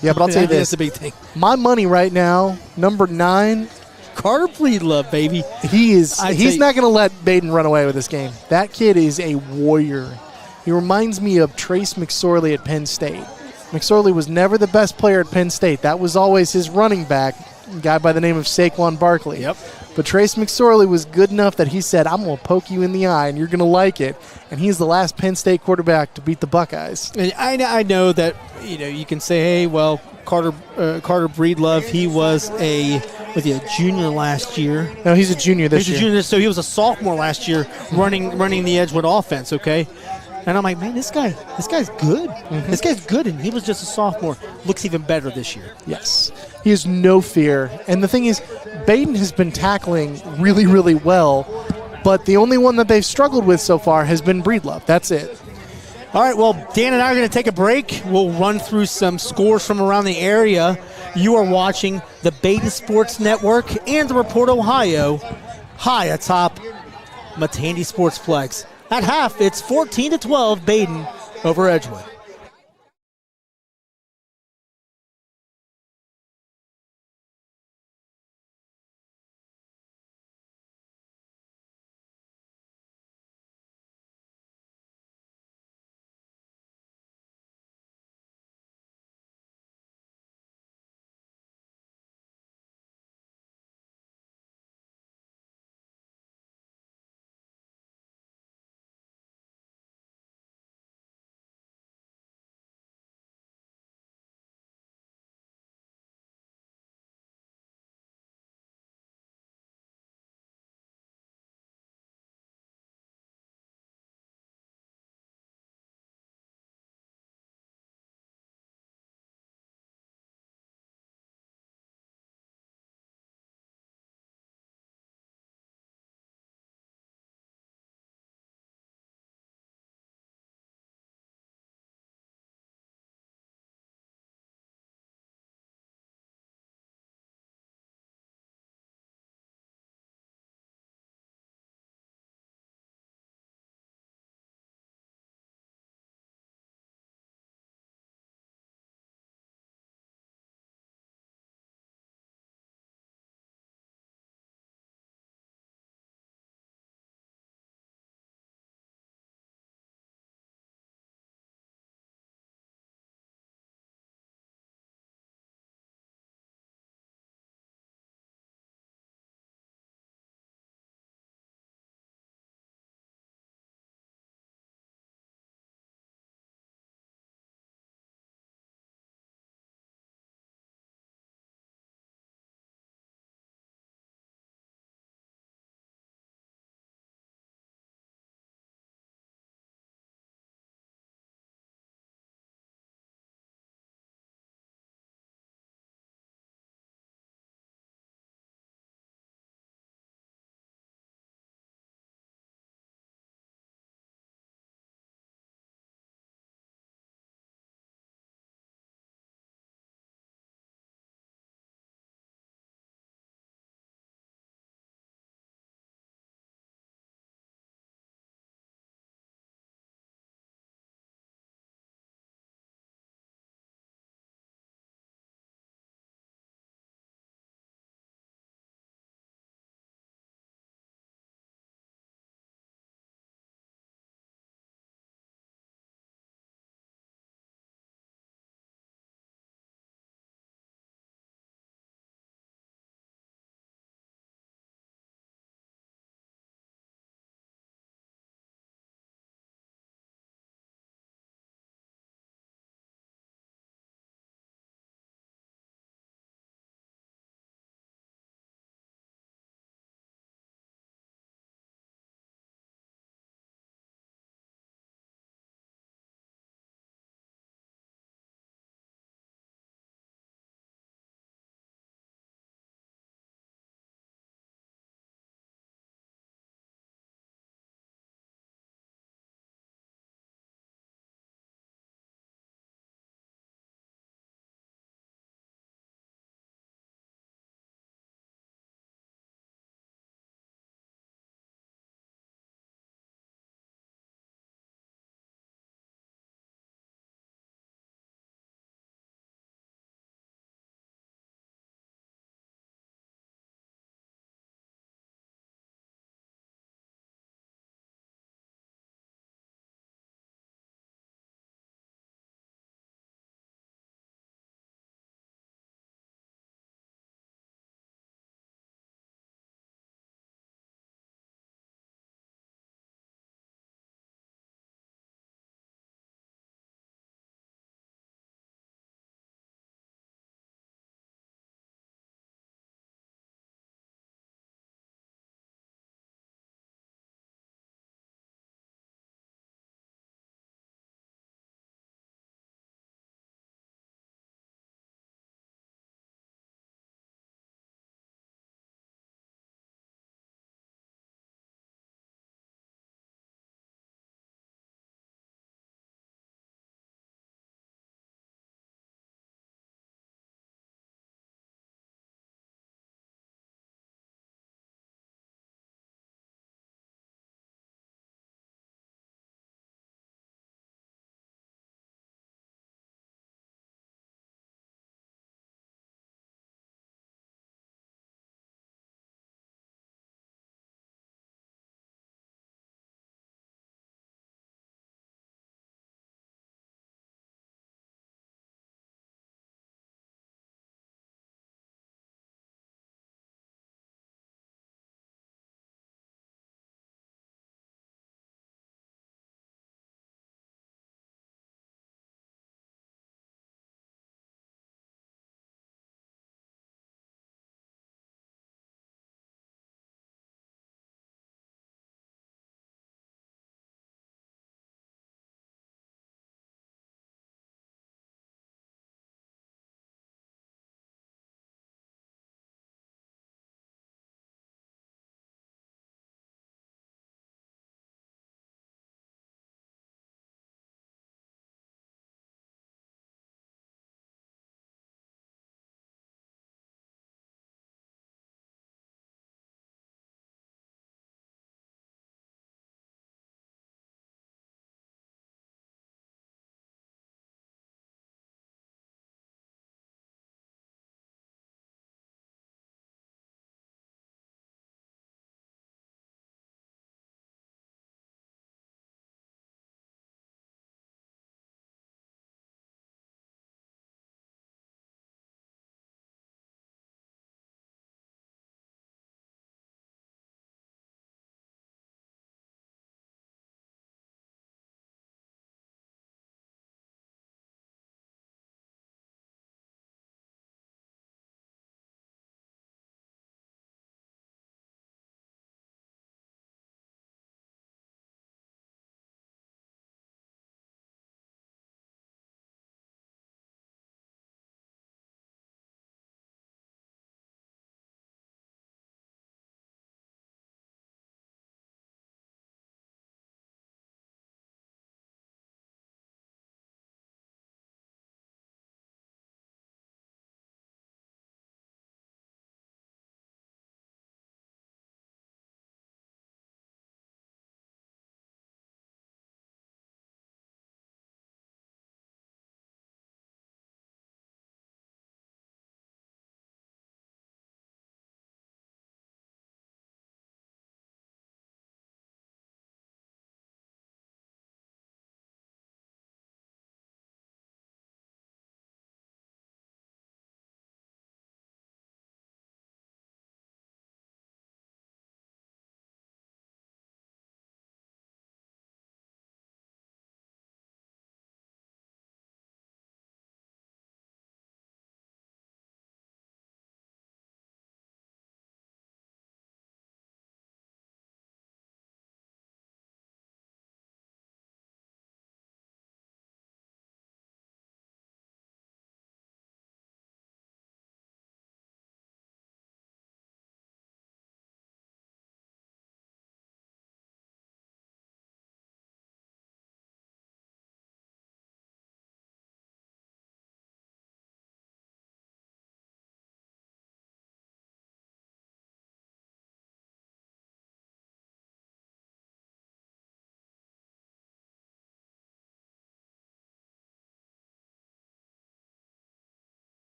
Yeah, but I'll tell you this. That's a big thing. My money right now, number 9, Carter Breedlove, baby. He's not going to let Badin run away with this game. That kid is a warrior. He reminds me of Trace McSorley at Penn State. McSorley was never the best player at Penn State. That was always his running back, a guy by the name of Saquon Barkley. Yep. But Trace McSorley was good enough that he said, I'm going to poke you in the eye, and you're going to like it. And he's the last Penn State quarterback to beat the Buckeyes. And I know that you can say, hey, well, Carter Breedlove, he was a junior last year. No, he's a junior this year. He's a junior, so he was a sophomore last year running the Edgewood offense, okay? And I'm like, man, this guy's good. This guy's good, and he was just a sophomore. Looks even better this year. Yes. He has no fear. And the thing is, Badin has been tackling really, really well, but the only one that they've struggled with so far has been Breedlove. That's it. All right, well, Dan and I are going to take a break. We'll run through some scores from around the area. You are watching the Badin Sports Network and the Report Ohio high atop Matandy SportsPlex. At half, it's 14-12 Badin over Edgewood.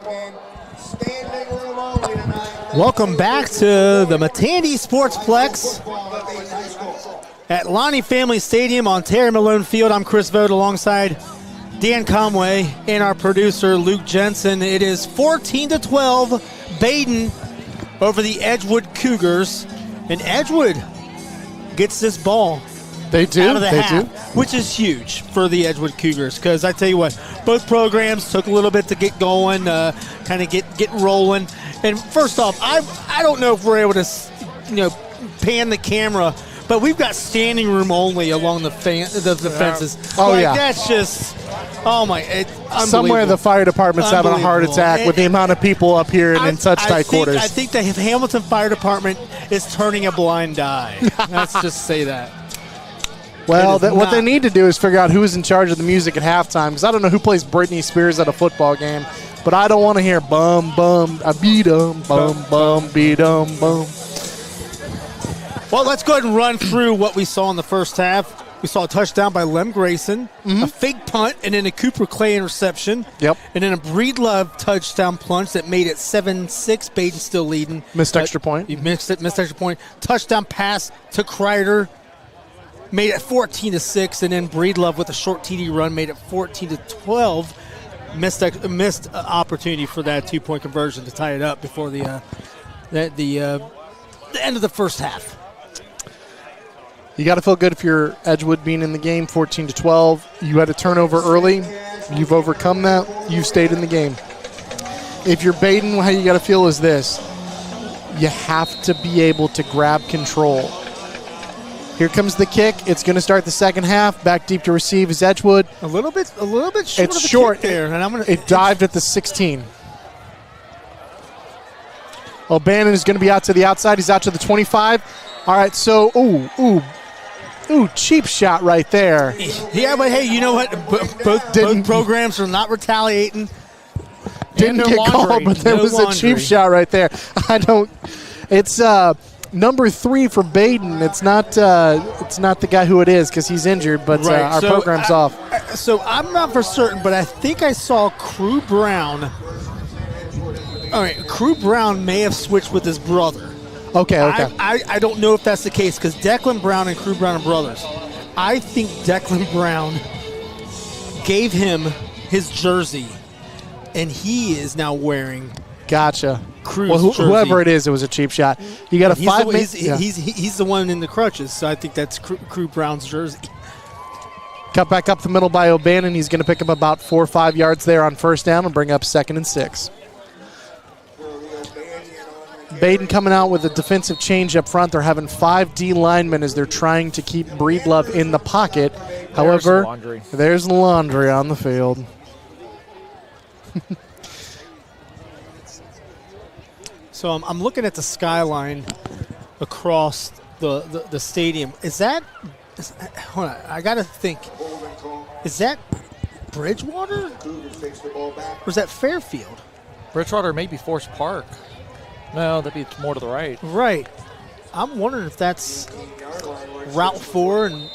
Standing room only tonight. Welcome back to the Matandy SportsPlex at Lanni Family Stadium on Malone Field. I'm Chris Vogt alongside Dan Conway and our producer Luke Jensen. It is 14-12, Badin over the Edgewood Cougars, and Edgewood gets this ball. They do. Out of the They half, do. which is huge for the Edgewood Cougars, because I tell you what, both programs took a little bit to get going, kind of get rolling. And first off, I don't know if we're able to, pan the camera, but we've got standing room only along the fences. Oh, yeah. That's just, oh my, it's Somewhere the fire department's having a heart Unbelievable. attack with the amount of people up here and in such tight quarters. I think the Hamilton Fire Department is turning a blind eye. Let's just say that. Well, It is what they not. need to do is figure out who's in charge of the music at halftime, because I don't know who plays Britney Spears at a football game, but I don't want to hear bum, bum, I beat 'em, bum, bum, beat 'em, bum. Well, let's go ahead and run through what we saw in the first half. We saw a touchdown by Lem Grayson, a fake punt, and then a Cooper Clay interception. Yep. And then a Breedlove touchdown plunge that made it 7-6. Badin still leading. Missed extra point. You missed extra point. Touchdown pass to Kreider. Made it 14-6, and then Breedlove with a short TD run made it 14-12. Missed opportunity for that 2-point conversion to tie it up before the end of the first half. You got to feel good if you're Edgewood being in the game, 14-12. You had a turnover early. You've overcome that. You've stayed in the game. If you're Badin, how you got to feel is this. You have to be able to grab control. Here comes the kick. It's going to start the second half. Back deep to receive is Edgewood. A little bit short. It's of a short kick there, and I'm gonna. It dived at the 16. O'Bannon is going to be out to the outside. He's out to the 25. All right, so, cheap shot right there. Yeah, but hey, you know what? Both programs are not retaliating. Didn't no get laundry. called, but there No was a cheap laundry. shot right there. It's number 3 for Badin. It's not the guy who it is because he's injured, but Right, our so, program's off. So I'm not for certain, but I think I saw Crew Brown. All right, Crew Brown may have switched with his brother. Okay. I don't know if that's the case because Declan Brown and Crew Brown are brothers. I think Declan Brown gave him his jersey, and he is now wearing Gotcha. Crew's Well, jersey. whoever it is, it was a cheap shot. You got a He's 5 the, minute. he's the one in the crutches, so I think that's Crew Brown's jersey. Cut back up the middle by O'Bannon. He's going to pick up about 4 or 5 yards there on first down and bring up 2nd and 6. Badin coming out with a defensive change up front. They're having 5 D linemen as they're trying to keep Breedlove in the pocket. However, there's laundry on the field. So I'm looking at the skyline across the stadium. Hold on, I got to think. Is that Bridgewater? Or is that Fairfield? Bridgewater, maybe Forest Park. No, that'd be more to the right. Right. I'm wondering if that's Route 4. And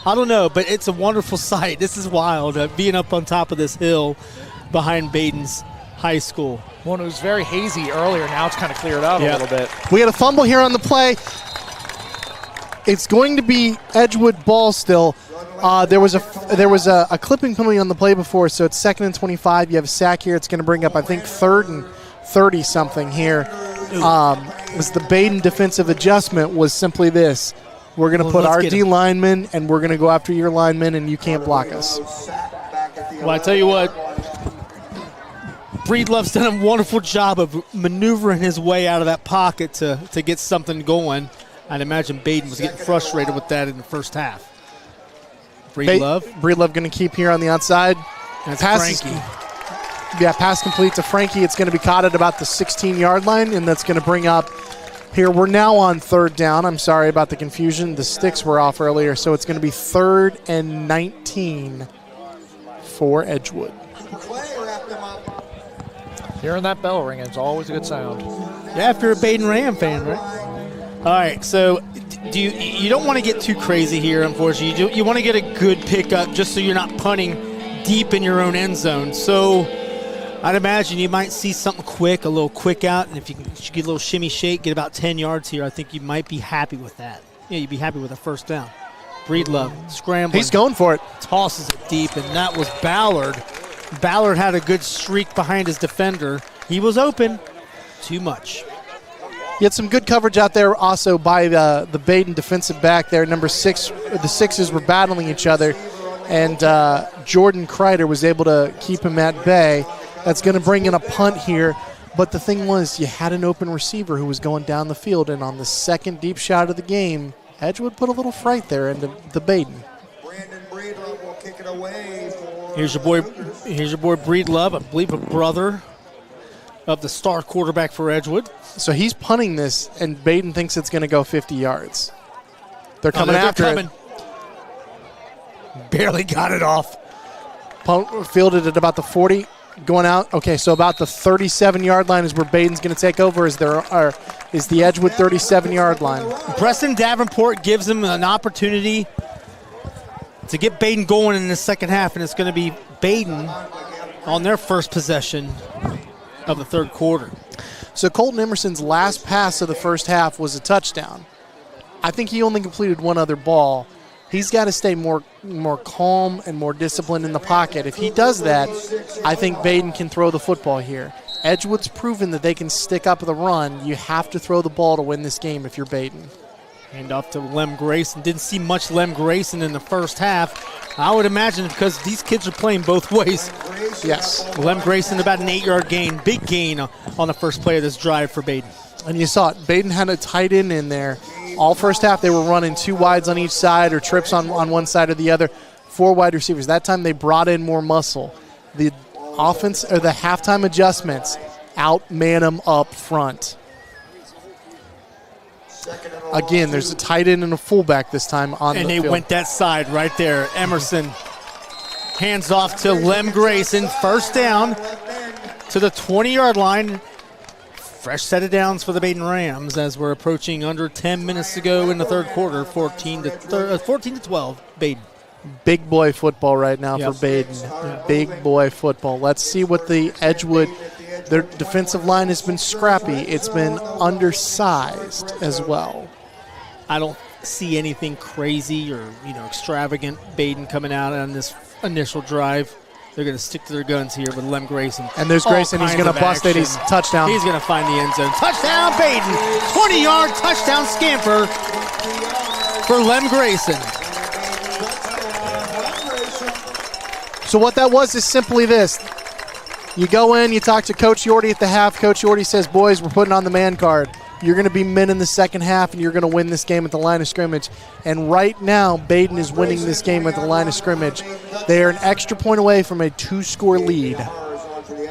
I don't know, but it's a wonderful sight. This is wild, being up on top of this hill behind Badin's high school. Well, it was very hazy earlier. Now it's kind of cleared out a little bit. We had a fumble here on the play. It's going to be Edgewood ball still. There was a clipping penalty on the play before, so it's 2nd and 25. You have a sack here. It's going to bring up, I think, 3rd and 30-something here. Was the Badin defensive adjustment was simply this. We're going to put our D linemen, and we're going to go after your linemen, and you can't block us. Well, I tell you what, Breedlove's done a wonderful job of maneuvering his way out of that pocket to get something going. I'd imagine Badin was getting frustrated with that in the first half. Breedlove going to keep here on the outside. That's Frankie. Yeah, pass complete to Frankie. It's going to be caught at about the 16-yard line, and that's going to bring up here. We're now on 3rd down. I'm sorry about the confusion. The sticks were off earlier, so it's going to be 3rd and 19 for Edgewood. Hearing that bell ring, it's always a good sound. Yeah, if you're a Badin Ram fan, right? All right, so you don't want to get too crazy here, unfortunately. You want to get a good pickup just so you're not punting deep in your own end zone. So I'd imagine you might see something quick, a little quick out, and if you can get a little shimmy shake, get about 10 yards here, I think you might be happy with that. Yeah, you'd be happy with a first down. Breedlove scrambling. He's going for it. Tosses it deep, and that was Ballard. Ballard had a good streak behind his defender. He was open. Too much. You had some good coverage out there also by the Badin defensive back there. Number 6, the Sixes were battling each other, and Jordan Kreider was able to keep him at bay. That's going to bring in a punt here. But the thing was, you had an open receiver who was going down the field, and on the second deep shot of the game, Edgewood put a little fright there into the Badin. Brandon Breedlove will kick it away. Here's your boy Breedlove, I believe a brother of the star quarterback for Edgewood. So he's punting this, and Badin thinks it's going to go 50 yards. They're coming after it. Barely got it off. Punt fielded at about the 40, going out. Okay, so about the 37-yard line is where Badin's going to take over. Is the Edgewood 37-yard line? Preston Davenport gives him an opportunity to get Badin going in the second half, and it's going to be Badin on their first possession of the third quarter. So Colton Emerson's last pass of the first half was a touchdown. I think he only completed one other ball. He's got to stay more calm and more disciplined in the pocket. If he does that, I think Badin can throw the football here. Edgewood's proven that they can stick up the run. You have to throw the ball to win this game if you're Badin. Hand off to Lem Grayson. Didn't see much Lem Grayson in the first half. I would imagine because these kids are playing both ways. Yes. Lem Grayson about an 8-yard gain. Big gain on the first play of this drive for Badin. And you saw it. Badin had a tight end in there. All first half they were running 2 wides on each side or trips on one side or the other. 4 wide receivers. That time they brought in more muscle. The offense or the halftime adjustments outman them up front. Again, there's a tight end and a fullback this time on the field. And they went that side right there. Emerson hands off to Lem Grayson. First down to the 20-yard line. Fresh set of downs for the Badin Rams as we're approaching under 10 minutes to go in the third quarter. 14 to 12, Badin. Big boy football right now for Badin. Yep. Big boy football. Let's see what the Edgewood, their defensive line has been scrappy. It's been undersized as well. I don't see anything crazy or extravagant Badin coming out on this initial drive. They're going to stick to their guns here with Lem Grayson. And there's Grayson. He's going to bust it. He's touchdown. He's going to find the end zone. Touchdown, Badin. 20-yard touchdown scamper for Lem Grayson. So what that was is simply this. You go in, you talk to Coach Yorty at the half. Coach Yorty says, boys, we're putting on the man card. You're going to be men in the second half, and you're going to win this game at the line of scrimmage. And right now, Badin is winning this game at the line of scrimmage. They are an extra point away from a 2-score lead.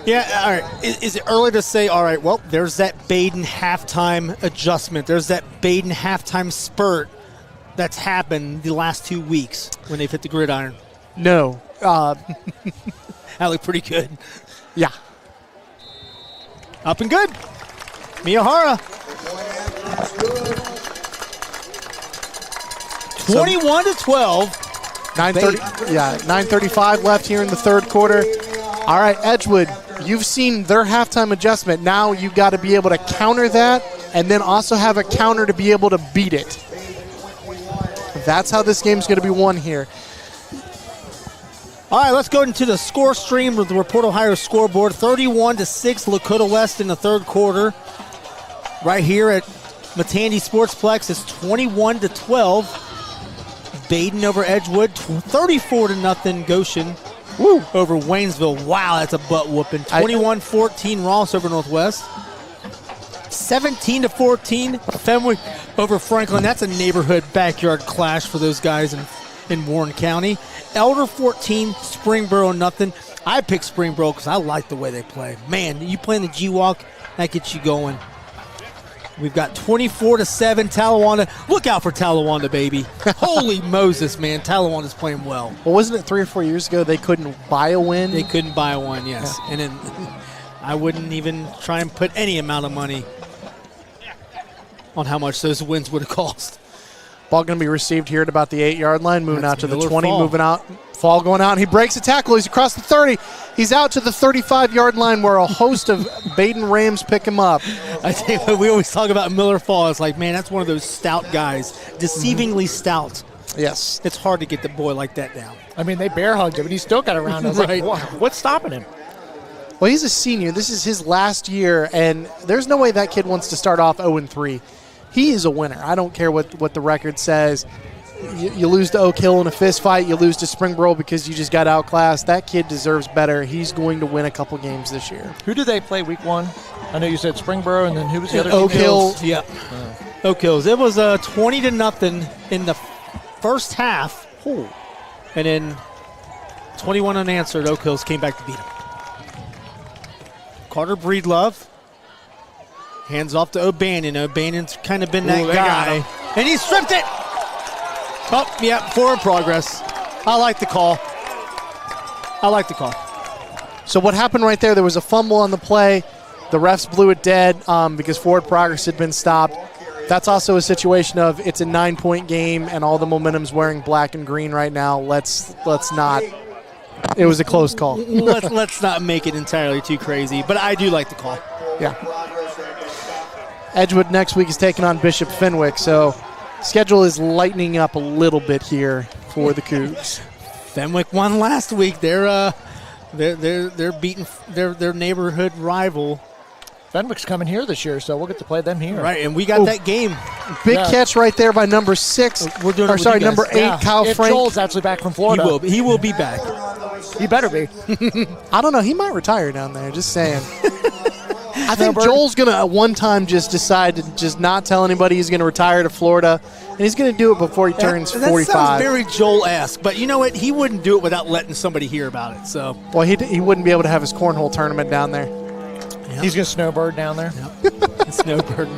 Yeah, all right. Is it early to say, all right, well, there's that Badin halftime adjustment. There's that Badin halftime spurt that's happened the last 2 weeks when they've hit the gridiron? No. That looked pretty good. Yeah. Up and good. Miyahara. 21-12. 9:35 left here in the third quarter. All right, Edgewood, you've seen their halftime adjustment. Now you've got to be able to counter that and then also have a counter to be able to beat it. That's how this game's going to be won here. All right, let's go into the score stream with the Report Ohio scoreboard. 31-6, Lakota West in the third quarter. Right here at Matandy SportsPlex is 21-12. Badin over Edgewood, 34-0 Goshen over Waynesville. Wow, that's a butt whooping. 21-14 Ross over Northwest. 17-14 Fenwick over Franklin. That's a neighborhood backyard clash for those guys in Warren County. Elder 14, Springboro 0. I picked Springboro because I like the way they play. Man, you playing the G-Walk, that gets you going. We've got 24-7 Talawanda. Look out for Talawanda, baby. Holy Moses, man. Talawanda's playing well. Well, wasn't it 3 or 4 years ago they couldn't buy a win? They couldn't buy one, yes. Yeah. And then I wouldn't even try and put any amount of money on how much those wins would have cost. Ball going to be received here at about the 8-yard line, moving out to the 20, moving out Fall going out, and he breaks a tackle. He's across the 30. He's out to the 35-yard line where a host of Badin Rams pick him up. I think we always talk about Miller Fall. It's like, man, that's one of those stout guys, deceivingly stout. Yes. It's hard to get the boy like that down. I mean, they bear hugged him, and he still got around. I was Right. like, what's stopping him? Well, he's a senior. This is his last year, and there's no way that kid wants to start off 0-3. He is a winner. I don't care what the record says. You lose to Oak Hill in a fist fight. You lose to Springboro because you just got outclassed. That kid deserves better. He's going to win a couple games this year. Who did they play week 1? I know you said Springboro, and then who was the other Oak team? Hill. Yeah. Oak Hills. It was 20-0 in the first half. Ooh. And then 21 unanswered. Oak Hills came back to beat him. Carter Breedlove. Hands off to O'Bannon. O'Bannon's kind of been that they got guy. him. And he stripped it. Oh, yeah, forward progress. I like the call. So what happened right there was a fumble on the play. The refs blew it dead because forward progress had been stopped. That's also a situation of it's a 9-point game and all the momentum's wearing black and green right now. Let's not. It was a close call. Let's not make it entirely too crazy, but I do like the call. Yeah. Edgewood next week is taking on Bishop Fenwick, so schedule is lightening up a little bit here for the Cougs. Fenwick won last week. They're beating their neighborhood rival. Fenwick's coming here this year, so we'll get to play them here. Right, and we got that game. Big catch right there by number 6. We're doing it with you guys. Number 8, Kyle if Frank. Joel's actually back from Florida. He will be back. He better be. I don't know. He might retire down there. Just saying. I think Joel's going to at one time just decide to just not tell anybody he's going to retire to Florida, and he's going to do it before he turns 45. That sounds very Joel-esque, but you know what? He wouldn't do it without letting somebody hear about it. So, well, he wouldn't be able to have his cornhole tournament down there. Yep. He's going to snowbird down there. Yep. Snowbird.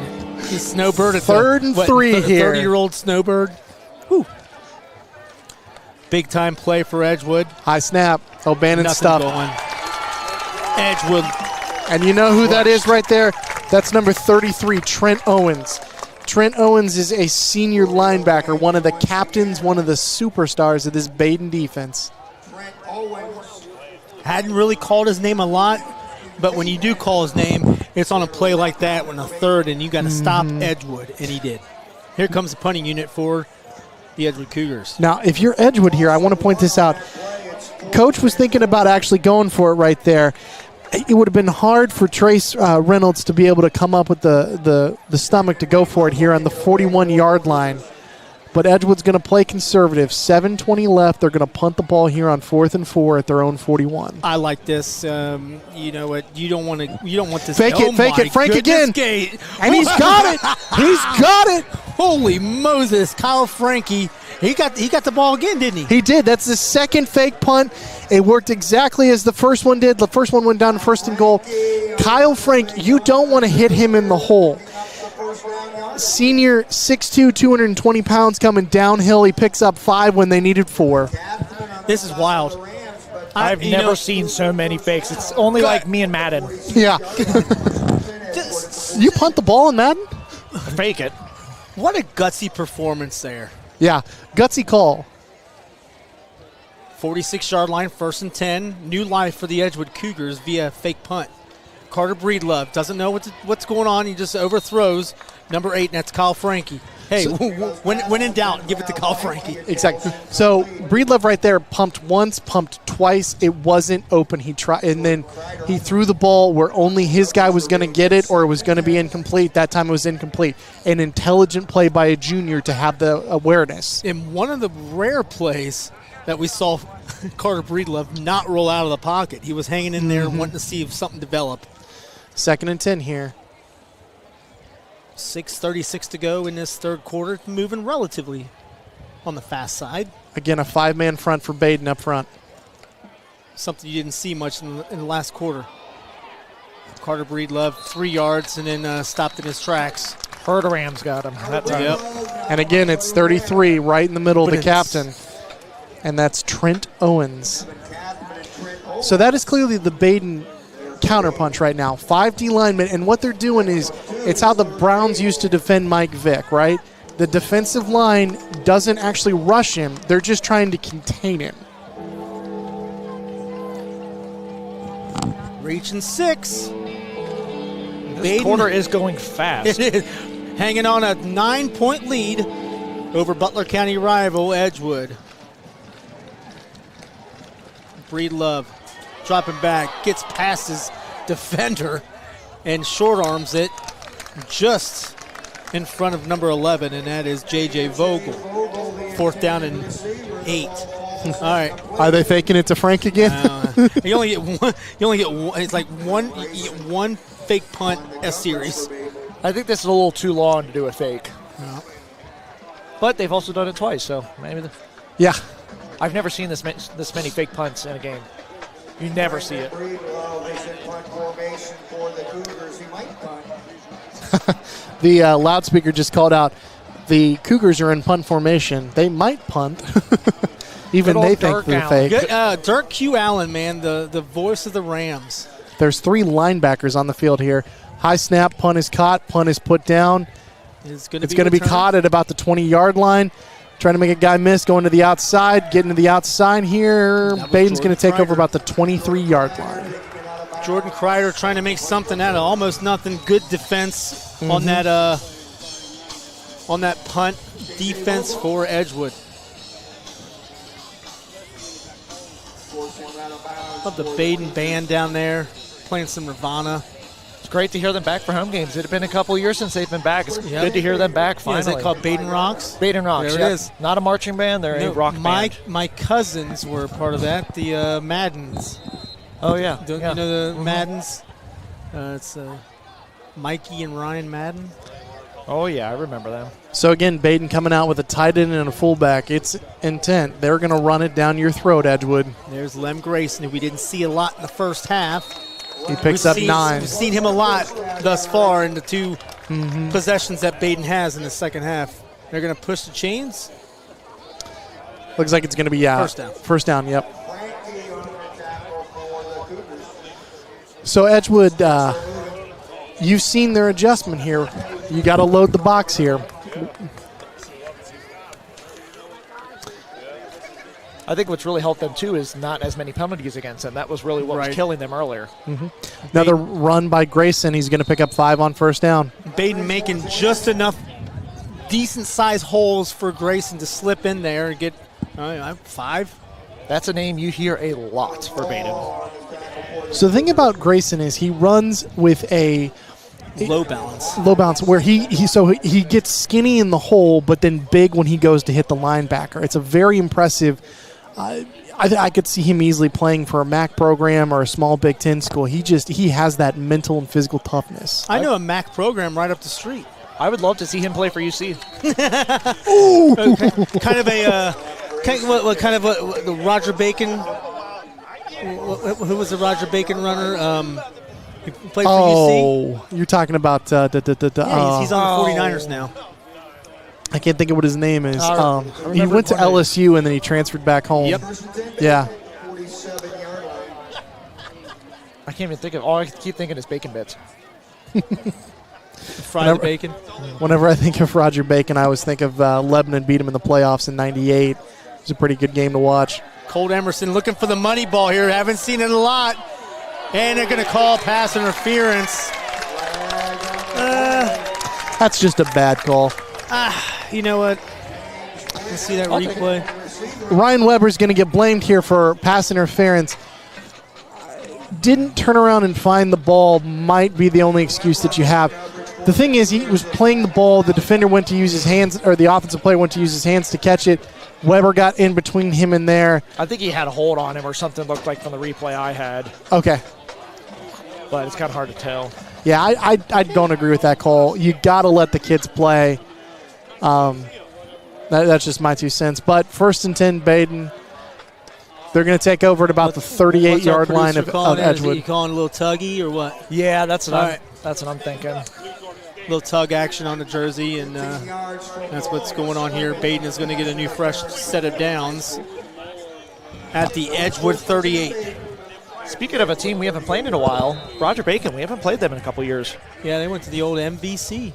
He's snowbird at 3rd and 3 here. 30-year-old snowbird. Whew. Big time play for Edgewood. High snap. O'Bannon Nothing stuff. going. Edgewood. And you know who that is right there? That's number 33, Trent Owens. Trent Owens is a senior linebacker, one of the captains, one of the superstars of this Badin defense. Trent Owens. Hadn't really called his name a lot, but when you do call his name, it's on a play like that when a third and you got to stop Edgewood, and he did. Here comes the punting unit for the Edgewood Cougars. Now, if you're Edgewood here, I want to point this out. Coach was thinking about actually going for it right there. It would have been hard for Trace Reynolds to be able to come up with the stomach to go for it here on the 41-yard line. But Edgewood's going to play conservative. 7:20 left. They're going to punt the ball here on 4th and 4 at their own 41. I like this. You know what? You don't want this. Fake it, Frank again. And he's got it. He's got it. Holy Moses, Kyle Frankie. He got the ball again, didn't he? He did. That's the second fake punt. It worked exactly as the first one did. The first one went down to 1st and goal. Kyle Frank, you don't want to hit him in the hole. Senior, 6'2", 220 pounds, coming downhill. He picks up 5 when they needed 4. This is wild. I've never seen so many fakes. It's only like me and Madden. Yeah. You punt the ball in Madden? Fake it. What a gutsy performance there. Yeah, gutsy call. 46-yard line, 1st and 10. New life for the Edgewood Cougars via fake punt. Carter Breedlove doesn't know what's going on. He just overthrows number 8, and that's Kyle Frankie. Hey, when in doubt, give it to Kyle Frankie. Exactly. So Breedlove right there pumped once, pumped twice. It wasn't open. He tried, and then he threw the ball where only his guy was going to get it, or it was going to be incomplete. That time it was incomplete. An intelligent play by a junior to have the awareness. In one of the rare plays that we saw Carter Breedlove not roll out of the pocket. He was hanging in there wanting to see if something developed. 2nd and 10 here. 6:36 to go in this third quarter. Moving relatively on the fast side. Again, a 5-man front for Badin up front. Something you didn't see much in the last quarter. Carter Breedlove, 3 yards, and then stopped in his tracks. Herder Rams got him that time. Yep. And again, it's 33 right in the middle of the captain. And that's Trent Owens. So that is clearly the Badin counterpunch right now. 5 D linemen, and what they're doing is it's how the Browns used to defend Mike Vick, right? The defensive line doesn't actually rush him. They're just trying to contain him. reaching 6. This quarter is going fast. It is. Hanging on a 9-point lead over Butler County rival Edgewood. Breedlove dropping back, gets past his defender and short arms it just in front of number 11, and that is J.J. Vogel. 4th down and 8. All right. Are they faking it to Frank again? You only get one. You only get one. It's like one. You get one fake punt a series. I think this is a little too long to do a fake. Yeah. But they've also done it twice, so maybe. Yeah. I've never seen this many fake punts in a game. You never see it. The loudspeaker just called out, the Cougars are in punt formation. They might punt. Even they think they're fake. Dirk Q. Allen, man, the voice of the Rams. There's 3 linebackers on the field here. High snap, punt is caught, punt is put down. It's going to be caught at about the 20-yard line. Trying to make a guy miss, going to the outside, getting to the outside here. Badin's going to take over about the 23-yard line. Jordan Kreider trying to make something out of almost nothing. Good defense on that punt defense for Edgewood. Love the Badin band down there playing some Nirvana. It's great to hear them back for home games. It had been a couple years since they've been back. It's good to hear them back finally. Is it called Badin Rocks? Badin Rocks, There it is. Not a marching band, they're a rock band. My cousins were part of that, the Maddens. Oh, yeah. Don't you know the Maddens? It's Mikey and Ryan Madden. Oh, yeah, I remember them. So, again, Badin coming out with a tight end and a fullback. It's intent. They're going to run it down your throat, Edgewood. There's Lem Grayson, who we didn't see a lot in the first half. He picks up 9. We've seen him a lot thus far in the 2 possessions that Badin has in the second half. They're going to push the chains. Looks like it's going to be First down. First down, yep. So, Edgewood, you've seen their adjustment here. You got to load the box here. I think what's really helped them, too, is not as many penalties against them. That was really what was killing them earlier. Another run by Grayson. He's going to pick up 5 on first down. Badin making just enough decent-sized holes for Grayson to slip in there and get 5. That's a name you hear a lot for Badin. So the thing about Grayson is he runs with a low balance. Low balance, where he gets skinny in the hole, but then big when he goes to hit the linebacker. It's a very impressive. I could see him easily playing for a MAC program or a small Big Ten school. He has that mental and physical toughness. I know a MAC program right up the street. I would love to see him play for UC. Kind of the Roger Bacon. Who was the Roger Bacon runner? He played for UC. You're talking about he's on the 49ers now. I can't think of what his name is. He went to LSU and then he transferred back home. Yep. Yeah. I can't even think of. All I keep thinking is bacon bits. Fried bacon. Whenever I think of Roger Bacon, I always think of Lebanon beat him in the playoffs in '98. It was a pretty good game to watch. Colt Emerson looking for the money ball here. Haven't seen it a lot. And they're going to call pass interference. That's just a bad call. You know what? Let's see that replay. Ryan Weber's going to get blamed here for pass interference. Didn't turn around and find the ball might be the only excuse that you have. The thing is, he was playing the ball. The defender went to use his hands, or the offensive player went to use his hands to catch it. Weber got in between him and there. I think he had a hold on him or something looked like from the replay I had. Okay. But it's kind of hard to tell. Yeah, I don't agree with that call. You got to let the kids play. That's just my 2 cents. But 1st and 10, Badin. They're going to take over at about the 38-yard line of Edgewood. You calling a little tuggy or what? Yeah, that's what I'm thinking. Little tug action on the jersey, and that's what's going on here. Badin is going to get a new fresh set of downs at the Edgewood 38. Speaking of a team we haven't played in a while, Roger Bacon, we haven't played them in a couple years. Yeah, they went to the old MVC.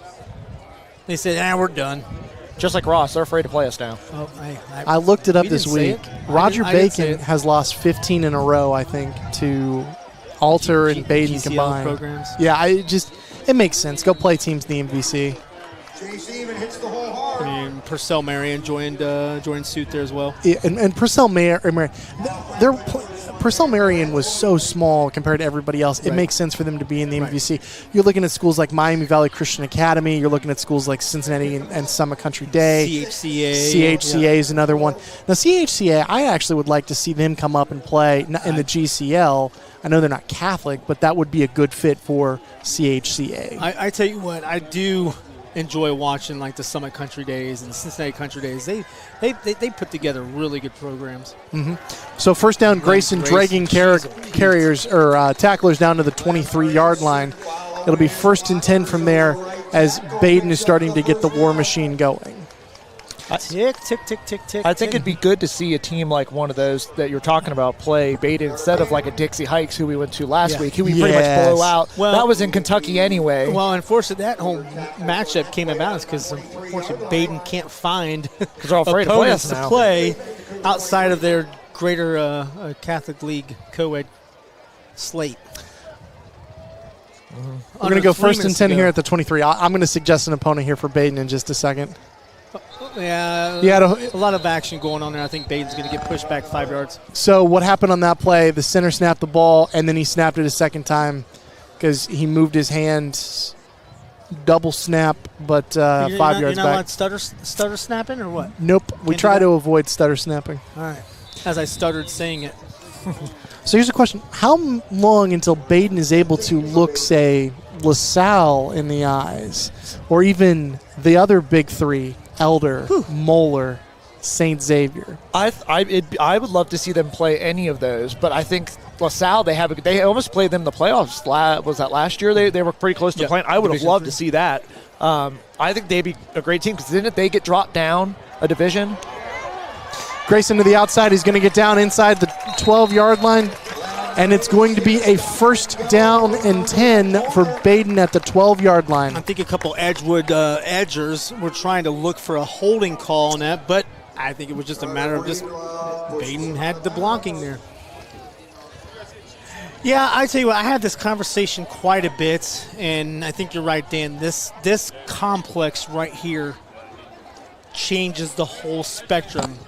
They said, we're done. Just like Ross, they're afraid to play us now. Oh, I looked it up this week. Roger Bacon has lost 15 in a row, I think, to Alter and Badin GCL combined. programs. Yeah, it makes sense. Go play teams in the MVC. JC even hits the hole hard. I mean, Purcell Marion joined suit there as well. Yeah, and Purcell Marion, Purcell Marion was so small compared to everybody else. It makes sense for them to be in the MVC. You're looking at schools like Miami Valley Christian Academy. You're looking at schools like Cincinnati and Summit Country Day. CHCA is another one. Now, CHCA, I actually would like to see them come up and play in the GCL. I know they're not Catholic, but that would be a good fit for CHCA. I tell you what, I do enjoy watching like the Summit Country Days and the Cincinnati Country Days. They put together really good programs. Mm-hmm. So first down, Grayson dragging carriers or tacklers down to the 23-yard line. It'll be 1st and 10 from there as Badin is starting to get the war machine going. Tick, tick, tick, tick, tick. I think it'd be good to see a team like one of those that you're talking about play Badin instead of like a Dixie Hikes who we went to last week, who we pretty much blow out. Well, that was in Kentucky anyway. Well, unfortunately, that whole matchup came about because unfortunately Badin can't find because they're all afraid to play us now. To play outside of their greater Catholic League co-ed slate. We're going to go 1st and 10 here at the 23. I'm going to suggest an opponent here for Badin in just a second. Yeah, a lot of action going on there. I think Badin's going to get pushed back 5 yards. So what happened on that play? The center snapped the ball, and then he snapped it a second time because he moved his hand, double snap, but 5 yards back. You're not stutter snapping or what? Nope. We try to avoid stutter snapping. All right. As I stuttered saying it. So here's a question. How long until Badin is able to look, say, LaSalle in the eyes, or even the other big three, Elder, Moeller, St. Xavier? I would love to see them play any of those, but I think LaSalle, they almost played them in the playoffs. Was that last year? They were pretty close to playing. I would have loved to see that. I think they'd be a great team because didn't they get dropped down a division? Grayson to the outside. He's going to get down inside the 12-yard line, and it's going to be a 1st down and 10 for Badin at the 12-yard line. I think a couple Edgewood edgers were trying to look for a holding call on that, but I think it was just a matter of just Badin had the blocking there. Yeah, I tell you what, I had this conversation quite a bit, and I think you're right, Dan. This complex right here changes the whole spectrum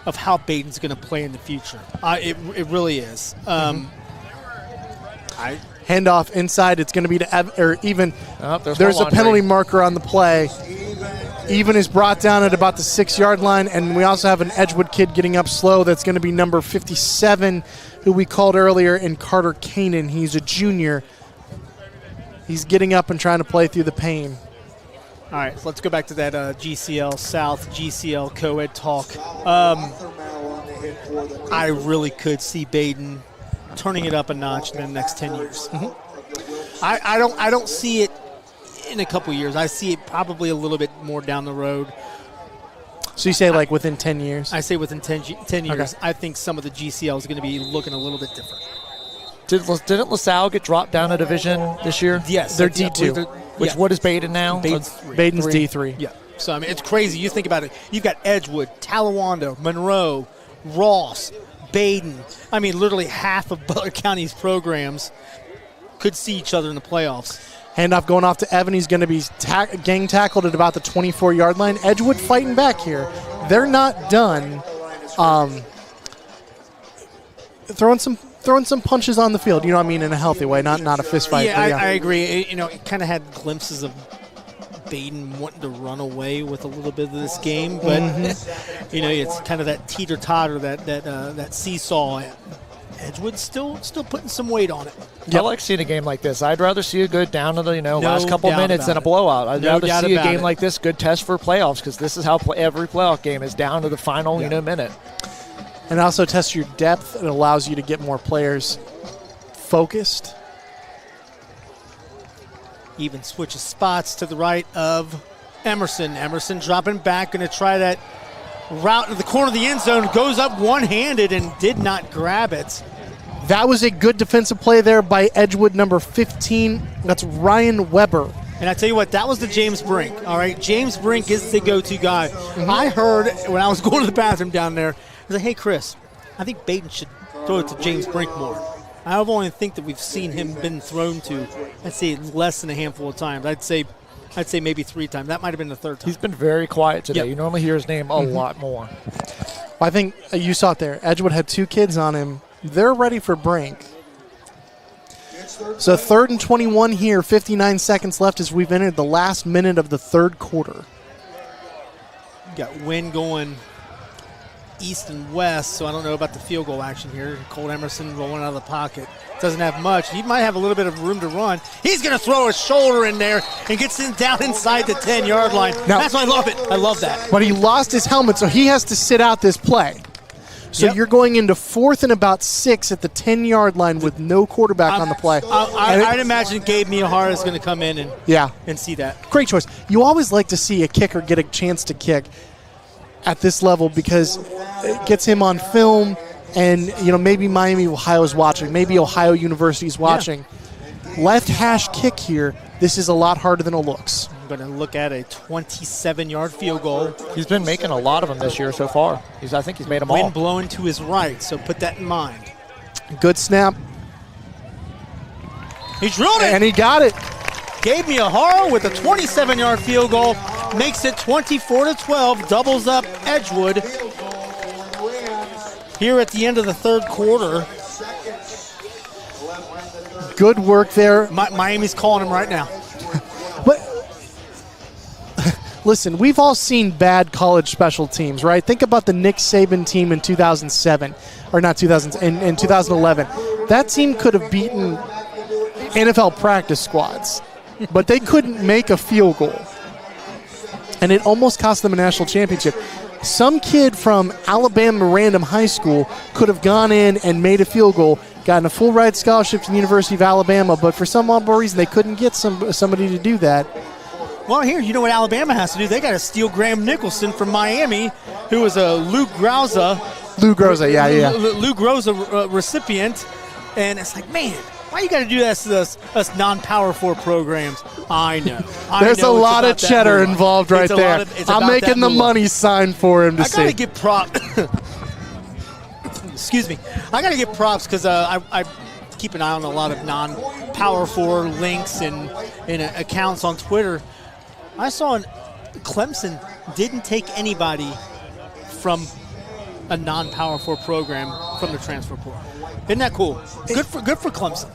of how Badin's going to play in the future. It really is. Handoff inside. It's going to be to there's a penalty marker on the play. Even is brought down at about the 6-yard line, and we also have an Edgewood kid getting up slow. That's going to be number 57, who we called earlier, in Carter Kanan. He's a junior. He's getting up and trying to play through the pain. All right, so let's go back to that GCL South, GCL co-ed talk. I really could see Badin turning it up a notch in the next 10 years. Mm-hmm. I don't see it in a couple years. I see it probably a little bit more down the road. So you say like within 10 years? I say within 10 years. Okay. I think some of the GCL is going to be looking a little bit different. Didn't LaSalle get dropped down a division this year? Yes. They're D2. What is Badin now? Baden's D3. Yeah. So, I mean, it's crazy. You think about it. You've got Edgewood, Talawanda, Monroe, Ross, Badin. I mean, literally half of Butler County's programs could see each other in the playoffs. Handoff going off to Evan. He's going to be gang tackled at about the 24-yard line. Edgewood fighting back here. They're not done throwing some punches on the field. You know what I mean? In a healthy way, not a fist fight. Yeah, I agree. It kind of had glimpses of Badin wanting to run away with a little bit of this game, but it's kind of that teeter-totter, that seesaw. Edgewood's still putting some weight on it. Yep. I like seeing a game like this. I'd rather see it go down to the last couple minutes than a blowout. I'd rather see a game like this, good test for playoffs, because this is how every playoff game is, down to the final minute. And also test your depth. It allows you to get more players focused. Even switches spots to the right of Emerson. Emerson dropping back, going to try that route to the corner of the end zone. Goes up one-handed and did not grab it. That was a good defensive play there by Edgewood, number 15. That's Ryan Weber. And I tell you what, that was the James Brink. All right, James Brink is the go-to guy. Mm-hmm. I heard when I was going to the bathroom down there, I was like, hey, Chris, I think Badin should throw it to James Brink more. I only think that we've seen him been thrown to, I'd say, less than a handful of times. I'd say maybe 3 times. That might have been the 3rd time. He's been very quiet today. Yep. You normally hear his name a lot more. I think you saw it there. Edgewood had 2 kids on him. They're ready for Brink. So 3rd and 21 here, 59 seconds left as we've entered the last minute of the 3rd quarter. Got wind going east and west, so I don't know about the field goal action here. Cole Emerson rolling out of the pocket. Doesn't have much. He might have a little bit of room to run. He's going to throw his shoulder in there and gets down inside the 10-yard line. Now, that's why I love it. I love that. But he lost his helmet, so he has to sit out this play. So Yep. you're going into 4th and about 6 at the 10-yard line with no quarterback on the play. I'd imagine Gabe Miyahara is going to come in and see that. Great choice. You always like to see a kicker get a chance to kick at this level because it gets him on film, and maybe Miami Ohio is watching, maybe Ohio University is watching. Yeah. Left hash kick here. This is a lot harder than it looks. I'm going to look at a 27-yard field goal. He's been making a lot of them this year so far. I think he's made them all. Wind blowing to his right, so put that in mind. Good snap. He drilled it. And he got it. Gabe Miyahara with a 27-yard field goal makes it 24-12, doubles up Edgewood here at the end of the 3rd quarter. Good work there. Miami's calling him right now. But listen, we've all seen bad college special teams, right? Think about the Nick Saban team in 2007, or not 2000, in 2011. That team could have beaten NFL practice squads, but they couldn't make a field goal. And it almost cost them a national championship. Some kid from Alabama Random High School could have gone in and made a field goal, gotten a full ride scholarship to the University of Alabama, but for some odd reason they couldn't get somebody to do that. Well, here, you know what Alabama has to do? They got to steal Graham Nicholson from Miami, who was a Lou Groza, Lou Groza recipient. And it's like, man, why you got to do that to us non-Power 4 programs? I know. There's a lot of cheddar involved right there. I'm making the money sign for him to see. I got to give props. Excuse me. I got to give props because I keep an eye on a lot of non-Power 4 links and accounts on Twitter. I saw Clemson didn't take anybody from a non-Power 4 program from the transfer portal. Isn't that cool? Good for Clemson.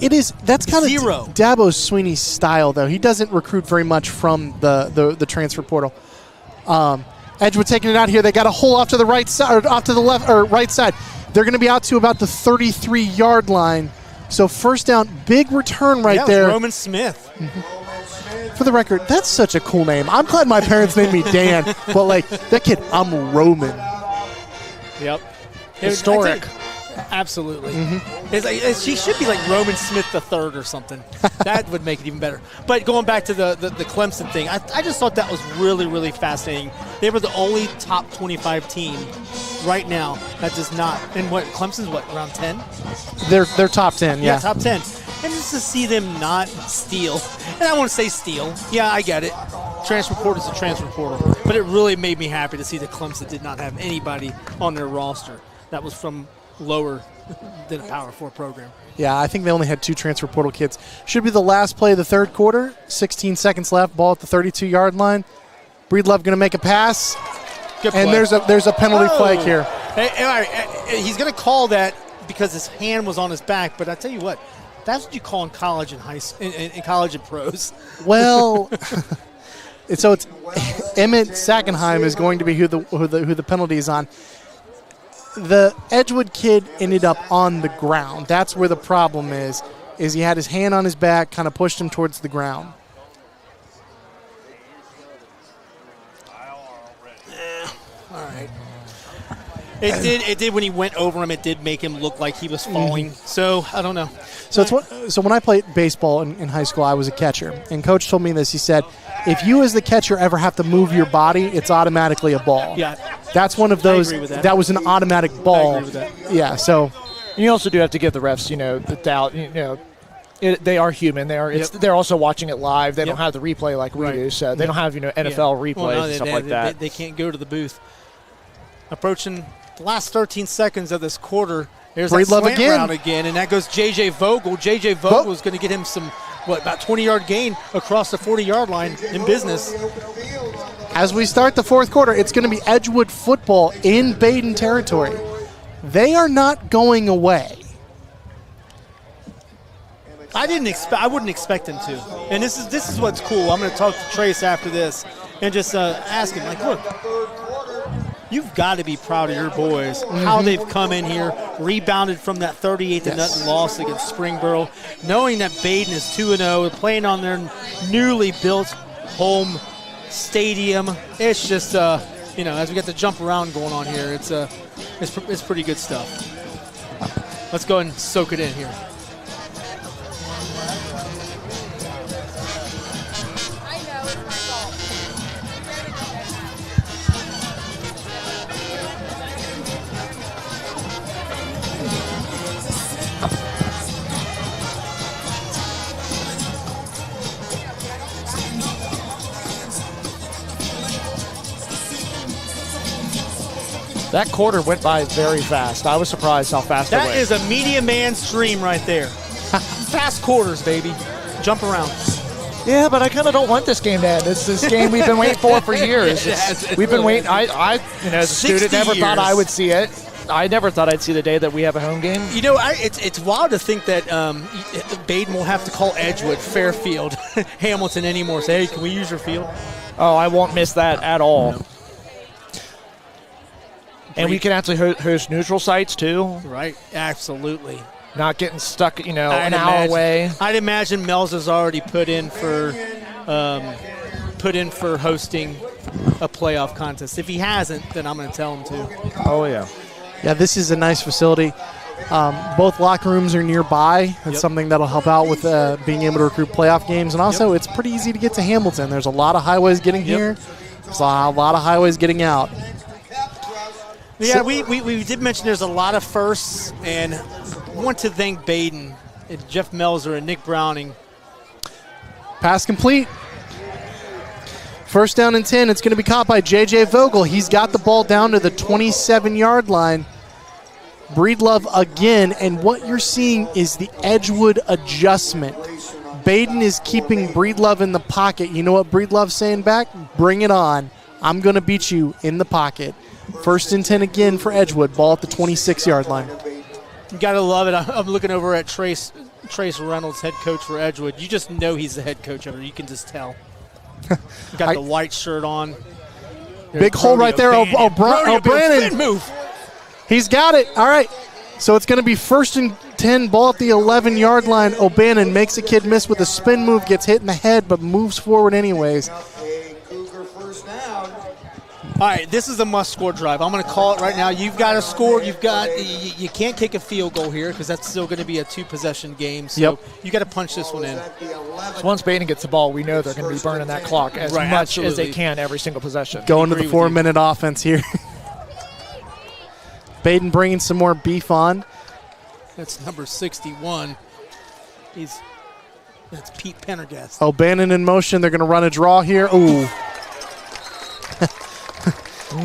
It is. That's kind of Zero. Dabo Swinney's style, though. He doesn't recruit very much from the transfer portal. Edgewood taking it out here. They got a hole off to the right side, or off to the left or right side. They're going to be out to about the 33-yard line. So first down, big return right there. Roman Smith. Mm-hmm. For the record, that's such a cool name. I'm glad my parents named me Dan, but like that kid, I'm Roman. Yep. Historic. Absolutely. Mm-hmm. She should be like Roman Smith III or something. That would make it even better. But going back to the Clemson thing, I just thought that was really, really fascinating. They were the only top 25 team right now that does not. And what, Clemson's what, around 10? They're top 10, yeah. Top 10. And just to see them not steal, and I want to say steal. Yeah, I get it. Transfer portal is a transfer portal. But it really made me happy to see that Clemson did not have anybody on their roster that was from lower than a Power 4 program. Yeah, I think they only had 2 transfer portal kids. Should be the last play of the 3rd quarter. 16 seconds left. Ball at the 32-yard line. Breedlove going to make a pass. Good play. And there's a penalty flag here. He's going to call that because his hand was on his back. But I tell you what, that's what you call in college and in college and pros. Well, so it's Emmett Sackenheim is going to be who the penalty is on. The Edgewood kid ended up on the ground. That's where the problem is he had his hand on his back, kind of pushed him towards the ground. All right. It did when he went over him. It did make him look like he was falling. Mm-hmm. So I don't know. So when I played baseball in high school, I was a catcher, and coach told me this. He said, if you as the catcher ever have to move your body, it's automatically a ball. Yeah. That's one of those. I agree with that. That was an automatic ball. I agree with that. Yeah. So you also do have to give the refs, the doubt. They are human. They're also watching it live. They don't have the replay like we do, so they don't have NFL replays and stuff like that. They can't go to the booth. Approaching the last 13 seconds of this quarter, There's Breedlove that slant again. route again, and that goes J.J. Vogel. J.J. Vogel is going to get him some, about 20-yard gain across the 40-yard line in business. As we start the fourth quarter, it's going to be Edgewood football in Badin territory. They are not going away. I wouldn't expect him to. And this is what's cool. I'm going to talk to Trace after this and just ask him, like, look, you've got to be proud of your boys, how they've come in here, rebounded from that 38-0 loss against Springboro, knowing that Badin is 2-0, playing on their newly built home stadium. It's just, as we get the jump around going on here, it's pretty good stuff. Let's go and soak it in here. That quarter went by very fast. I was surprised how fast it went. That is a media man stream right there. Fast quarters, baby. Jump around. Yeah, but I kind of don't want this game to end. It's this game we've been waiting for years. We've been waiting. I as a student, never thought I would see it. I never thought I'd see the day that we have a home game. It's wild to think that Badin will have to call Edgewood, Fairfield, Hamilton anymore. Say, hey, can we use your field? Oh, I won't miss that at all. No. And we can actually host neutral sites too. Right, absolutely. Not getting stuck, an hour away. I'd imagine Mel's has already put in for hosting a playoff contest. If he hasn't, then I'm going to tell him to. Oh yeah. Yeah, this is a nice facility. Both locker rooms are nearby. It's something that'll help out with being able to recruit playoff games. And also, it's pretty easy to get to Hamilton. There's a lot of highways getting here. There's a lot of highways getting out. Yeah, we did mention there's a lot of firsts, and I want to thank Badin, and Jeff Melzer, and Nick Browning. Pass complete. First down and 10. It's going to be caught by J.J. Vogel. He's got the ball down to the 27-yard line. Breedlove again, and what you're seeing is the Edgewood adjustment. Badin is keeping Breedlove in the pocket. You know what Breedlove's saying back? Bring it on. I'm going to beat you in the pocket. First and 10 again for Edgewood. Ball at the 26-yard line. You got to love it. I'm looking over at Trace Reynolds, head coach for Edgewood. You just know he's the head coach over. You can just tell. Got the white shirt on. There's big hole right there. O'Brien. Move. He's got it. All right. So it's going to be first and 10, ball at the 11-yard line. O'Bannon makes a kid miss with a spin move, gets hit in the head, but moves forward anyways. All right, this is a must-score drive. I'm going to call it right now. You've got to score. You can't kick a field goal here because that's still going to be a two-possession game. So you got to punch this one in. So once Badin gets the ball, we know they're going to be burning that clock as much as they can every single possession. Going to the 4-minute offense here. Badin bringing some more beef on. That's number 61. That's Pete Pendergast. O'Bannon in motion. They're going to run a draw here. Ooh.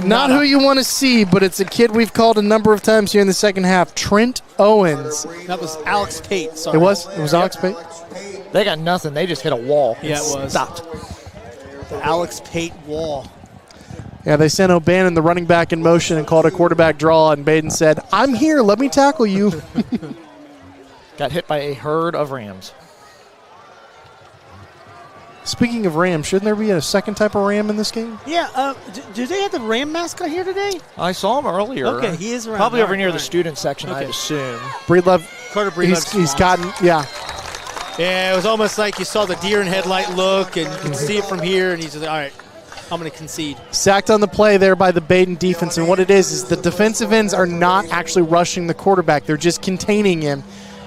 Not who you want to see, but it's a kid we've called a number of times here in the second half, Trent Owens. That was Alex Pate, sorry. It was Alex Pate? They got nothing. They just hit a wall. Yeah, it was. Stopped. The Alex Pate wall. Yeah, they sent O'Bannon, the running back, in motion and called a quarterback draw, and Badin said, I'm here, let me tackle you. Got hit by a herd of Rams. Speaking of Rams, shouldn't there be a second type of Ram in this game? Yeah, do they have the Ram mascot here today? I saw him earlier. Okay, he is around. Probably over near the student section, I'd assume. Carter Breedlove. He's gotten, Yeah, it was almost like you saw the deer in headlight look, and you can see it from here, and he's just like, all right, I'm going to concede. Sacked on the play there by the Badin defense, and what it is the defensive ends are not actually rushing the quarterback. They're just containing him,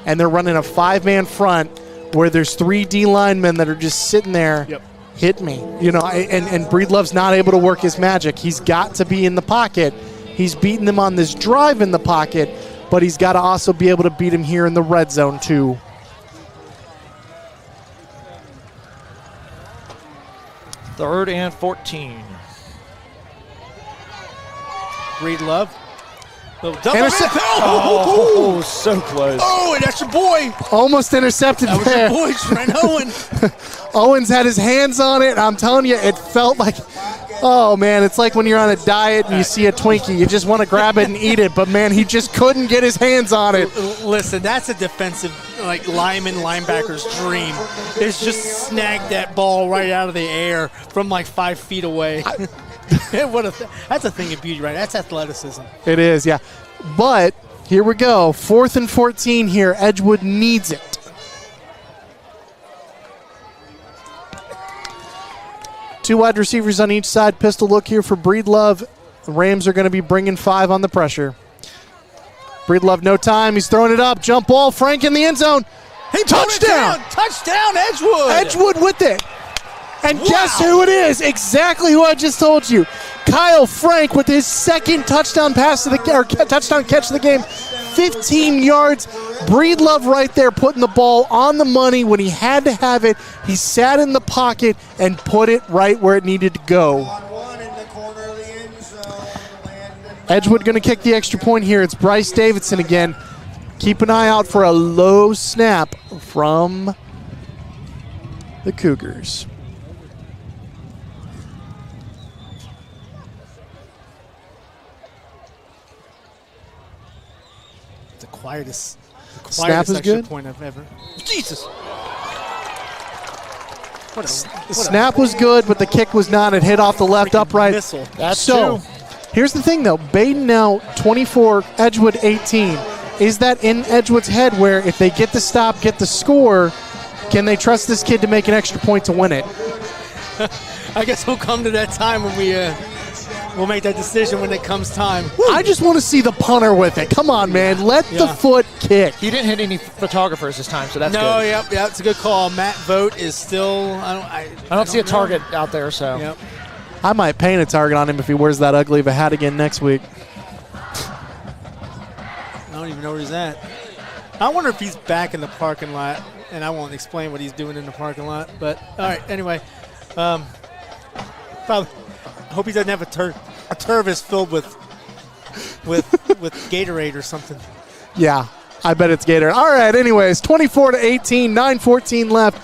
and they're running a 5-man front where there's 3 D linemen that are just sitting there. Hit me. And Breedlove's not able to work his magic. He's got to be in the pocket. He's beaten them on this drive in the pocket, but he's got to also be able to beat him here in the red zone too. Third and 14. Breedlove Intercept. Oh, so close. Oh, and that's your boy. Almost intercepted That was there. your boy, Trent Owen. Owens had his hands on it. I'm telling you, it felt like, oh, man, it's like when you're on a diet and you see a Twinkie. You just want to grab it and eat it. But, man, he just couldn't get his hands on it. Listen, that's a defensive, linebacker's dream. Is just snag that ball right out of the air from 5 feet away. That's a thing of beauty, right? That's athleticism. It is, yeah. But here we go. 4th and 14 here. Edgewood needs it. Two wide receivers on each side. Pistol look here for Breedlove. The Rams are going to be bringing 5 on the pressure. Breedlove, no time. He's throwing it up. Jump ball. Frank in the end zone. He Touchdown! Touchdown, Edgewood! Edgewood with it. And guess who it is? Exactly who I just told you. Kyle Frank with his second touchdown touchdown catch of the game. 15 yards. Breedlove right there putting the ball on the money when he had to have it. He sat in the pocket and put it right where it needed to go. Edgewood going to kick the extra point here. It's Bryce Davidson again. Keep an eye out for a low snap from the Cougars. The quietest Snap is extra good. point I've ever. Jesus. The snap was good, but the kick was not. It hit off the left upright. Missile. That's So, true. here's the thing, though. Badin now 24, Edgewood 18. Is that in Edgewood's head where if they get the stop, get the score, can they trust this kid to make an extra point to win it? I guess we'll come to that time when we'll make that decision when it comes time. I just want to see the punter with it. Come on, man. Let the foot kick. He didn't hit any photographers this time, so that's good. Yep, it's a good call. Matt Vogt is still. I don't see a know. target out there, so. Yep. I might paint a target on him if he wears that ugly of a hat again next week. I don't even know where he's at. I wonder if he's back in the parking lot, and I won't explain what he's doing in the parking lot. But all right, anyway, probably. I hope he doesn't have a turvis filled with Gatorade or something. Yeah, I bet it's Gator. All right, anyways, 24-18, 9:14 left.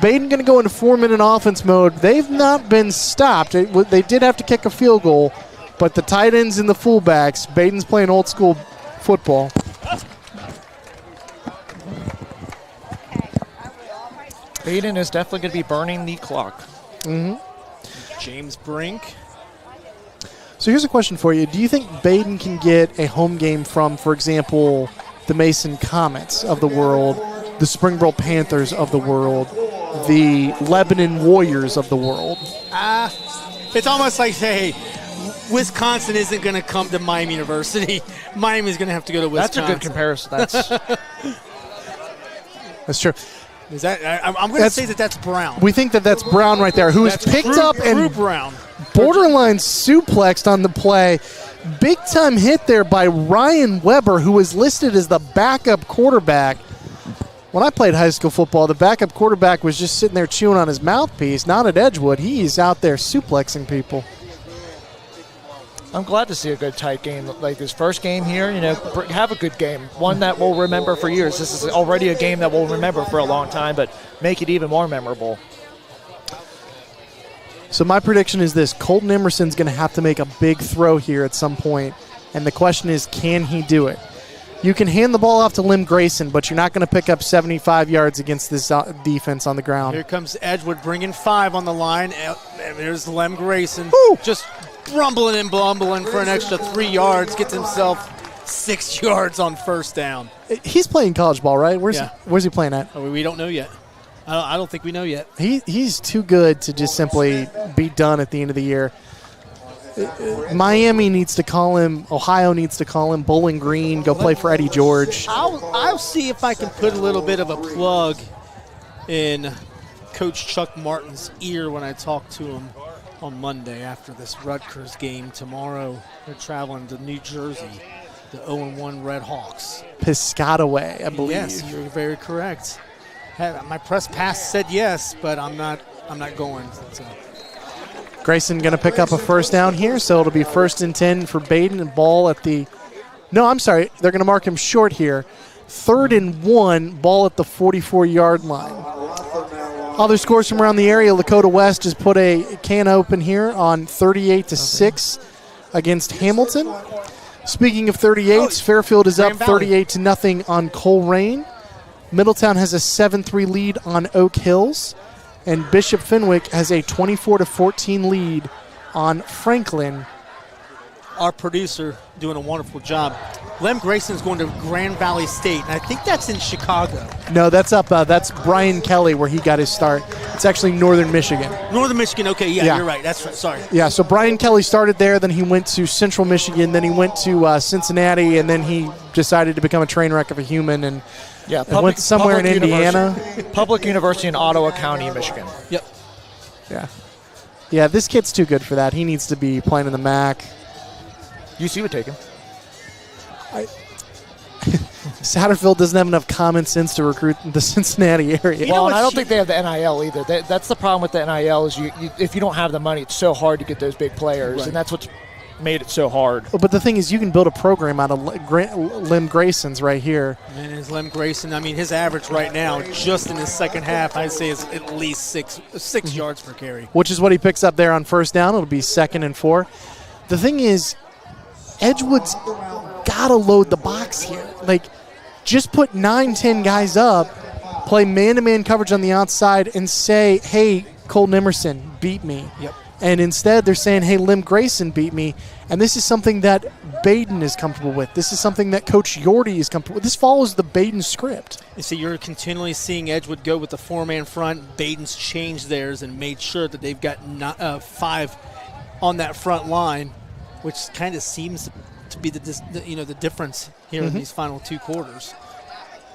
Badin going to go into 4-minute offense mode. They've not been stopped. They did have to kick a field goal, but the tight ends and the fullbacks, Badin's playing old school football. Badin is definitely going to be burning the clock. Mm-hmm. James Brink. So here's a question for you. Do you think Badin can get a home game from, for example, the Mason Comets of the world, the Springboro Panthers of the world, the Lebanon Warriors of the world? It's almost like, hey, Wisconsin isn't going to come to Miami University. Miami's going to have to go to Wisconsin. That's a good comparison. That's true. Is that? I'm going to say that's Brown. We think that's Brown right there, who was That's picked Drew- up and Drew Brown. borderline suplexed on the play. Big time hit there by Ryan Weber, who was listed as the backup quarterback. When I played high school football, the backup quarterback was just sitting there chewing on his mouthpiece. Not at Edgewood. He's out there suplexing people. I'm glad to see a good tight game like this first game here. Have a good game, one that we'll remember for years. This is already a game that we'll remember for a long time, but make it even more memorable. So my prediction is this. Colton Emerson's going to have to make a big throw here at some point, and the question is, can he do it? You can hand the ball off to Lim Grayson, but you're not going to pick up 75 yards against this defense on the ground. Here comes Edgewood bringing 5 on the line. And there's Lem Grayson. Just rumbling and bumbling for an extra 3 yards. Gets himself 6 yards on first down. He's playing college ball, right? Where's he playing at? We don't know yet. I don't think we know yet. He's too good to just simply be done at the end of the year. Miami needs to call him. Ohio needs to call him. Bowling Green, go play for Eddie George. I'll see if I can put a little bit of a plug in Coach Chuck Martin's ear when I talk to him on Monday after this Rutgers game. Tomorrow they're traveling to New Jersey, the 0-1 Red Hawks. Piscataway, I believe. Yes, you're very correct. My press pass said yes, but I'm not going. So. Grayson going to pick up a first down here, so it'll be 1st and 10 for Badin, and ball at the No, I'm sorry. They're going to mark him short here. 3rd and 1, ball at the 44-yard line. Other scores from around the area, Lakota West has put a can open here on 38-6 against Hamilton. Speaking of 38s, Fairfield is up 38-0 on Coleraine. Middletown has a 7-3 lead on Oak Hills. And Bishop Fenwick has a 24-14 lead on Franklin. Our producer doing a wonderful job. Lem Grayson's going to Grand Valley State, and I think that's in Chicago. No, that's up. That's Brian Kelly where he got his start. It's actually Northern Michigan. Northern Michigan, okay, yeah. You're right. That's right. Sorry. Yeah, so Brian Kelly started there, then he went to Central Michigan, then he went to Cincinnati, and then he decided to become a train wreck of a human and went somewhere in Indiana. Public University in Ottawa County, Michigan. Yep. Yeah, this kid's too good for that. He needs to be playing in the MAC. UC would take him. Satterfield doesn't have enough common sense to recruit the Cincinnati area. Well, and I don't think they have the NIL either. That's the problem with the NIL is if you don't have the money, it's so hard to get those big players, and that's what's made it so hard. But the thing is, you can build a program out of Lem Grayson's right here. And his Lem Grayson, I mean, his average right now, just in his second half, I'd say is at least six yards per carry. Which is what he picks up there on first down. It'll be 2nd and 4. The thing is, Edgewood's got to load the box here. Like, just put 9-10 guys up, play man-to-man coverage on the outside, and say, hey, Colton Emerson, beat me. Yep. And instead, they're saying, hey, Lem Grayson beat me. And this is something that Badin is comfortable with. This is something that Coach Yorty is comfortable with. This follows the Badin script. You see, you're continually seeing Edgewood go with the 4-man front. Badin's changed theirs and made sure that they've got 5 on that front line, which kind of seems to be the difference here in these final 2 quarters.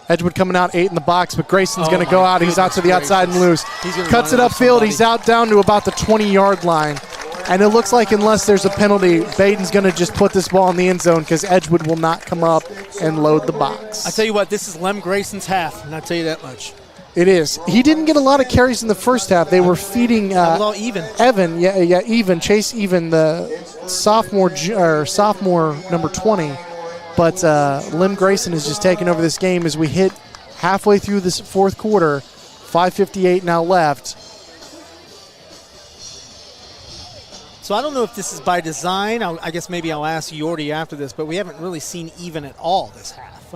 Edgewood coming out 8 in the box, but Grayson's going to go out. He's out to the outside and loose. Cuts it upfield. He's out down to about the 20-yard line. And it looks like unless there's a penalty, Badin's going to just put this ball in the end zone because Edgewood will not come up and load the box. I tell you what, this is Lem Grayson's half, and I tell you that much. It is. He didn't get a lot of carries in the first half. They were feeding that was all even. Evan, Even, Chase Even, the sophomore number 20. But Lem Grayson is just taking over this game as we hit halfway through this 4th quarter. 5:58 now left. So I don't know if this is by design. I guess maybe I'll ask Yorty after this, but we haven't really seen even at all this half.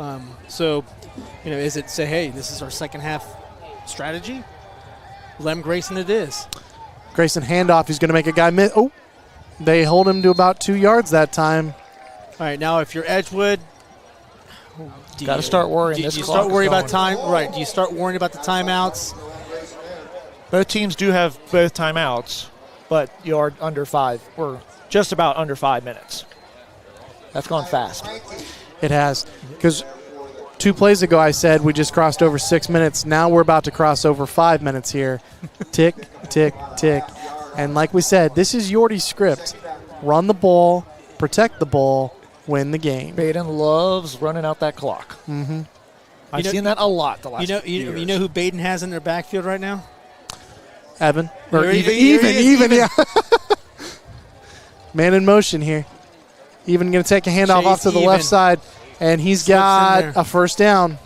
Is it say, hey, this is our second half strategy? Lem Grayson it is. Grayson handoff. He's going to make a guy miss. Oh, they hold him to about 2 yards that time. All right, now if you're Edgewood, got to start worrying. Do you start worrying about time? Right. Do you start worrying about the timeouts? Both teams do have both timeouts, but you are under 5. We're just about under 5 minutes. That's gone fast. It has. Because 2 plays ago I said we just crossed over 6 minutes. Now we're about to cross over 5 minutes here. Tick, tick, tick. And like we said, this is Yorty's script. Run the ball, protect the ball, win the game. Badin loves running out that clock. Mm-hmm. I've seen that a lot the last few years. You know who Badin has in their backfield right now? Evan. Even, yeah. Man in motion here. Even going to take a handoff off to the left side, and he's got a first down.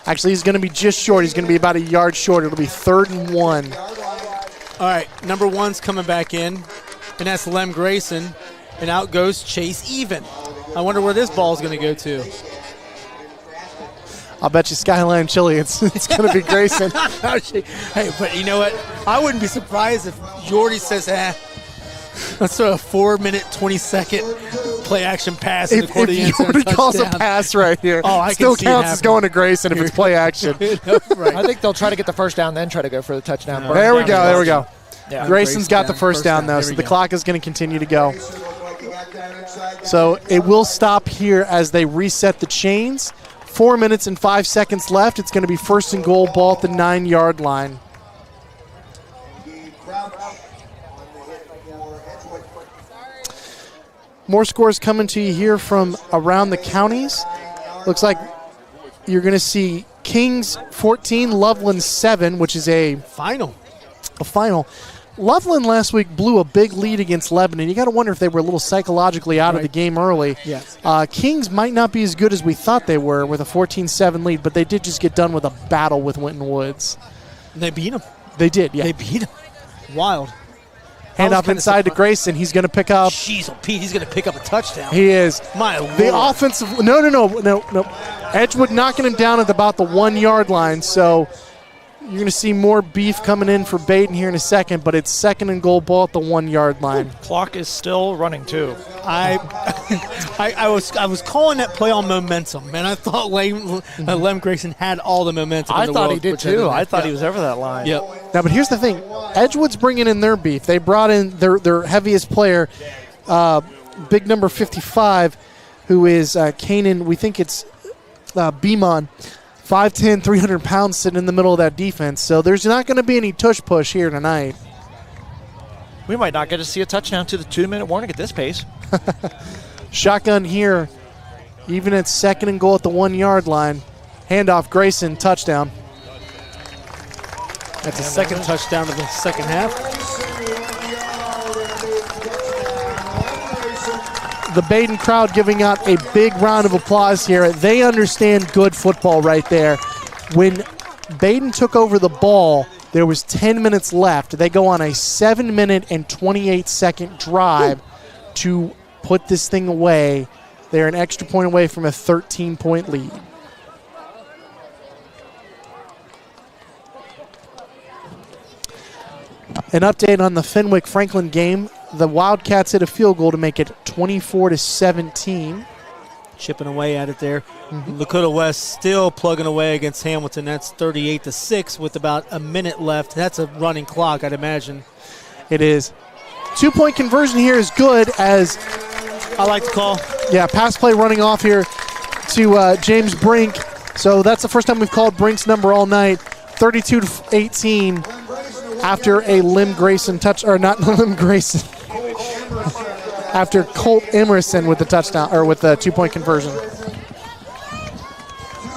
Actually, he's going to be just short. He's going to be about a yard short. It'll be 3rd and 1. All right, number 1's coming back in, and that's Lem Grayson. And out goes Chase Even. I wonder where this ball is going to go to. I'll bet you Skyline Chili it's going to be Grayson. Hey, but you know what? I wouldn't be surprised if Yorty says, let's throw a 4-minute, 20-second play-action pass in the corner of the end zone. If Yorty calls a pass right here, I still can counts as going to Grayson if it's play action. Right. I think they'll try to get the first down, then try to go for the touchdown. There we go. Yeah. Grayson's got the first down, though, so the clock is going to continue to go. So it will stop here as they reset the chains. 4 minutes and 5 seconds left. It's going to be 1st and goal, ball at the 9-yard line. More scores coming to you here from around the counties. Looks like you're going to see Kings 14, Loveland 7, which is a final. Loveland last week blew a big lead against Lebanon. You got to wonder if they were a little psychologically out of the game early. Yes. Kings might not be as good as we thought they were with a 14-7 lead, but they did just get done with a battle with Winton Woods. They beat them. They did, yeah. They beat them. Wild. Hand off inside to Grayson. He's going to pick up. Jeez, oh, Pete, he's going to pick up a touchdown. He is. My The Lord. offensive. No. Edgewood knocking him down at about the 1 yard line. So you're going to see more beef coming in for Badin here in a second, but it's 2nd and goal, ball at the 1 yard line. Clock is still running too. I was calling that play on momentum, and I thought Lem Grayson had all the momentum. I in the thought world, he did which too. I thought he was over that line. Yep. Now, but here's the thing. Edgewood's bringing in their beef. They brought in their heaviest player, big number 55, who is Kanan. We think it's Beamon. 5'10", 300 pounds sitting in the middle of that defense. So there's not going to be any tush-push here tonight. We might not get to see a touchdown to the 2-minute warning at this pace. Shotgun here, even at 2nd and goal at the 1 yard line. Handoff, Grayson, touchdown. That's a second touchdown of the second half. The Badin crowd giving out a big round of applause here. They understand good football right there. When Badin took over the ball, there was 10 minutes left. They go on a 7-minute and 28-second drive to put this thing away. They're an extra point away from a 13-point lead. An update on the Fenwick-Franklin game. The Wildcats hit a field goal to make it 24-17. Chipping away at it there. Lakota West still plugging away against Hamilton. That's 38-6 with about a minute left. That's a running clock, I'd imagine. It is. 2-point conversion here is good as I like the call. Yeah, pass play running off here to James Brink. So that's the first time we've called Brink's number all night. 32-18 after a Lim Grayson touch, or not Lim Grayson. After Colt Emerson with the touchdown, or with the 2-point conversion.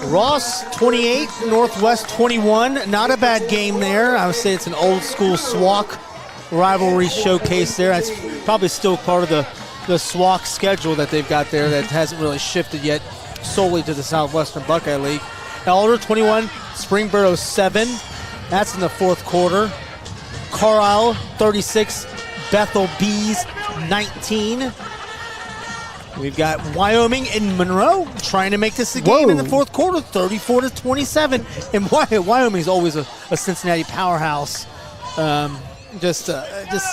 Ross 28, Northwest 21. Not a bad game there. I would say it's an old school SWAC rivalry showcase there. That's probably still part of the SWAC schedule that they've got there that hasn't really shifted yet solely to the Southwestern Buckeye League. Elder 21, Springboro 7. That's in the fourth quarter. Carlisle 36, Bethel Bees 19. We've got Wyoming and Monroe trying to make this a game in the fourth quarter, 34-27. And Wyoming's always a Cincinnati powerhouse. Just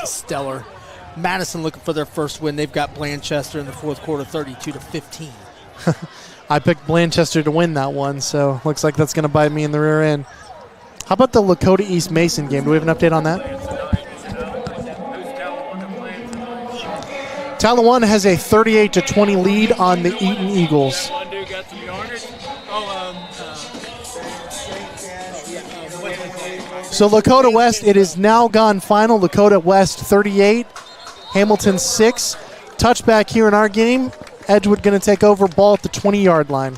stellar. Madison looking for their first win. They've got Blanchester in the fourth quarter, 32-15. I picked Blanchester to win that one, so looks like that's going to bite me in the rear end. How about the Lakota East Mason game? Do we have an update on that? Talawan has a 38-20 lead on the Eaton Eagles. So Lakota West, it is now gone final. Lakota West 38, Hamilton 6. Touchback here in our game. Edgewood going to take over, ball at the 20-yard line.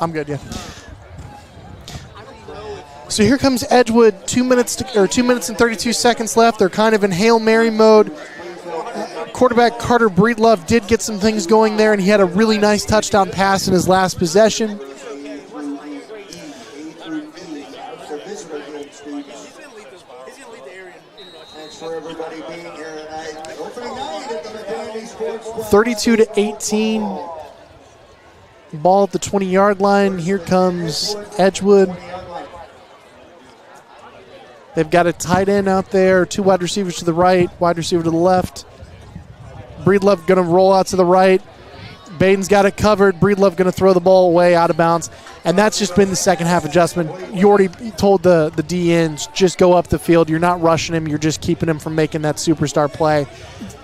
I'm good, yeah. So here comes Edgewood. 2 minutes and 32 seconds left. They're kind of in Hail Mary mode. Quarterback Carter Breedlove did get some things going there, and he had a really nice touchdown pass in his last possession. Thanks for everybody being here tonight. Opening night at the Matandy SportsPlex. 32-18. Ball at the 20-yard line. Here comes Edgewood. They've got a tight end out there, 2 wide receivers to the right, wide receiver to the left. Breedlove going to roll out to the right. Badin's got it covered. Breedlove going to throw the ball away out of bounds. And that's just been the second half adjustment. You already told the DNs, just go up the field. You're not rushing him. You're just keeping him from making that superstar play.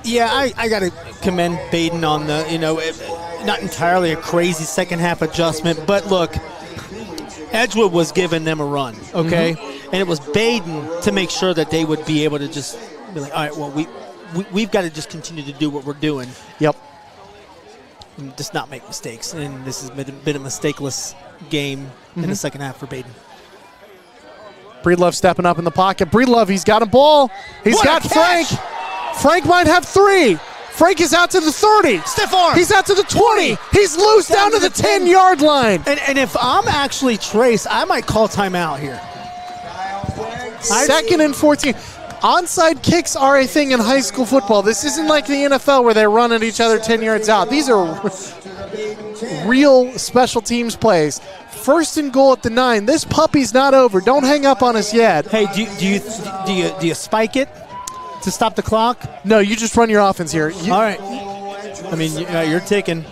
Yeah, I got to commend Badin on not entirely a crazy second half adjustment, but look, Edgewood was giving them a run, okay? And it was Badin to make sure that they would be able to just be like, all right, well, we've got to just continue to do what we're doing. Yep. And just not make mistakes. And this has been a mistakeless game in the second half for Badin. Breedlove stepping up in the pocket. Breedlove, he's got a ball. He's got Frank. Frank might have 3. Frank is out to the 30. Stiff arm. He's out to the 20. He's loose down to the 10-yard line. And if I'm actually Trace, I might call timeout here. 2nd and 14. Onside kicks are a thing in high school football. This isn't like the NFL where they run at each other 10 yards out. These are real special teams plays. 1st and goal at the 9. This puppy's not over. Don't hang up on us yet. Hey, do you spike it to stop the clock? No, you just run your offense here. All right. I mean, you're ticking.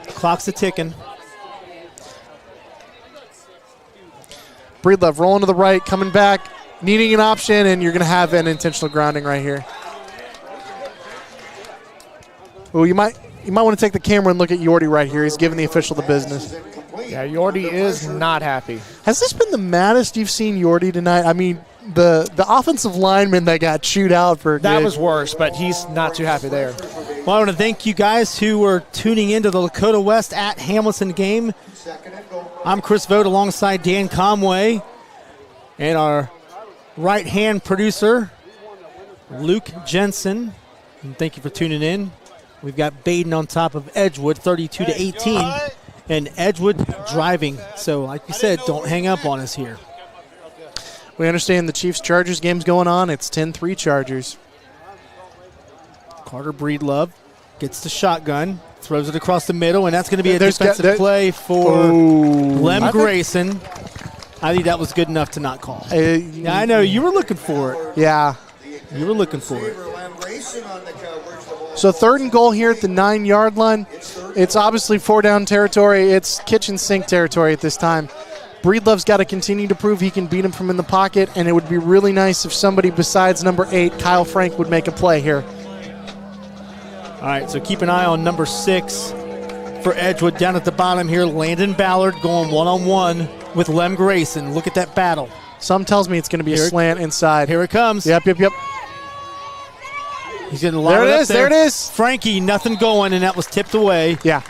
Clock's a-ticking. Breedlove rolling to the right, coming back, needing an option, and you're going to have an intentional grounding right here. Oh, you might want to take the camera and look at Yordi right here. He's giving the official the business. Yeah, Yordi is not happy. Has this been the maddest you've seen Yordi tonight? I mean, the offensive lineman that got chewed out for that was worse, but he's not too happy there. Well, I want to thank you guys who were tuning into the Lakota West at Hamilton game. I'm Chris Vogt alongside Dan Conway and our right-hand producer, Luke Jensen. And thank you for tuning in. We've got Badin on top of Edgewood, 32-18, and Edgewood driving. So, like we said, don't hang up on us here. We understand the Chiefs-Chargers game's going on. It's 10-3 Chargers. Carter Breedlove gets the shotgun, throws it across the middle, and that's going to be a defensive play for Lem Grayson. I think that was good enough to not call. Yeah, I know. You were looking for it. Yeah. You were looking for it. So 3rd and goal here at the 9-yard line. It's obviously 4-down territory. It's kitchen sink territory at this time. Breedlove's got to continue to prove he can beat him from in the pocket, and it would be really nice if somebody besides number 8, Kyle Frank, would make a play here. All right, so keep an eye on number 6 for Edgewood down at the bottom here. Landon Ballard going one-on-one with Lem Grayson. Look at that battle. Some tells me it's going to be a slant inside. Here it comes. Yep. He's getting a lot of it. There it is. Frankie, nothing going, and that was tipped away. Yeah.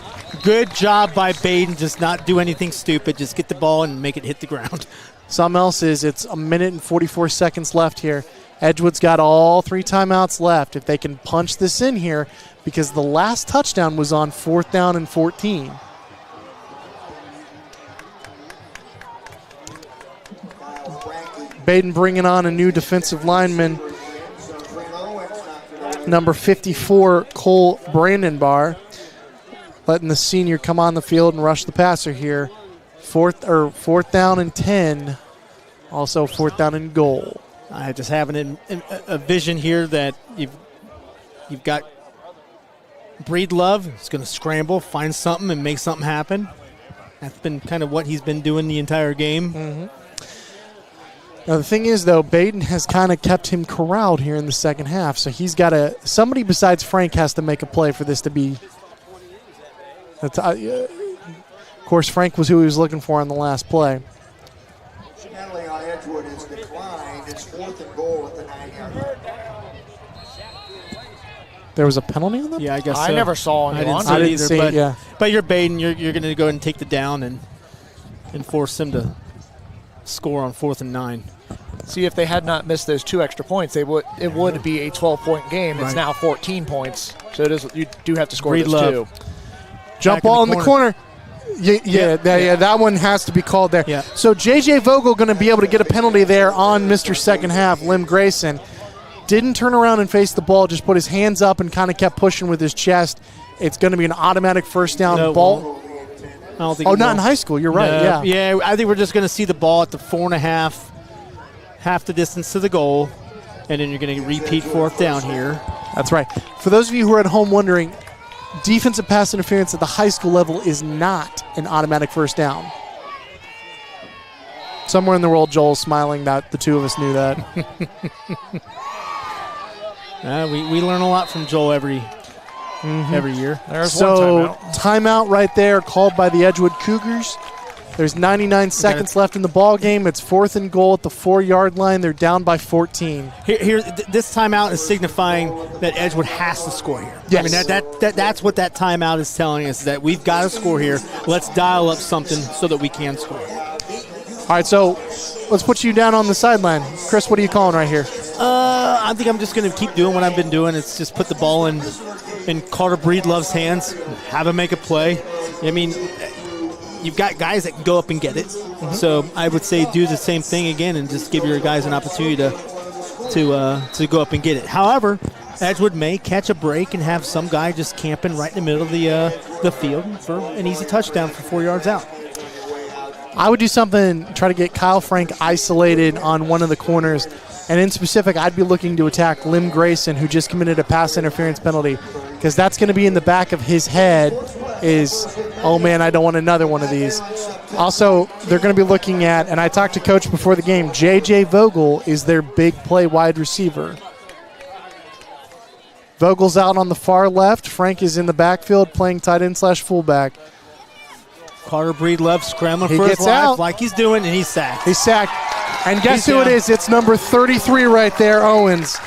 Good job by Badin. Just not do anything stupid. Just get the ball and make it hit the ground. Something else is it's 1 minute and 44 seconds left here. Edgewood's got all 3 timeouts left. If they can punch this in here, because the last touchdown was on 4th down and 14. Badin bringing on a new defensive lineman, number 54, Cole Brandenbar, letting the senior come on the field and rush the passer here. 4th down and 10, also 4th down and goal. I just have a vision here that you've got Breedlove. He's going to scramble, find something, and make something happen. That's been kind of what he's been doing the entire game. Mm-hmm. Now, the thing is, though, Badin has kind of kept him corralled here in the second half, so he's got to – somebody besides Frank has to make a play for this to be – of course, Frank was who he was looking for on the last play. Penalty on Edgewood is declined. It's 4th and goal at the 9-yard line. There was a penalty on that? Yeah, I guess so. I never saw I anyone. didn't see it either. Yeah. But you're Badin. You're going to go ahead and take the down and force him to score on 4th and 9. See, if they had not missed those 2 extra points, it would be a 12-point game. It's now 14 points, so it is. You do have to score those 2. Jump ball in the corner. Yeah, that one has to be called there. Yeah. So J.J. Vogel going to be able to get a penalty there on Mr. Second Half, Lem Grayson. Didn't turn around and face the ball, just put his hands up and kind of kept pushing with his chest. It's going to be an automatic first down ball. I don't think not in high school. You're right, no. Yeah, I think we're just going to see the ball at the 4.5, half the distance to the goal, and then you're going to repeat 4th down here. That's right. For those of you who are at home wondering, defensive pass interference at the high school level is not an automatic first down. Somewhere in the world, Joel's smiling that the two of us knew that. We learn a lot from Joel every year. There's so one timeout right there called by the Edgewood Cougars. There's 99 seconds left in the ball game. It's 4th and goal at the 4-yard line. They're down by 14. This timeout is signifying that Edgewood has to score here. Yes. I mean, that's what that timeout is telling us, that we've got to score here. Let's dial up something so that we can score. All right, so let's put you down on the sideline. Chris, what are you calling right here? I think I'm just going to keep doing what I've been doing. It's just put the ball in Carter Breedlove's hands, have him make a play. I mean, you've got guys that can go up and get it. Mm-hmm. So I would say do the same thing again and just give your guys an opportunity to go up and get it. However, Edgewood may catch a break and have some guy just camping right in the middle of the field for an easy touchdown for 4 yards out. I would do something, try to get Kyle Frank isolated on one of the corners. And in specific, I'd be looking to attack Lim Grayson, who just committed a pass interference penalty, because that's going to be in the back of his head is, oh, man, I don't want another one of these. Also, they're going to be looking at, and I talked to Coach before the game, J.J. Vogel is their big play wide receiver. Vogel's out on the far left. Frank is in the backfield playing tight end / fullback. Carter Breedlove scrambling for his life like he's doing, and he's sacked. He's sacked. And guess who it is? It's number 33 right there, Owens.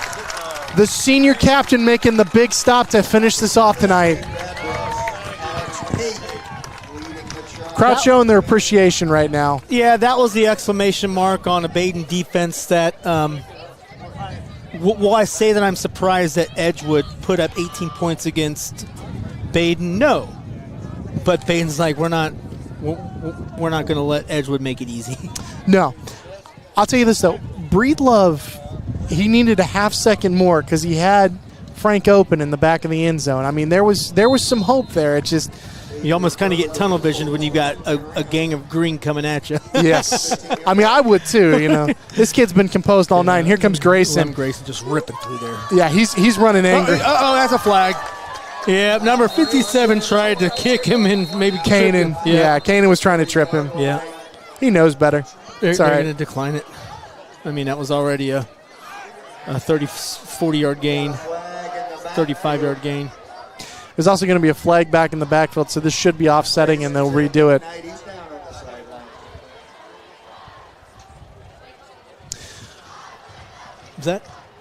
The senior captain making the big stop to finish this off tonight. Crowd showing their appreciation right now. Yeah, that was the exclamation mark on a Badin defense that will I say that I'm surprised that Edgewood put up 18 points against Badin? No. But Badin's like, we're not going to let Edgewood make it easy. No. I'll tell you this, though. Breedlove, he needed a half second more because he had Frank open in the back of the end zone. I mean, there was some hope there. It's just... You almost kind of get tunnel vision when you've got a gang of green coming at you. Yes. I mean, I would too, you know. This kid's been composed all night. Here comes Grayson. Grayson just ripping through there. Yeah, he's running angry. Uh-oh, that's a flag. Yeah, number 57 tried to kick him and maybe Kanan. Yeah, Kanan was trying to trip him. Yeah. He knows better. They're all right. going to decline it. I mean, that was already a 40-yard gain, 35-yard gain. There's also going to be a flag back in the backfield, so this should be offsetting, and they'll redo it. Is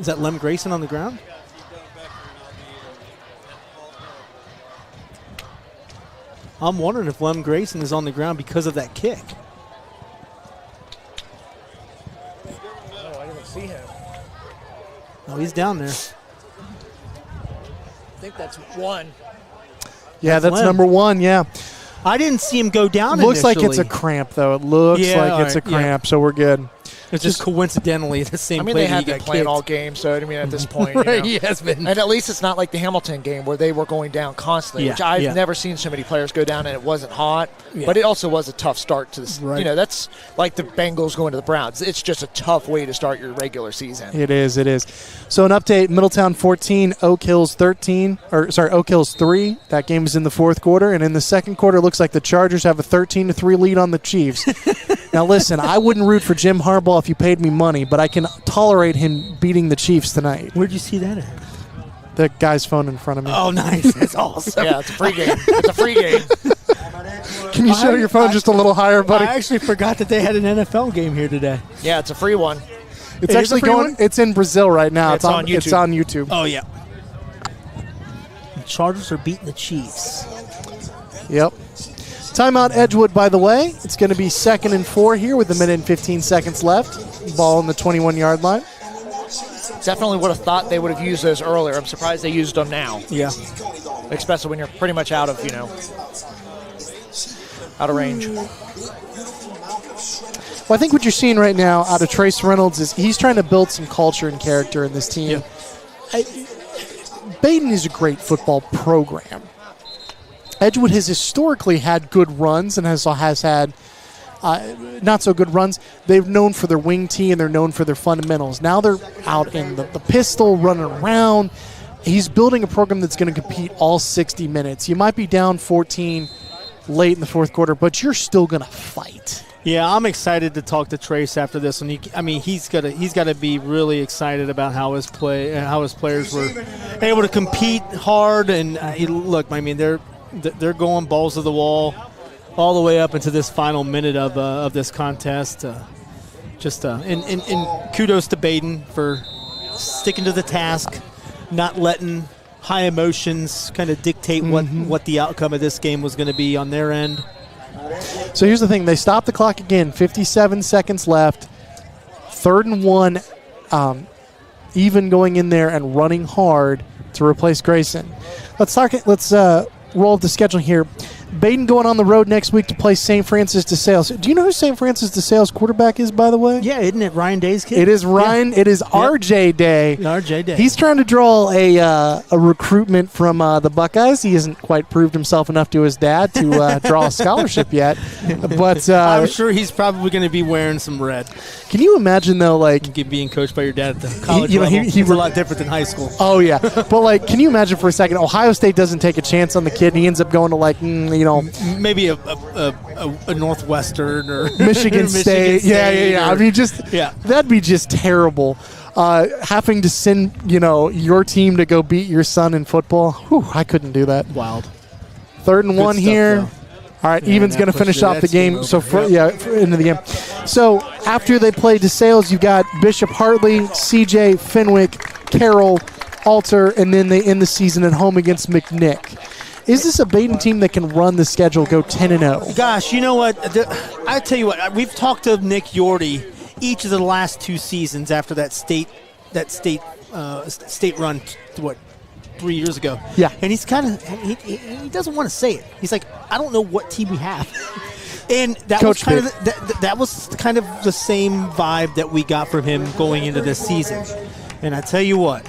that Lem Grayson on the ground? I'm wondering if Lem Grayson is on the ground because of that kick. Oh, I didn't see him. No, he's down there. I think that's one. Yeah, that's Lem. number 1, yeah. I didn't see him go down Looks initially. like it's a cramp, though. It looks like it's a cramp, so we're good. It's just coincidentally the same play. I mean, they have been been playing all game, so I mean, at this point, right, he has been. And at least it's not like the Hamilton game where they were going down constantly, which I've never seen so many players go down, and it wasn't hot. Yeah. But it also was a tough start to this. Right. You know, that's like the Bengals going to the Browns. It's just a tough way to start your regular season. It is. So an update: Middletown 14, Oak Hills 3. That game is in the fourth quarter, and in the second quarter, it looks like the Chargers have a 13-3 lead on the Chiefs. Now, listen, I wouldn't root for Jim Harbaugh if you paid me money, but I can tolerate him beating the Chiefs tonight. Where'd you see that at? The guy's phone in front of me. Oh, nice. That's awesome. Yeah, it's a free game. It's a free game. Can you show your phone just a little higher, buddy? I actually forgot that they had an NFL game here today. Yeah, it's a free one. It's actually going. One? It's in Brazil right now. It's on YouTube. It's on YouTube. Oh, yeah. The Chargers are beating the Chiefs. Yep. Timeout Edgewood, by the way. It's going to be 2nd and 4 here with 1 minute and 15 seconds left. Ball on the 21-yard line. Definitely would have thought they would have used those earlier. I'm surprised they used them now. Yeah. Especially when you're pretty much out of, out of range. Well, I think what you're seeing right now out of Trace Reynolds is he's trying to build some culture and character in this team. Yeah. Badin is a great football program. Edgewood has historically had good runs and has had not so good runs. They're known for their wing tee and they're known for their fundamentals. Now they're out in the pistol, running around. He's building a program that's going to compete all 60 minutes. You might be down 14 late in the fourth quarter, but you're still going to fight. Yeah, I'm excited to talk to Trace after this one. He's got to be really excited about how his players were able to compete hard. And look, they're going balls to the wall. all the way up into this final minute of this contest. And kudos to Badin for sticking to the task, not letting high emotions kind of dictate what the outcome of this game was going to be on their end. So here's the thing. They stopped the clock again. 57 seconds left. 3rd and 1. Even going in there and running hard to replace Grayson. Let's roll the schedule here. Badin going on the road next week to play St. Francis de Sales. Do you know who St. Francis de Sales quarterback is, by the way? Yeah, isn't it Ryan Day's kid? It is Ryan. Yeah. It is RJ Day. RJ Day. He's trying to draw a recruitment from the Buckeyes. He hasn't quite proved himself enough to his dad to draw a scholarship yet. But I'm sure he's probably going to be wearing some red. Can you imagine, though, like being coached by your dad at the college level? He's a lot different than high school. Oh, yeah. But, like, can you imagine for a second, Ohio State doesn't take a chance on the kid, and he ends up going to, like, maybe a Northwestern or Michigan State. Yeah. I mean, that'd be just terrible. Having to send, your team to go beat your son in football. Whew, I couldn't do that. Wild. 3rd and 1 here. Though. All right, Evan's going to finish off the game. So, into the game. So, after they play DeSales, you've got Bishop Hartley, CJ, Fenwick, Carroll, Alter, and then they end the season at home against McNick. Is this a Badin team that can run the schedule, go 10-0? Gosh, you know what? I tell you what, we've talked to Nick Yorty each of the last 2 seasons after that state run, 3 years ago. Yeah. And he's kind of he doesn't want to say it. He's like, I don't know what team we have. And that was kind of the same vibe that we got from him going into this season. And I tell you what,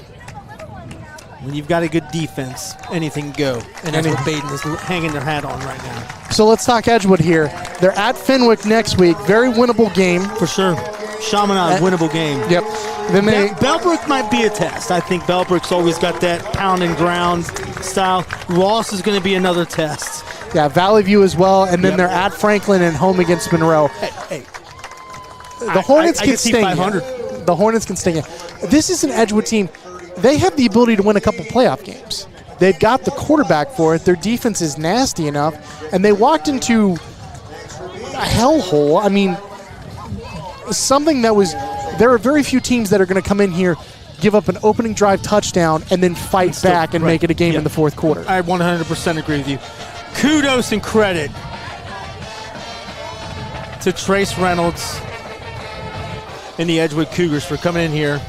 when you've got a good defense, anything can go. And that's what Badin is hanging their hat on right now. So let's talk Edgewood here. They're at Fenwick next week. Very winnable game. For sure. Chaminade, winnable game. Yep. Then Bellbrook might be a test. I think Bellbrook's always got that pound and ground style. Ross is going to be another test. Yeah, Valley View as well. And then they're at Franklin and home against Monroe. Hey. The Hornets can see sting 500. you. The Hornets can sting you. This is an Edgewood team. They have the ability to win a couple playoff games. They've got the quarterback for it. Their defense is nasty enough. And they walked into a hellhole. I mean, something that was – there are very few teams that are going to come in here, give up an opening drive touchdown, and then fight back and make it a game in the fourth quarter. I 100% agree with you. Kudos and credit to Trace Reynolds and the Edgewood Cougars for coming in here.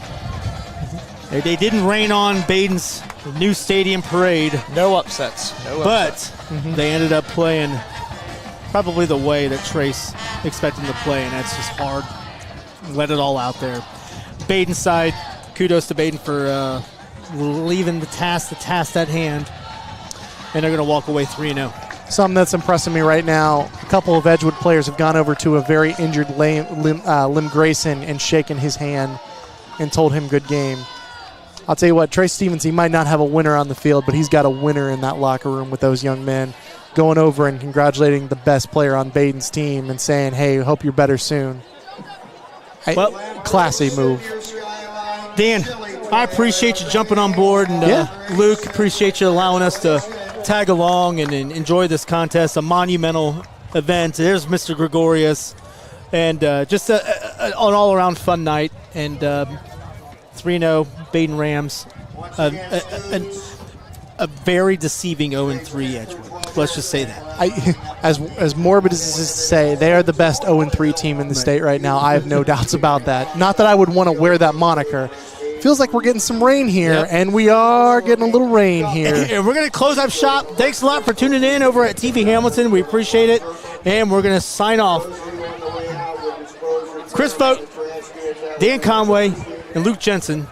They didn't rain on Badin's new stadium parade. No upsets. But they ended up playing probably the way that Trace expected them to play, and that's just hard. Let it all out there. Badin side, kudos to Badin for leaving the task at hand, and they're going to walk away 3-0. Something that's impressing me right now, a couple of Edgewood players have gone over to a very injured Lim Grayson and shaken his hand and told him good game. I'll tell you what, Trey Stevens, he might not have a winner on the field, but he's got a winner in that locker room with those young men, going over and congratulating the best player on Badin's team and saying, hey, hope you're better soon. Classy move. Dan, I appreciate you jumping on board, and Luke, appreciate you allowing us to tag along and enjoy this contest, a monumental event. There's Mr. Gregorius, and just an all-around fun night, and 3-0 Badin Rams, a very deceiving 0-3 Edgewood. Let's just say that. As morbid as this is to say, they are the best 0-3 team in the state right now. I have no doubts about that. Not that I would want to wear that moniker. Feels like we're getting some rain here, and we are getting a little rain here. And we're going to close up shop. Thanks a lot for tuning in over at TV Hamilton. We appreciate it, and we're going to sign off. Chris Vogt, Dan Conway, and Luke Jensen.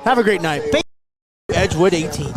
Have a great night. Edgewood 18.